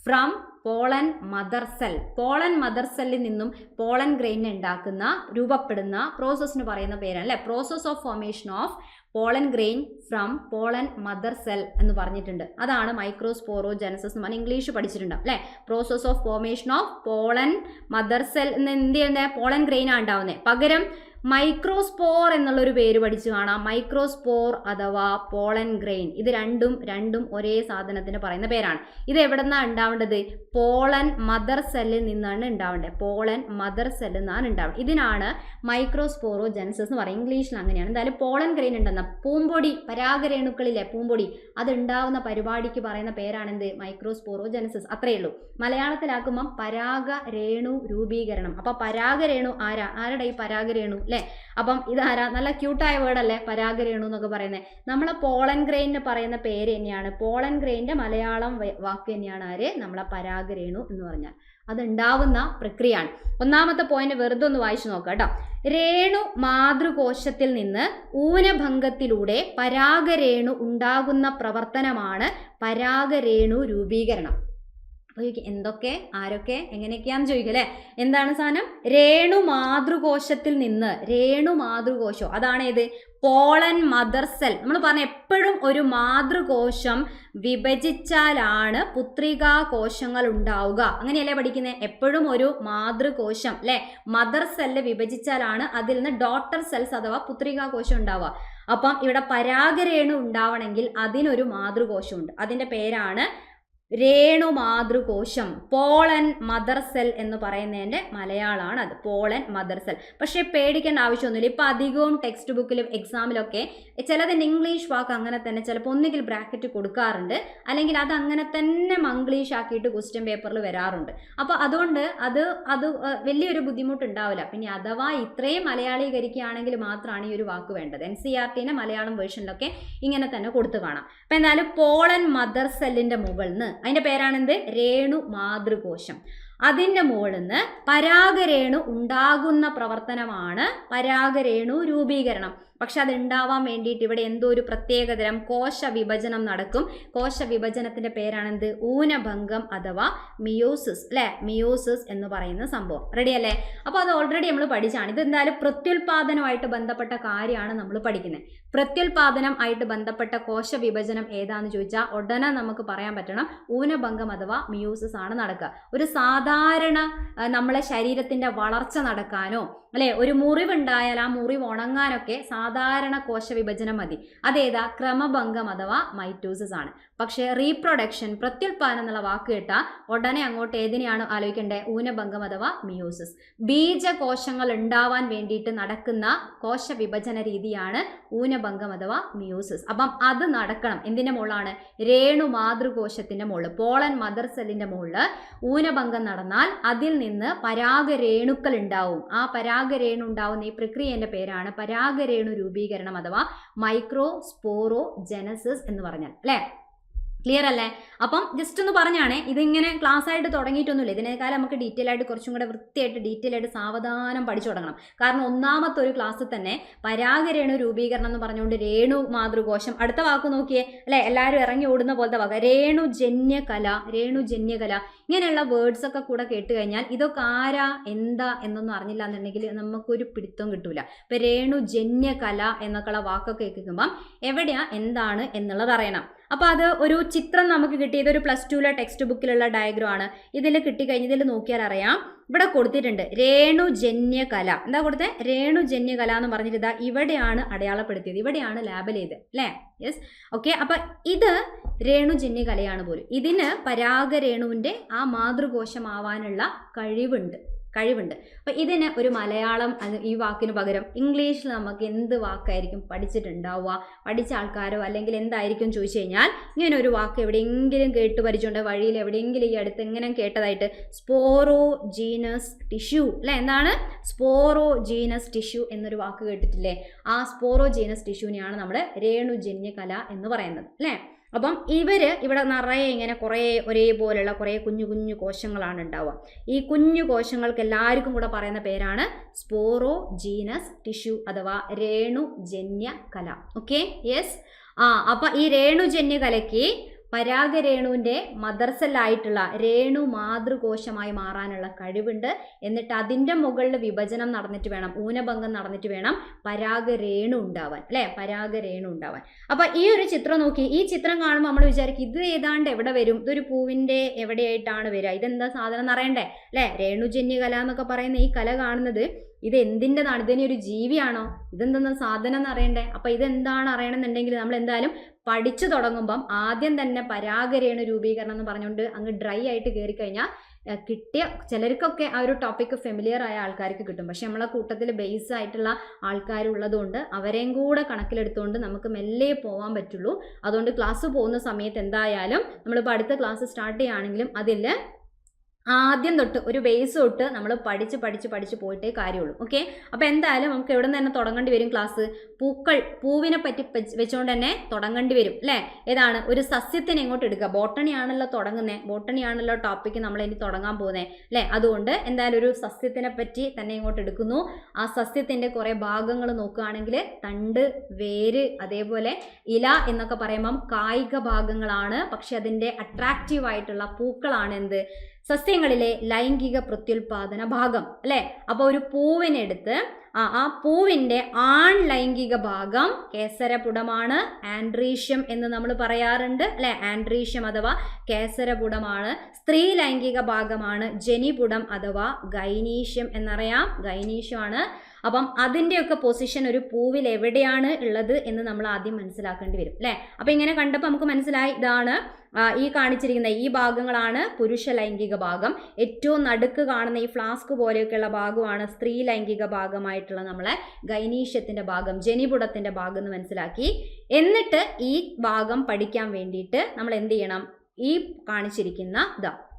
Speaker 1: from pollen mother cell. Pollen mother സെല്ലിൽ നിന്നും പോളൻ ഗ്രെയിനെ ഉണ്ടാക്കുന്ന രൂപപ്പെടുന്ന പ്രോസസ്സിന് പറയുന്ന പേരാണ് അല്ലേ? Process of formation of pollen grain from pollen mother cell എന്ന് പറഞ്ഞിട്ടുണ്ട്. അതാണ് മൈക്രോസ്പോറോജനസിസ് എന്ന് പറഞ്ഞാൽ ഇംഗ്ലീഷ് പഠിച്ചിട്ടുണ്ടാവും അല്ലേ? Process of formation of pollen mother cell എന്ന് എന്ത് ചെയ്യുന്നത്? പോളൻ ഗ്രെയിനാണ് ഉണ്ടാവുന്നത്. പകരം മൈക്രോസ്പോർ എന്നുള്ളൊരു പേര് പഠിച്ചു കാണാം. മൈക്രോസ്പോർ അഥവാ പോളൻ ഗ്രെയിൻ. ഇത് രണ്ടും ഒരേ സാധനത്തിന് പറയുന്ന പേരാണ്. ഇത് എവിടെ നിന്നാണ് ഉണ്ടാവേണ്ടത്? പോളൻ മദർ സെല്ലിൽ നിന്നാണ് ഉണ്ടാവേണ്ടത്. പോളൻ മദർ സെല്ലിൽ നിന്നാണ് ഉണ്ടാവേണ്ടത്. ഇതിനാണ് മൈക്രോസ്പോറോജനസിസ് എന്ന് പറയുന്നത്. ഇംഗ്ലീഷിൽ അങ്ങനെയാണ്. എന്തായാലും പോളൻ ഗ്രെയിൻ ഉണ്ടെന്ന പൂമ്പൊടി, പരാഗരേണുക്കളിലെ പൂമ്പൊടി അത് ഉണ്ടാവുന്ന പരിപാടിക്ക് പറയുന്ന പേരാണെന്ത്? മൈക്രോസ്പോറോജനസിസ്. അത്രയേ ഉള്ളൂ. മലയാളത്തിലാക്കുമ്പം പരാഗരേണു രൂപീകരണം. അപ്പൊ പരാഗരേണു ആരുടെ ഈ പരാഗരേണു അല്ലേ? അപ്പം ഇതാരാ? നല്ല ക്യൂട്ടായ വേർഡല്ലേ പരാഗരേണു എന്നൊക്കെ പറയുന്നത്. നമ്മളെ പോളൻ ഗ്രെയിനിന് പറയുന്ന പേര് തന്നെയാണ്. പോളൻ ഗ്രെയിൻ്റെ മലയാളം വാക്ക് തന്നെയാണ് ആര്? നമ്മളെ പരാഗരേണു എന്ന് പറഞ്ഞാൽ. അത് ഉണ്ടാവുന്ന പ്രക്രിയയാണ്. ഒന്നാമത്തെ പോയിന്റ് വെറുതെ ഒന്ന് വായിച്ചു നോക്കാം കേട്ടോ. രേണു മാതൃകോശത്തിൽ നിന്ന് ഊനഭംഗത്തിലൂടെ പരാഗരേണു ഉണ്ടാകുന്ന പ്രവർത്തനമാണ് പരാഗരേണു രൂപീകരണം. എന്തൊക്കെ, ആരൊക്കെ, എങ്ങനെയൊക്കെയാന്ന് ചോദിക്കും അല്ലേ? എന്താണ് സാധനം? രേണു മാതൃകോശത്തിൽ നിന്ന്. രേണു മാതൃകോശം അതാണ് ഏത്? Pollen mother cell. നമ്മൾ പറഞ്ഞ എപ്പോഴും ഒരു മാതൃകോശം വിഭജിച്ചാലാണ് പുത്രികാ കോശങ്ങൾ ഉണ്ടാവുക. അങ്ങനെയല്ലേ പഠിക്കുന്നത്? എപ്പോഴും ഒരു മാതൃകോശം അല്ലെ മദർ സെല്ല് വിഭജിച്ചാലാണ് അതിൽ നിന്ന് ഡോട്ടർ സെൽസ് അഥവാ പുത്രികാ കോശം ഉണ്ടാവുക. അപ്പം ഇവിടെ പരാഗരേണു ഉണ്ടാവണമെങ്കിൽ അതിനൊരു മാതൃകോശമുണ്ട്. അതിൻ്റെ പേരാണ് രേണു മാതൃകോശം. പോളൻ മദർ സെൽ എന്ന് പറയുന്നതിൻ്റെ മലയാളമാണ് അത്, പോളൻ മദർ സെൽ. പക്ഷേ പേടിക്കേണ്ട ആവശ്യമൊന്നുമില്ല. ഇപ്പം അധികവും ടെക്സ്റ്റ് ബുക്കിലും എക്സാമിലൊക്കെ ചിലതിൻ്റെ ഇംഗ്ലീഷ് വാക്ക് അങ്ങനെ തന്നെ ചിലപ്പോൾ ഒന്നുകിൽ ബ്രാക്കറ്റ് കൊടുക്കാറുണ്ട്, അല്ലെങ്കിൽ അത് അങ്ങനെ തന്നെ മംഗ്ലീഷ് ആക്കിയിട്ട് ക്വസ്റ്റ്യൻ പേപ്പറിൽ വരാറുണ്ട്. അപ്പോൾ അതുകൊണ്ട് അത് വലിയൊരു ബുദ്ധിമുട്ടുണ്ടാവില്ല. പിന്നെ അഥവാ ഇത്രയും മലയാളീകരിക്കുകയാണെങ്കിൽ മാത്രമാണ് ഈ ഒരു വാക്ക് വേണ്ടത്. NCERT മലയാളം വേർഷനിലൊക്കെ ഇങ്ങനെ തന്നെ കൊടുത്തു കാണാം. അപ്പം എന്തായാലും പോളൻ മദർ സെല്ലിൻ്റെ മുകളിൽ നിന്ന് അതിൻ്റെ പേരാണെന്ത്? രേണു മാതൃകോശം. അതിൻ്റെ മുകളിൽ നിന്ന് പരാഗരേണു ഉണ്ടാകുന്ന പ്രവർത്തനമാണ് പരാഗരേണു രൂപീകരണം. പക്ഷെ അത് ഉണ്ടാവാൻ വേണ്ടിയിട്ട് ഇവിടെ എന്തോ ഒരു പ്രത്യേകതരം കോശ വിഭജനം നടക്കും. കോശ വിഭജനത്തിൻ്റെ പേരാണെന്ത്? ഊനഭംഗം അഥവാ മിയോസിസ് അല്ലേ? മിയോസിസ് എന്ന് പറയുന്ന സംഭവം. റെഡി അല്ലേ? അപ്പോൾ അത് ഓൾറെഡി നമ്മൾ പഠിച്ചാണ്. ഇത് എന്തായാലും പ്രത്യുൽപാദനമായിട്ട് ബന്ധപ്പെട്ട കാര്യമാണ് നമ്മൾ പഠിക്കുന്നത്. പ്രത്യുൽപാദനം ആയിട്ട് ബന്ധപ്പെട്ട കോശ വിഭജനം ഏതാണെന്ന് ചോദിച്ചാൽ ഉടനെ നമുക്ക് പറയാൻ പറ്റണം ഊനഭംഗം അഥവാ മിയോസിസ് ആണ് നടക്കുക. ഒരു സാധാരണ നമ്മളെ ശരീരത്തിൻ്റെ വളർച്ച നടക്കാനോ അല്ലേ ഒരു മുറിവുണ്ടായാൽ ആ മുറിവ് ഉണങ്ങാനൊക്കെ സാധാരണ കോശ വിഭജനം മതി. അതേതാ? ക്രമഭംഗം അഥവാ മൈറ്റോസിസ് ആണ്. പക്ഷേ റീപ്രൊഡക്ഷൻ, പ്രത്യുൽപാദനം എന്നുള്ള വാക്ക് കേട്ടാൽ ഉടനെ അങ്ങോട്ട് ഏതിനെയാണ് ആലോചിക്കേണ്ടത്? ഊനഭംഗം അഥവാ മിയോസിസ്. ബീജകോശങ്ങൾ ഉണ്ടാവാൻ വേണ്ടിയിട്ട് നടക്കുന്ന കോശ വിഭജന രീതിയാണ് ഊനഭംഗം അഥവാ മിയോസിസ്. അപ്പം അത് നടക്കണം. എന്തിൻ്റെ മുകളിലാണ്? രേണു മാതൃകോശത്തിൻ്റെ മുകളിൽ, പോളൻ മദർ സെല്ലിൻ്റെ മുകളിൽ ഊനഭംഗം നടന്നാൽ അതിൽ നിന്ന് പരാഗരേണുക്കൾ ഉണ്ടാവും. ആ പരാഗരേണു ഉണ്ടാവുന്ന ഈ പ്രക്രിയേൻ്റെ പേരാണ് പരാഗരേണു രൂപീകരണം അഥവാ മൈക്രോസ്പോറോജനസിസ് എന്ന് പറഞ്ഞാൽ. അല്ലേ? ക്ലിയർ അല്ലേ? അപ്പം ജസ്റ്റ് ഒന്ന് പറഞ്ഞാണേ, ഇതിങ്ങനെ ക്ലാസ് ആയിട്ട് തുടങ്ങിയിട്ടൊന്നുമില്ല. ഇതിനേക്കാളും നമുക്ക് ഡീറ്റെയിൽ ആയിട്ട് കുറച്ചും കൂടെ വൃത്തിയായിട്ട് ഡീറ്റെയിൽ ആയിട്ട് സാവധാനം പഠിച്ചു തുടങ്ങണം. കാരണം ഒന്നാമത്തെ ഒരു ക്ലാസ്സിൽ തന്നെ പരാഗരേണു രൂപീകരണം എന്ന് പറഞ്ഞുകൊണ്ട് രേണു മാതൃകോശം, അടുത്ത വാക്ക് നോക്കിയേ അല്ലേ, എല്ലാവരും ഇറങ്ങി ഓടുന്ന പോലത്തെ വാക്ക് രേണുജന്യകല. രേണുജന്യകല ഇങ്ങനെയുള്ള വേർഡ്സ് ഒക്കെ കൂടെ കേട്ട് കഴിഞ്ഞാൽ ഇതൊക്കെ ആരാ എന്താ എന്നൊന്നും അറിഞ്ഞില്ല എന്നുണ്ടെങ്കിൽ നമുക്കൊരു പിടുത്തം കിട്ടൂല. ഇപ്പം രേണുജന്യകല എന്നൊക്കെയുള്ള വാക്കൊക്കെ കേൾക്കുമ്പം എവിടെയാ എന്താണ് എന്നുള്ളത് അറിയണം. അപ്പോൾ അത് ഒരു ചിത്രം നമുക്ക് കിട്ടി. ഇതൊരു +2 ടെക്സ്റ്റ് ബുക്കിലുള്ള ഡയഗ്രം ആണ്. ഇതിൽ കിട്ടിക്കഴിഞ്ഞ് ഇതിൽ നോക്കിയാൽ അറിയാം, ഇവിടെ കൊടുത്തിട്ടുണ്ട് രേണുജന്യകല. എന്താ കൊടുത്തത്? രേണുജന്യകല എന്ന് പറഞ്ഞിട്ട് ഇതാ ഇവിടെയാണ് അടയാളപ്പെടുത്തിയത്, ഇവിടെയാണ് ലാബൽ ചെയ്ത് അല്ലേ? Yes, okay. അപ്പം ഇത് രേണുജന്യകലയാണ് പോലും. ഇതിന് പരാഗരേണുവിൻ്റെ ആ മാതൃകോശമാവാനുള്ള കഴിവുണ്ട്. കഴിവുണ്ട്. അപ്പോൾ ഇതിന് ഒരു മലയാളം ഈ വാക്കിന് പകരം ഇംഗ്ലീഷിൽ നമുക്ക് എന്ത് വാക്കായിരിക്കും പഠിച്ചിട്ടുണ്ടാവുക? പഠിച്ച ആൾക്കാരോ അല്ലെങ്കിൽ എന്തായിരിക്കും ചോദിച്ചു കഴിഞ്ഞാൽ, ഇങ്ങനെ ഒരു വാക്ക് എവിടെയെങ്കിലും കേട്ട് പരിചയമുണ്ട്, വഴിയിൽ എവിടെയെങ്കിലും ഈ അടുത്ത് എങ്ങനെ കേട്ടതായിട്ട്, സ്പോറോജീനസ് ടിഷ്യൂ അല്ലേ? എന്താണ് സ്പോറോജീനസ് ടിഷ്യൂ എന്നൊരു വാക്ക് കേട്ടിട്ടില്ലേ? ആ സ്പോറോജീനസ് ടിഷ്യൂവിനെയാണ് നമ്മൾ രേണുജന്യ കല എന്ന് പറയുന്നത് അല്ലേ? അപ്പം ഇവിടെ നിറയെ ഇങ്ങനെ കുറേ ഒരേപോലെയുള്ള കുറേ കുഞ്ഞു കുഞ്ഞു കോശങ്ങളാണ് ഉണ്ടാവുക. ഈ കുഞ്ഞു കോശങ്ങൾക്ക് എല്ലാവർക്കും കൂടെ പറയുന്ന പേരാണ് സ്പോറോജീനസ് ടിഷ്യൂ അഥവാ രേണുജന്യ കല. Okay, yes. അപ്പം ഈ രേണുജന്യ കലയ്ക്ക് പരാഗരേണുവിൻ്റെ മദർ സെല്ലായിട്ടുള്ള രേണു മാതൃകോശമായി മാറാനുള്ള കഴിവുണ്ട്. എന്നിട്ട് അതിൻ്റെ മുകളിൽ വിഭജനം നടന്നിട്ട് വേണം, ഊനഭംഗം നടന്നിട്ട് വേണം പരാഗരേണു ഉണ്ടാവാൻ അല്ലേ? പരാഗരേണു ഉണ്ടാവാൻ. അപ്പം ഈ ഒരു ചിത്രം നോക്കി, ഈ ചിത്രം കാണുമ്പോൾ നമ്മൾ വിചാരിക്കും ഇത് ഏതാണ്ട് എവിടെ വരും, ഇതൊരു പൂവിൻ്റെ എവിടെയായിട്ടാണ് വരിക, ഇതെന്താ സാധനം എന്ന് അറിയണ്ടേ അല്ലേ? രേണുജന്യ കല എന്നൊക്കെ പറയുന്ന ഈ കല കാണുന്നത് ഇത് എന്തിൻ്റെതാണ്? ഇതിനെ ഒരു ജീവിയാണോ? ഇതെന്തെന്ന സാധനം എന്ന് അറിയണ്ടേ? അപ്പം ഇതെന്താണ് അറിയണമെന്നുണ്ടെങ്കിൽ നമ്മൾ എന്തായാലും പഠിച്ചു തുടങ്ങുമ്പം ആദ്യം തന്നെ പരാഗരേണു രൂപീകരണം എന്ന് പറഞ്ഞുകൊണ്ട് അങ്ങ് ഡ്രൈ ആയിട്ട് കയറി കഴിഞ്ഞാൽ കിട്ടിയ ചിലർക്കൊക്കെ ആ ഒരു ടോപ്പിക്ക് ഫെമിലിയർ ആയ ആൾക്കാർക്ക് കിട്ടും. പക്ഷെ നമ്മളെ കൂട്ടത്തിൽ ബേസ് ആയിട്ടുള്ള ആൾക്കാരുള്ളതുകൊണ്ട് അവരെയും കൂടെ കണക്കിലെടുത്തുകൊണ്ട് നമുക്ക് മെല്ലെ പോകാൻ പറ്റുള്ളൂ. അതുകൊണ്ട് ക്ലാസ് പോകുന്ന സമയത്ത് എന്തായാലും നമ്മളിപ്പോൾ അടുത്ത ക്ലാസ് സ്റ്റാർട്ട് ചെയ്യുകയാണെങ്കിലും അതിൽ ആദ്യം തൊട്ട് ഒരു ബേസ് തൊട്ട് നമ്മൾ പഠിച്ച് പോയിട്ടേ കാര്യമുള്ളൂ. ഓക്കെ, അപ്പോൾ എന്തായാലും നമുക്ക് എവിടെ നിന്ന് തന്നെ തുടങ്ങേണ്ടി വരും ക്ലാസ്? പൂവിനെ പറ്റി വെച്ചുകൊണ്ട് തന്നെ തുടങ്ങേണ്ടി വരും അല്ലേ? ഏതാണ്? ഒരു സസ്യത്തിനെ ഇങ്ങോട്ട് എടുക്കുക. ബോട്ടണി ആണല്ലോ തുടങ്ങുന്നത്, ബോട്ടണി ആണല്ലോ ടോപ്പിക്ക് നമ്മൾ ഇനി തുടങ്ങാൻ പോകുന്നത് അല്ലേ? അതുകൊണ്ട് എന്തായാലും ഒരു സസ്യത്തിനെ പറ്റി തന്നെ ഇങ്ങോട്ട് എടുക്കുന്നു. ആ സസ്യത്തിൻ്റെ കുറേ ഭാഗങ്ങൾ നോക്കുകയാണെങ്കിൽ തണ്ട്, വേര്, അതേപോലെ ഇല എന്നൊക്കെ പറയുമ്പം കായിക ഭാഗങ്ങളാണ്. പക്ഷെ അതിൻ്റെ അട്രാക്റ്റീവായിട്ടുള്ള പൂക്കളാണ് എന്ത്? സസ്യങ്ങളിലെ ലൈംഗിക പ്രത്യുൽപാദന ഭാഗം അല്ലേ? അപ്പോൾ ഒരു പൂവിനെടുത്ത് ആ പൂവിൻ്റെ ആൺ ലൈംഗിക ഭാഗം കേസരപുടമാണ്, ആൻഡ്രീഷ്യം എന്ന് നമ്മൾ പറയാറുണ്ട് അല്ലേ? ആൻഡ്രീഷ്യം അഥവാ കേസരപുടമാണ്. സ്ത്രീ ലൈംഗിക ഭാഗമാണ് ജനിപുടം അഥവാ ഗൈനീഷ്യം എന്നറിയാം, ഗൈനീഷ്യമാണ്. അപ്പം അതിൻ്റെയൊക്കെ പൊസിഷൻ ഒരു പൂവിൽ എവിടെയാണ് ഉള്ളത് എന്ന് നമ്മൾ ആദ്യം മനസ്സിലാക്കേണ്ടി വരും അല്ലേ? അപ്പം ഇങ്ങനെ കണ്ടപ്പോൾ നമുക്ക് മനസ്സിലായി ഇതാണ് ഈ കാണിച്ചിരിക്കുന്ന ഈ ഭാഗങ്ങളാണ് പുരുഷ ലൈംഗിക ഭാഗം. ഏറ്റവും നടുക്ക് കാണുന്ന ഈ ഫ്ലാസ്ക് പോലെയൊക്കെയുള്ള ഭാഗമാണ് സ്ത്രീ ലൈംഗിക ഭാഗമായിട്ടുള്ള നമ്മളെ ഗൈനീഷ്യത്തിൻ്റെ ഭാഗം, ജനിപുടത്തിൻ്റെ ഭാഗം എന്ന് മനസ്സിലാക്കി. എന്നിട്ട് ഈ ഭാഗം പഠിക്കാൻ വേണ്ടിയിട്ട് നമ്മൾ എന്ത് ചെയ്യണം? ഈ കാണിച്ചിരിക്കുന്ന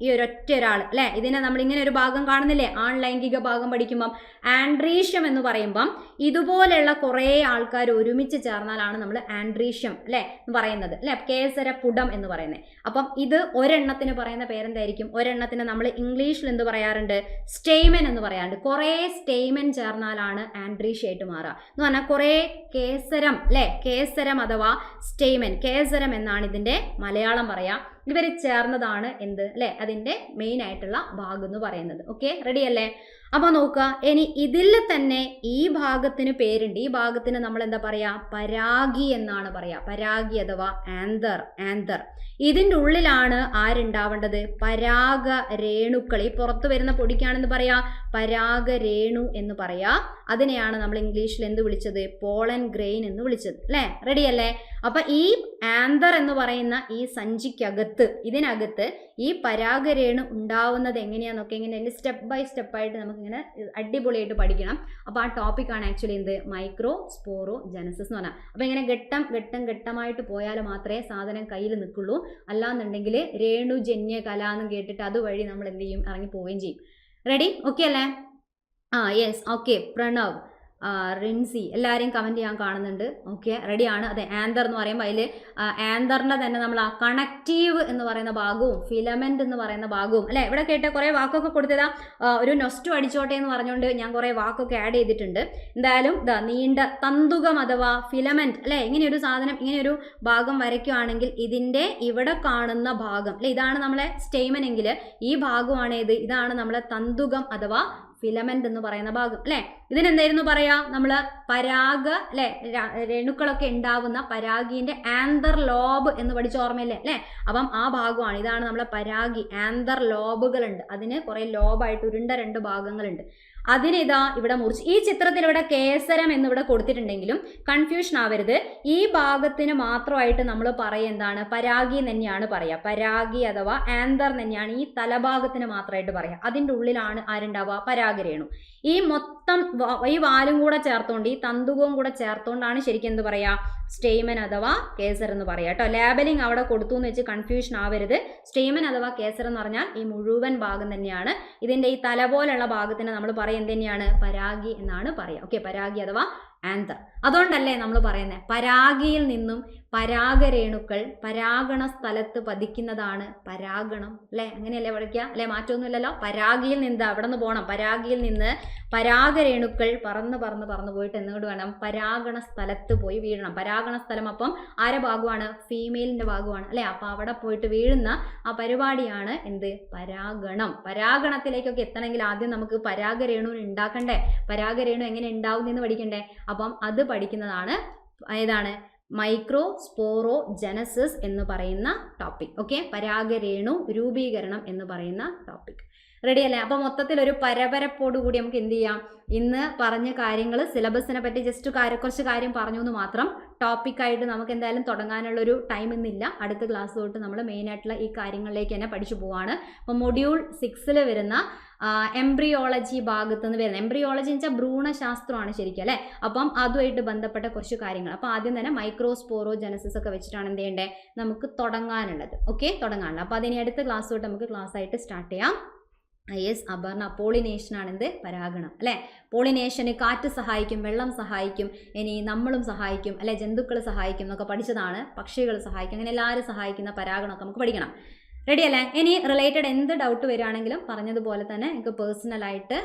Speaker 1: ഈ ഒരൊറ്റ ഒരാൾ അല്ലേ? ഇതിനെ നമ്മളിങ്ങനെ ഒരു ഭാഗം കാണുന്നില്ലേ? ആൺ ലൈംഗിക ഭാഗം പഠിക്കുമ്പം ആൻഡ്രീഷ്യം എന്ന് പറയുമ്പം ഇതുപോലെയുള്ള കുറേ ആൾക്കാർ ഒരുമിച്ച് ചേർന്നാലാണ് നമ്മൾ ആൻഡ്രീഷ്യം അല്ലേ എന്ന് പറയുന്നത് അല്ലേ? കേസരപുടം എന്ന് പറയുന്നത്. അപ്പം ഇത് ഒരെണ്ണത്തിന് പറയുന്ന പേരെന്തായിരിക്കും? ഒരെണ്ണത്തിന് നമ്മൾ ഇംഗ്ലീഷിൽ എന്ത് പറയാറുണ്ട്? സ്റ്റെയ്മൻ എന്ന് പറയാറുണ്ട്. കുറേ സ്റ്റെയ്മൻ ചേർന്നാലാണ് ആൻഡ്രീഷ്യായിട്ട് മാറുക എന്ന് പറഞ്ഞാൽ കുറേ കേസരം അല്ലേ? കേസരം അഥവാ സ്റ്റെയ്മൻ, കേസരം എന്നാണ് ഇതിൻ്റെ മലയാളം പറയാം. ഇവർ ചേർന്നതാണ് എന്ത് അല്ലേ? അതിൻ്റെ മെയിൻ ആയിട്ടുള്ള ഭാഗം എന്ന് പറയുന്നത്. ഓക്കെ, റെഡി അല്ലേ? അപ്പോൾ നോക്കുക, ഇനി ഇതിൽ തന്നെ ഈ ഭാഗത്തിന് പേരുണ്ട്. ഈ ഭാഗത്തിന് നമ്മൾ എന്താ പറയുക? പരാഗി എന്നാണ് പറയുക. പരാഗി അഥവാ ആന്തർ. ഇതിൻ്റെ ഉള്ളിലാണ് ആരുണ്ടാവേണ്ടത്? പരാഗ രേണുക്കൾ. ഈ പുറത്ത് വരുന്ന പൊടിക്കാണെന്ന് പറയാ പരാഗരേണു എന്ന് പറയാ. അതിനെയാണ് നമ്മൾ ഇംഗ്ലീഷിൽ എന്ത് വിളിച്ചത്? പോളൻ ഗ്രെയിൻ എന്ന് വിളിച്ചത് അല്ലേ? റെഡി അല്ലേ? അപ്പം ഈ ആന്തർ എന്ന് പറയുന്ന ഈ സഞ്ചിക്കകത്ത്, ഇതിനകത്ത് ഈ പരാഗരേണു ഉണ്ടാവുന്നത് എങ്ങനെയാണെന്നൊക്കെ ഇങ്ങനെ സ്റ്റെപ്പ് ബൈ സ്റ്റെപ്പായിട്ട് നമുക്കിങ്ങനെ അടിപൊളിയായിട്ട് പഠിക്കണം. അപ്പോൾ ആ ടോപ്പിക്കാണ് ആക്ച്വലി എന്ത്? മൈക്രോ സ്പോറോ ജനസിസ് എന്ന് പറഞ്ഞാൽ. അപ്പോൾ ഇങ്ങനെ ഘട്ടമായിട്ട് പോയാൽ മാത്രമേ സാധനം കയ്യിൽ നിൽക്കുള്ളൂ. അല്ലാന്നുണ്ടെങ്കിൽ രേണുജന്യ കല എന്ന് കേട്ടിട്ട് അതുവഴി നമ്മൾ എന്ത് ചെയ്യും? ഇറങ്ങി പോവുകയും ചെയ്യും. റെഡി? ഓക്കെ അല്ലേ? Yes, okay. പ്രണവ്, റിൻസി എല്ലാവരെയും കമൻറ്റ് ചെയ്യാൻ കാണുന്നുണ്ട്. ഓക്കെ, റെഡിയാണ്. അതെ, ആന്തർ എന്ന് പറയുമ്പോൾ അതിൽ ആന്തറിൻ്റെ തന്നെ നമ്മൾ ആ കണക്റ്റീവ് എന്ന് പറയുന്ന ഭാഗവും ഫിലമെൻ്റ് എന്ന് പറയുന്ന ഭാഗവും അല്ലേ? ഇവിടെ കേട്ട കുറേ വാക്കൊക്കെ കൊടുത്തതാ. ഒരു നൊസ്റ്റു അടിച്ചോട്ടെ എന്ന് പറഞ്ഞുകൊണ്ട് ഞാൻ കുറേ വാക്കൊക്കെ ആഡ് ചെയ്തിട്ടുണ്ട്. എന്തായാലും നീണ്ട തന്തുകം അഥവാ ഫിലമെൻറ്റ് അല്ലേ? ഇങ്ങനെയൊരു സാധനം, ഇങ്ങനെയൊരു ഭാഗം വരയ്ക്കുകയാണെങ്കിൽ ഇതിൻ്റെ ഇവിടെ കാണുന്ന ഭാഗം അല്ലേ? ഇതാണ് നമ്മളെ സ്റ്റെയ്മൻ എങ്കിൽ ഈ ഭാഗമാണ് ഏത്? ഇതാണ് നമ്മളെ തന്തുകം അഥവാ ഫിലമെന്റ് എന്ന് പറയുന്ന ഭാഗം അല്ലേ? ഇതിനെന്തായിരുന്നു പറയാ? നമ്മൾ പരാഗ അല്ലെ രേണുക്കളൊക്കെ ഉണ്ടാവുന്ന പരാഗീന്റെ ആന്തർ ലോബ് എന്ന് പഠിച്ച ഓർമ്മയില്ലേ അല്ലേ? അപ്പം ആ ഭാഗമാണ്. ഇതാണ് നമ്മളെ പരാഗി. ആന്തർ ലോബുകളുണ്ട്, അതിന് കുറെ ലോബായിട്ട് ഉരുണ്ട 2 ഭാഗങ്ങളുണ്ട്. അതിനിതാ ഇവിടെ മുറിച്ച് ഈ ചിത്രത്തിൽ ഇവിടെ കേസരം എന്നിവിടെ കൊടുത്തിട്ടുണ്ടെങ്കിലും കൺഫ്യൂഷൻ ആവരുത്. ഈ ഭാഗത്തിന് മാത്രമായിട്ട് നമ്മൾ പറയുക എന്താണ്, പരാഗി തന്നെയാണ് പറയുക. പരാഗി അഥവാ ആന്തർ തന്നെയാണ് ഈ തലഭാഗത്തിന് മാത്രമായിട്ട് പറയുക. അതിൻ്റെ ഉള്ളിലാണ് ആരുണ്ടാവുക, പരാഗരേണു. ഈ മൊത്തം ഈ വാലും കൂടെ ചേർത്തോണ്ട് ഈ തന്തുകവും കൂടെ ചേർത്തോണ്ടാണ് ശരിക്കും എന്ത് പറയാ, സ്റ്റേമൻ അഥവാ കേസർ എന്ന് പറയാം കേട്ടോ. ലേബലിംഗ് അവിടെ കൊടുത്തു എന്ന് വെച്ച് കൺഫ്യൂഷൻ ആവരുത്. സ്റ്റേമൻ അഥവാ കേസർ എന്ന് പറഞ്ഞാൽ ഈ മുഴുവൻ ഭാഗം തന്നെയാണ്. ഇതിന്റെ ഈ തല പോലുള്ള ഭാഗത്തിന് നമ്മൾ പറയാം എന്ത് തന്നെയാണ്, പരാഗി എന്നാണ് പറയാം. ഓക്കെ, പരാഗി അഥവാ ആന്തർ. അതുകൊണ്ടല്ലേ നമ്മൾ പറയുന്നത് പരാഗിയിൽ നിന്നും പരാഗരേണുക്കൾ പരാഗണ സ്ഥലത്ത് പതിക്കുന്നതാണ് പരാഗണം, അല്ലെ? അങ്ങനെയല്ലേ പഠിക്കുക, അല്ലെ? മാറ്റമൊന്നുമില്ലല്ലോ. പരാഗിയിൽ നിന്ന് അവിടെ നിന്ന് പോകണം. പരാഗിയിൽ നിന്ന് പരാഗരേണുക്കൾ പറന്ന് പോയിട്ട് എന്നോട് വേണം പരാഗണ സ്ഥലത്ത് പോയി വീഴണം. പരാഗണ സ്ഥലം അപ്പം ആരെ ഭാഗമാണ്, ഫീമെയിലിന്റെ ഭാഗമാണ്, അല്ലെ? അപ്പൊ അവിടെ പോയിട്ട് വീഴുന്ന ആ പരിപാടിയാണ് എന്ത്, പരാഗണം. പരാഗണത്തിലേക്കൊക്കെ എത്തണമെങ്കിൽ ആദ്യം നമുക്ക് പരാഗരേണു ഉണ്ടാക്കണ്ടേ. പരാഗരേണു എങ്ങനെ ഉണ്ടാവുന്നെന്ന് പഠിക്കണ്ടേ. അപ്പം അത് പഠിക്കുന്നതാണ് ഏതാണ്, മൈക്രോസ്പോറോജനസിസ് എന്ന് പറയുന്ന ടോപ്പിക്. ഓക്കെ, പരാഗരേണു രൂപീകരണം എന്ന് പറയുന്ന ടോപ്പിക്. റെഡി അല്ലേ? അപ്പോൾ മൊത്തത്തിൽ ഒരു പരപരപ്പോടുകൂടി നമുക്ക് എന്ത് ചെയ്യാം, ഇന്ന് പറഞ്ഞ കാര്യങ്ങൾ സിലബസിനെ പറ്റി ജസ്റ്റ് കുറച്ച് കാര്യം പറഞ്ഞു എന്ന് മാത്രം. ടോപ്പിക്കായിട്ട് നമുക്ക് എന്തായാലും തുടങ്ങാനുള്ളൊരു ടൈം ഇന്നില്ല. അടുത്ത ക്ലാസ് തൊട്ട് നമ്മൾ മെയിനായിട്ടുള്ള ഈ കാര്യങ്ങളിലേക്ക് തന്നെ പഠിച്ചു പോവാണ്. അപ്പോൾ മൊഡ്യൂൾ 6 വരുന്ന എംബ്രിയോളജി ഭാഗത്ത് നിന്ന് വരുന്നത്, എംബ്രിയോളജി എന്ന് വെച്ചാൽ ഭ്രൂണശാസ്ത്രമാണ് ശരിക്കും, അല്ലേ? അപ്പം അതുമായിട്ട് ബന്ധപ്പെട്ട കുറച്ച് കാര്യങ്ങൾ. അപ്പോൾ ആദ്യം തന്നെ മൈക്രോസ്പോറോജനസിസ് ഒക്കെ വെച്ചിട്ടാണ് എന്ത് ചെയ്യേണ്ടത്, നമുക്ക് തുടങ്ങാനുള്ളത്. ഓക്കെ, തുടങ്ങാനുള്ളത്. അപ്പോൾ അതിന് അടുത്ത ക്ലാസ് തൊട്ട് നമുക്ക് ക്ലാസ് ആയിട്ട് സ്റ്റാർട്ട് ചെയ്യാം. യെസ് അപർണ, പോളിനേഷനാണ് എന്ത്, പരാഗണം, അല്ലേ? പോളിനേഷന് കാറ്റ് സഹായിക്കും, വെള്ളം സഹായിക്കും, ഇനി നമ്മളും സഹായിക്കും, അല്ലെ? ജന്തുക്കൾ സഹായിക്കും എന്നൊക്കെ പഠിച്ചതാണ്. പക്ഷികൾ സഹായിക്കും, അങ്ങനെ എല്ലാവരും സഹായിക്കുന്ന പരാഗണമൊക്കെ നമുക്ക് പഠിക്കണം. റെഡി അല്ലേ? ഇനി റിലേറ്റഡ് എന്ത് ഡൗട്ട് വരികയാണെങ്കിലും പറഞ്ഞതുപോലെ തന്നെ നിങ്ങൾക്ക് പേഴ്സണലായിട്ട്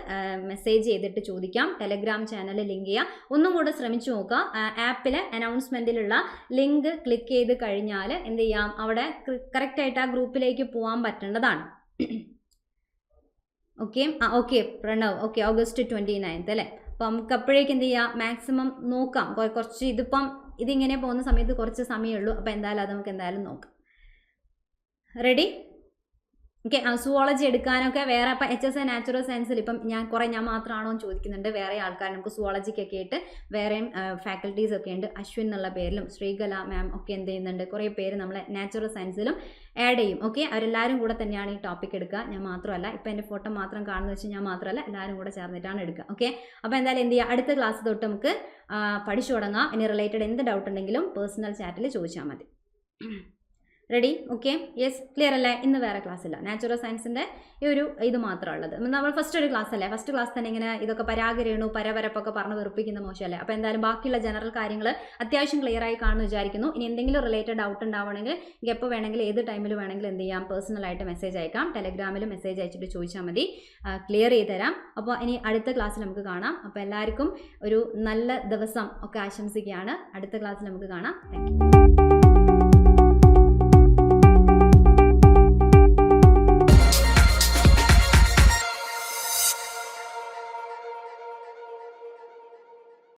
Speaker 1: മെസ്സേജ് ചെയ്തിട്ട് ചോദിക്കാം. ടെലഗ്രാം ചാനൽ ലിങ്ക് ചെയ്യാം. ഒന്നും കൂടെ ശ്രമിച്ചു നോക്കുക. ആപ്പിലെ അനൗൺസ്മെൻറ്റിലുള്ള ലിങ്ക് ക്ലിക്ക് ചെയ്ത് കഴിഞ്ഞാൽ എന്ത് ചെയ്യാം, അവിടെ കറക്റ്റായിട്ട് ആ ഗ്രൂപ്പിലേക്ക് പോകാൻ പറ്റേണ്ടതാണ്. ഓക്കെ പ്രണവ്, ഓക്കെ ഓഗസ്റ്റ് 29 അല്ലേ? അപ്പം നമുക്ക് അപ്പോഴേക്കും എന്ത് ചെയ്യാം, മാക്സിമം നോക്കാം. കുറച്ച് ഇതിങ്ങനെ പോകുന്ന സമയത്ത് കുറച്ച് സമയമുള്ളൂ. അപ്പോൾ എന്തായാലും അത് നമുക്ക് എന്തായാലും നോക്കാം. റെഡി? ഓക്കെ, സുവോളജി എടുക്കാനൊക്കെ വേറെ ഇപ്പം HSA നാച്ചുറൽ സയൻസിൽ ഇപ്പം ഞാൻ മാത്രമാണോ എന്ന് ചോദിക്കുന്നുണ്ട്. വേറെ ആൾക്കാർ നമുക്ക് സുവോളജിക്കൊക്കെ ആയിട്ട് വേറെയും ഫാക്കൽറ്റീസ് ഒക്കെ ഉണ്ട്. അശ്വിൻ എന്നുള്ള പേരിലും ശ്രീകല മാം ഒക്കെ എന്ത് ചെയ്യുന്നുണ്ട്, കുറേ പേര് നമ്മളെ നാച്ചുറൽ സയൻസിലും ആഡ് ചെയ്യും. ഓക്കെ, അവരെല്ലാവരും കൂടെ തന്നെയാണ് ഈ ടോപ്പിക് എടുക്കുക. ഞാൻ മാത്രമല്ല, ഇപ്പം എൻ്റെ ഫോട്ടോ മാത്രം കാണുന്ന വെച്ച് ഞാൻ മാത്രമല്ല, എല്ലാവരും കൂടെ ചേർന്നിട്ടാണ് എടുക്കുക. ഓക്കെ, അപ്പോൾ എന്തായാലും എന്ത് ചെയ്യുക, അടുത്ത ക്ലാസ് തൊട്ട് നമുക്ക് പഠിച്ചു തുടങ്ങാം. ഇനി റിലേറ്റഡ് എന്ത് ഡൗട്ട് ഉണ്ടെങ്കിലും പേഴ്സണൽ ചാറ്റിൽ ചോദിച്ചാൽ മതി. റെഡി? ഓക്കെ, യെസ്, ക്ലിയർ അല്ലേ? ഇന്ന് വേറെ ക്ലാസ് ഇല്ല. നാച്ചുറൽ സയൻസിൻ്റെ ഈ ഒരു ഇത് മാത്രമുള്ളത്. നമ്മൾ ഫസ്റ്റ് ഒരു ക്ലാസ് അല്ലേ, ഫസ്റ്റ് ക്ലാസ് തന്നെ ഇങ്ങനെ ഇതൊക്കെ പരാഗരേണു പരപരപ്പൊക്കെ പറഞ്ഞ് വെറുപ്പിക്കുന്ന മോശമല്ലേ? അപ്പോൾ എന്തായാലും ബാക്കിയുള്ള ജനറൽ കാര്യങ്ങൾ അത്യാവശ്യം ക്ലിയർ ആയി കാണുമെന്ന് വിചാരിക്കുന്നു. ഇനി എന്തെങ്കിലും റിലേറ്റഡ് ഡൗട്ട് ഉണ്ടാവണമെങ്കിൽ എപ്പോൾ വേണമെങ്കിലും ഏത് ടൈമിൽ വേണമെങ്കിലും എന്ത് ചെയ്യാം, പേഴ്സണലായിട്ട് മെസ്സേജ് അയക്കാം. ടെലഗ്രാമിൽ മെസ്സേജ് അയച്ചിട്ട് ചോദിച്ചാൽ മതി, ക്ലിയർ ചെയ്ത് തരാം. അപ്പോൾ ഇനി അടുത്ത ക്ലാസ്സിൽ നമുക്ക് കാണാം. അപ്പോൾ എല്ലാവർക്കും ഒരു നല്ല ദിവസം ഒക്കെ ആശംസിക്കുകയാണ്. അടുത്ത ക്ലാസ്സിൽ നമുക്ക് കാണാം. Thank you.